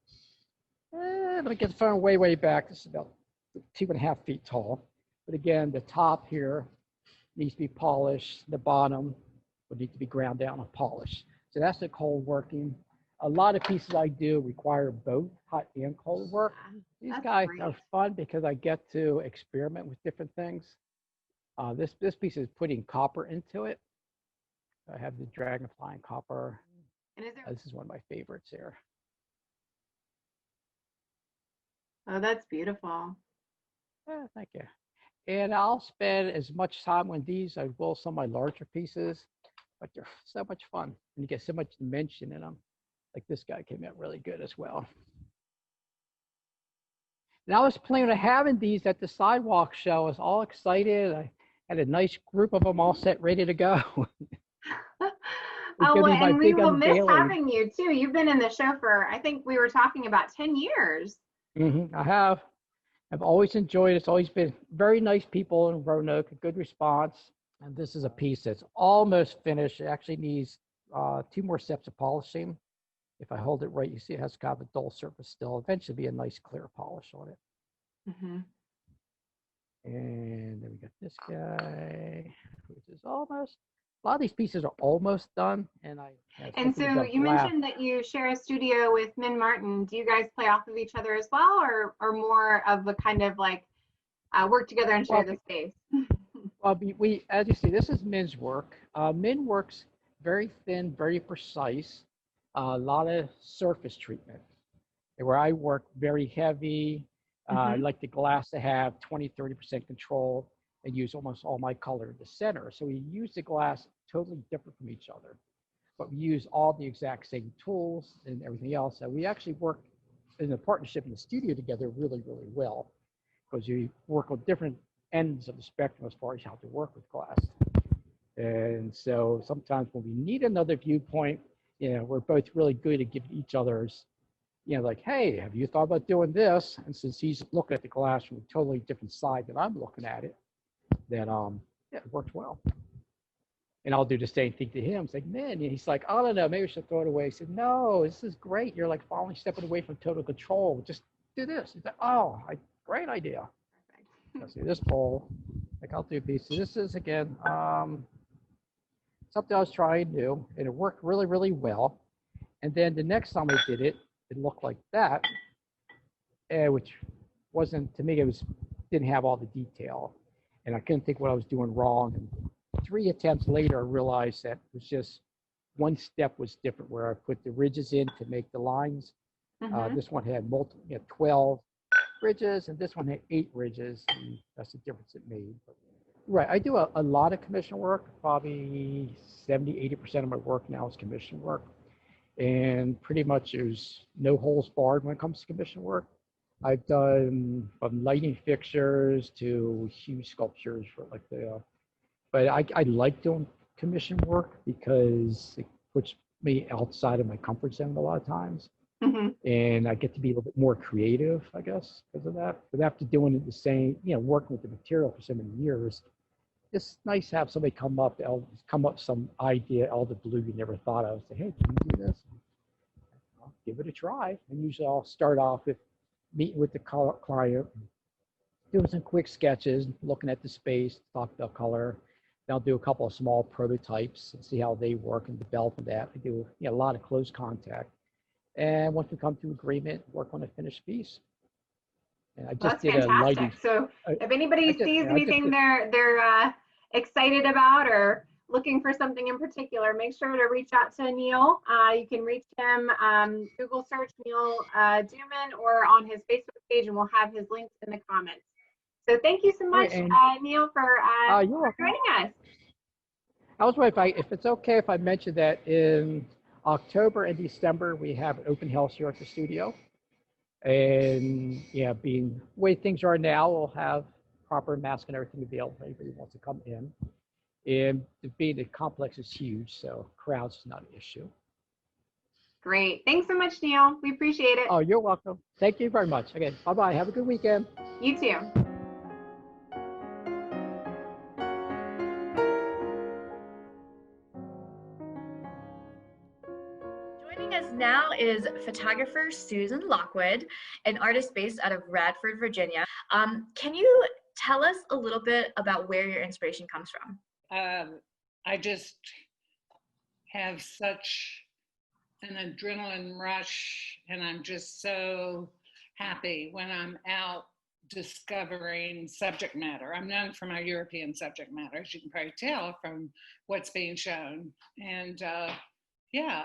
Let me get the phone way back. This is about 2.5 feet tall. But again, the top here needs to be polished. The bottom would need to be ground down and polished. So that's the cold working. A lot of pieces I do require both hot and cold work. These guys are fun because I get to experiment with different things. This piece is putting copper into it. I have the dragonfly and copper. And this is one of my favorites here. Oh, that's beautiful. Yeah, thank you. And I'll spend as much time on these as I will some of my larger pieces, but they're so much fun. And you get so much dimension in them. Like this guy came out really good as well. And I was planning on having these at the sidewalk show. I was all excited. I had a nice group of them all set, ready to go. Oh, and we will miss having you too. You've been in the show for, I think we were talking about 10 years. I have. I've always enjoyed it. It's always been very nice people in Roanoke, a good response. And this is a piece that's almost finished. It actually needs 2 more steps of polishing. If I hold it right, you see it has kind of a dull surface still. Eventually be a nice clear polish on it. And then we got this guy, which is almost, a lot of these pieces are almost done. And so you mentioned that you share a studio with Min Martin. Do you guys play off of each other as well, or more of a kind of like work together and share the space? Well, we, as you see, this is Min's work. Min works very thin, very precise, a lot of surface treatment. Where I work very heavy, I like the glass to have 20-30% control and use almost all my color in the center. So we use the glass totally different from each other, but we use all the exact same tools and everything else. And we actually work in a partnership in the studio together really, really well, because you work on different ends of the spectrum as far as how to work with glass. And so sometimes when we need another viewpoint, we're both really good at giving each other's, like, hey, have you thought about doing this? And since he's looking at the glass from a totally different side than I'm looking at it, then yeah, it works well. And I'll do the same thing to him. It's like, man, and he's like, I don't know, maybe I should throw it away. He said, no, this is great. You're like finally stepping away from total control. Just do this. He's like, oh, great idea. Let's see this bowl. Like I'll do pieces. This is again something I was trying to do, and it worked really, really well. And then the next time I did it, it looked like that, which wasn't, to me, didn't have all the detail. And I couldn't think what I was doing wrong. And 3 attempts later, I realized that it was just one step was different, where I put the ridges in to make the lines. This one had 12 ridges, and this one had 8 ridges. And that's the difference it made. But, right, I do a lot of commission work. Probably 70-80% of my work now is commission work. And pretty much there's no holes barred when it comes to commission work. I've done from lighting fixtures to huge sculptures for like but I like doing commission work because it puts me outside of my comfort zone a lot of times. And I get to be a little bit more creative, I guess, because of that. But after doing it the same, working with the material for so many years, it's nice to have somebody come up with some idea out of the blue you never thought of. Say, hey, can you do this? I'll give it a try. And usually I'll start off with meeting with the client, doing some quick sketches, looking at the space, talk about color. Then I'll do a couple of small prototypes and see how they work and develop that. I do a lot of close contact. And once we come to agreement, work on a finished piece. And I just That's did fantastic. a lighting. So if anybody sees anything they're excited about or looking for something in particular, make sure to reach out to Neil. You can reach him, Google search Neil Duman, or on his Facebook page, and we'll have his links in the comments. So thank you so much, Neil, for joining us. I was wondering if it's okay if I mention that in October and December, we have an open house here at the studio. And being the way things are now, we'll have proper mask and everything available if anybody wants to come in. And the complex is huge, so crowds is not an issue. Great. Thanks so much, Neil. We appreciate it. Oh, you're welcome. Thank you very much. Okay, bye-bye. Have a good weekend. You too. Joining us now is photographer Susan Lockwood, an artist based out of Radford, Virginia. Can you tell us a little bit about where your inspiration comes from? I just have such an adrenaline rush, and I'm just so happy when I'm out discovering subject matter. I'm known for my European subject matter, as you can probably tell from what's being shown. And yeah,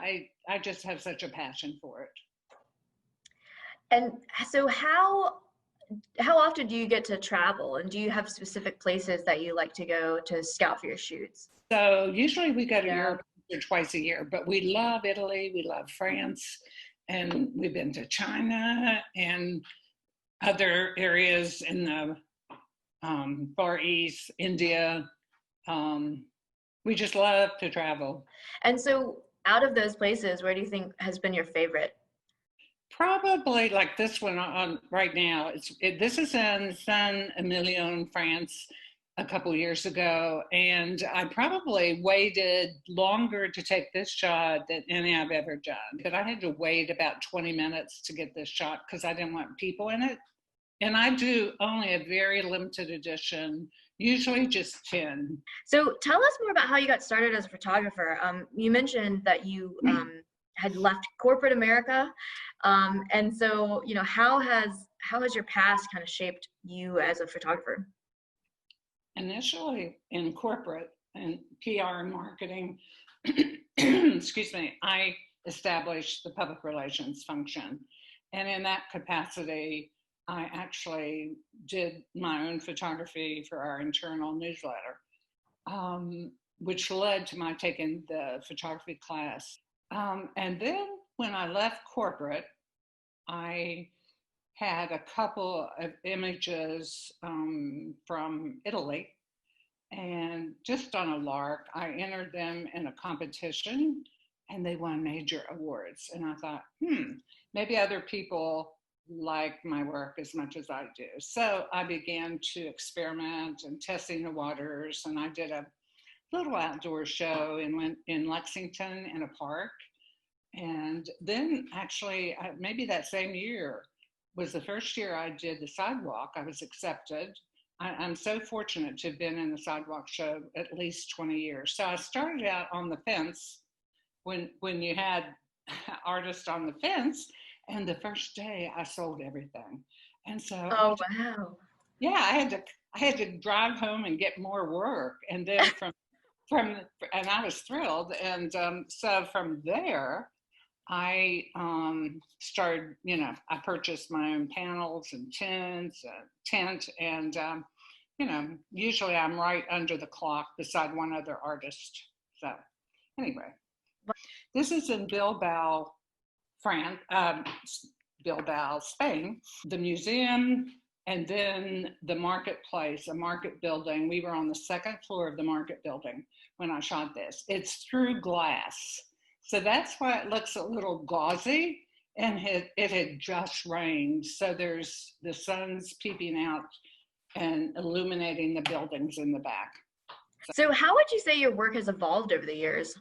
I just have such a passion for it. And so how often do you get to travel, and do you have specific places that you like to go to scout for your shoots? So usually we go to Europe twice a year, but we love Italy, we love France, and we've been to China and other areas in the Far East, India. We just love to travel. And so out of those places, where do you think has been your favorite? Probably like this one on right now. This is in Saint-Emilion, France, a couple years ago, and I probably waited longer to take this shot than any I've ever done. But I had to wait about 20 minutes to get this shot because I didn't want people in it. And I do only a very limited edition, usually just 10. So tell us more about how you got started as a photographer. You mentioned that you had left corporate America, and so how has your past kind of shaped you as a photographer? Initially in corporate and PR and marketing, excuse me, I established the public relations function. And in that capacity, I actually did my own photography for our internal newsletter, which led to my taking the photography class. And then when I left corporate, I had a couple of images from Italy, and just on a lark, I entered them in a competition and they won major awards. And I thought, maybe other people like my work as much as I do. So I began to experiment and testing the waters, and I did a little outdoor show in Lexington in a park. And then actually, maybe that same year was the first year I did the sidewalk. I was accepted. I'm so fortunate to have been in the sidewalk show at least 20 years. So I started out on the fence when you had artists on the fence, and the first day I sold everything. And so wow. Yeah, I had to drive home and get more work, and then and I was thrilled. And so from there, I started, I purchased my own panels and tent, and, usually I'm right under the clock beside one other artist. So anyway, this is in Bilbao, France, Bilbao, Spain, the museum, and then the marketplace, a market building. We were on the second floor of the market building when I shot this. It's through glass. So that's why it looks a little gauzy, and it had just rained. So there's the sun's peeping out and illuminating the buildings in the back. So how would you say your work has evolved over the years?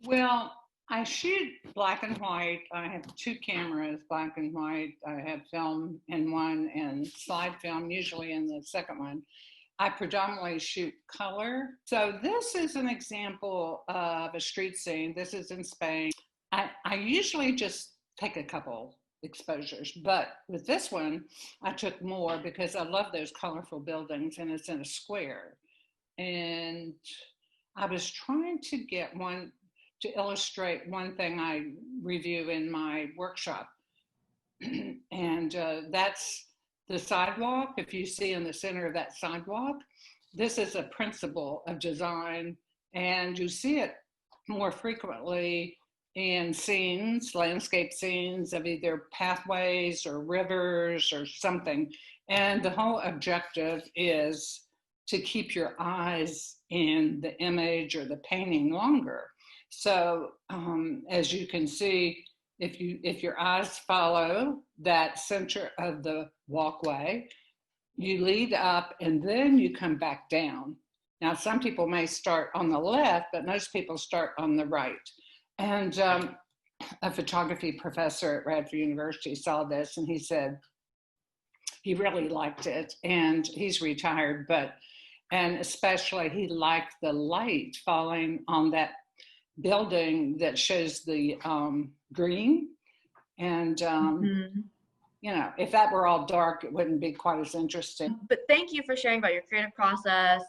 Well, I shoot black and white. I have 2 cameras, black and white. I have film in one and slide film, usually in the second one. I predominantly shoot color. So this is an example of a street scene. This is in Spain. I usually just take a couple exposures, but with this one, I took more because I love those colorful buildings, and it's in a square. And I was trying to get one to illustrate one thing I review in my workshop. And that's the sidewalk. If you see in the center of that sidewalk, this is a principle of design, and you see it more frequently in scenes, landscape scenes of either pathways or rivers or something. And the whole objective is to keep your eyes in the image or the painting longer. So as you can see, if your eyes follow that center of the walkway, you lead up and then you come back down. Now, some people may start on the left, but most people start on the right. And a photography professor at Radford University saw this and he said he really liked it, and he's retired, and especially he liked the light falling on that building that shows the green. And you know, if that were all dark, it wouldn't be quite as interesting. But thank you for sharing about your creative process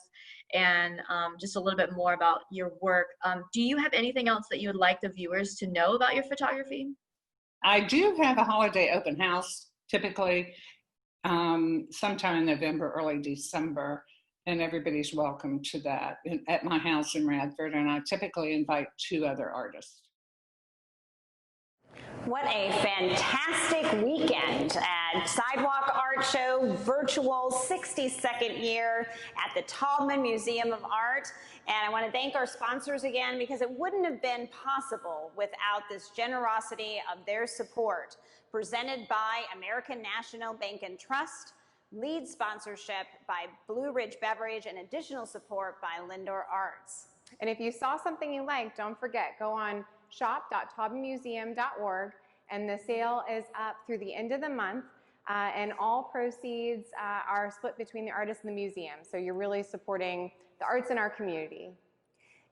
and just a little bit more about your work. Do you have anything else that you would like the viewers to know about your photography? I do have a holiday open house, typically sometime in November, early December, and everybody's welcome to that at my house in Radford, and I typically invite 2 other artists. What a fantastic weekend at Sidewalk Art Show, virtual 62nd year at the Taubman Museum of Art. And I want to thank our sponsors again, because it wouldn't have been possible without this generosity of their support. Presented by American National Bank and Trust, lead sponsorship by Blue Ridge Beverage, and additional support by Lindor Arts. And if you saw something you liked, don't forget, go on shop.taubmanmuseum.org, and the sale is up through the end of the month, and all proceeds are split between the artists and the museum. So you're really supporting the arts in our community.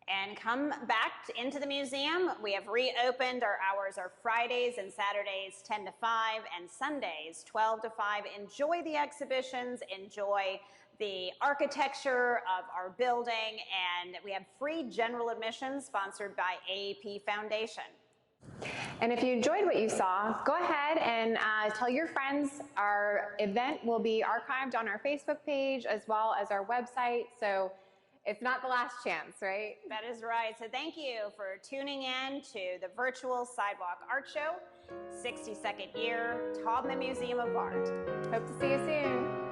And come back into the museum. We have reopened. Our hours are Fridays and Saturdays 10 to 5 and Sundays 12 to 5. Enjoy the exhibitions, enjoy the architecture of our building, and we have free general admission sponsored by AAP Foundation. And if you enjoyed what you saw, go ahead and tell your friends. Our event will be archived on our Facebook page as well as our website, so it's not the last chance, right? That is right. So thank you for tuning in to the virtual Sidewalk Art Show, 62nd year, Taubman Museum of Art. Hope to see you soon.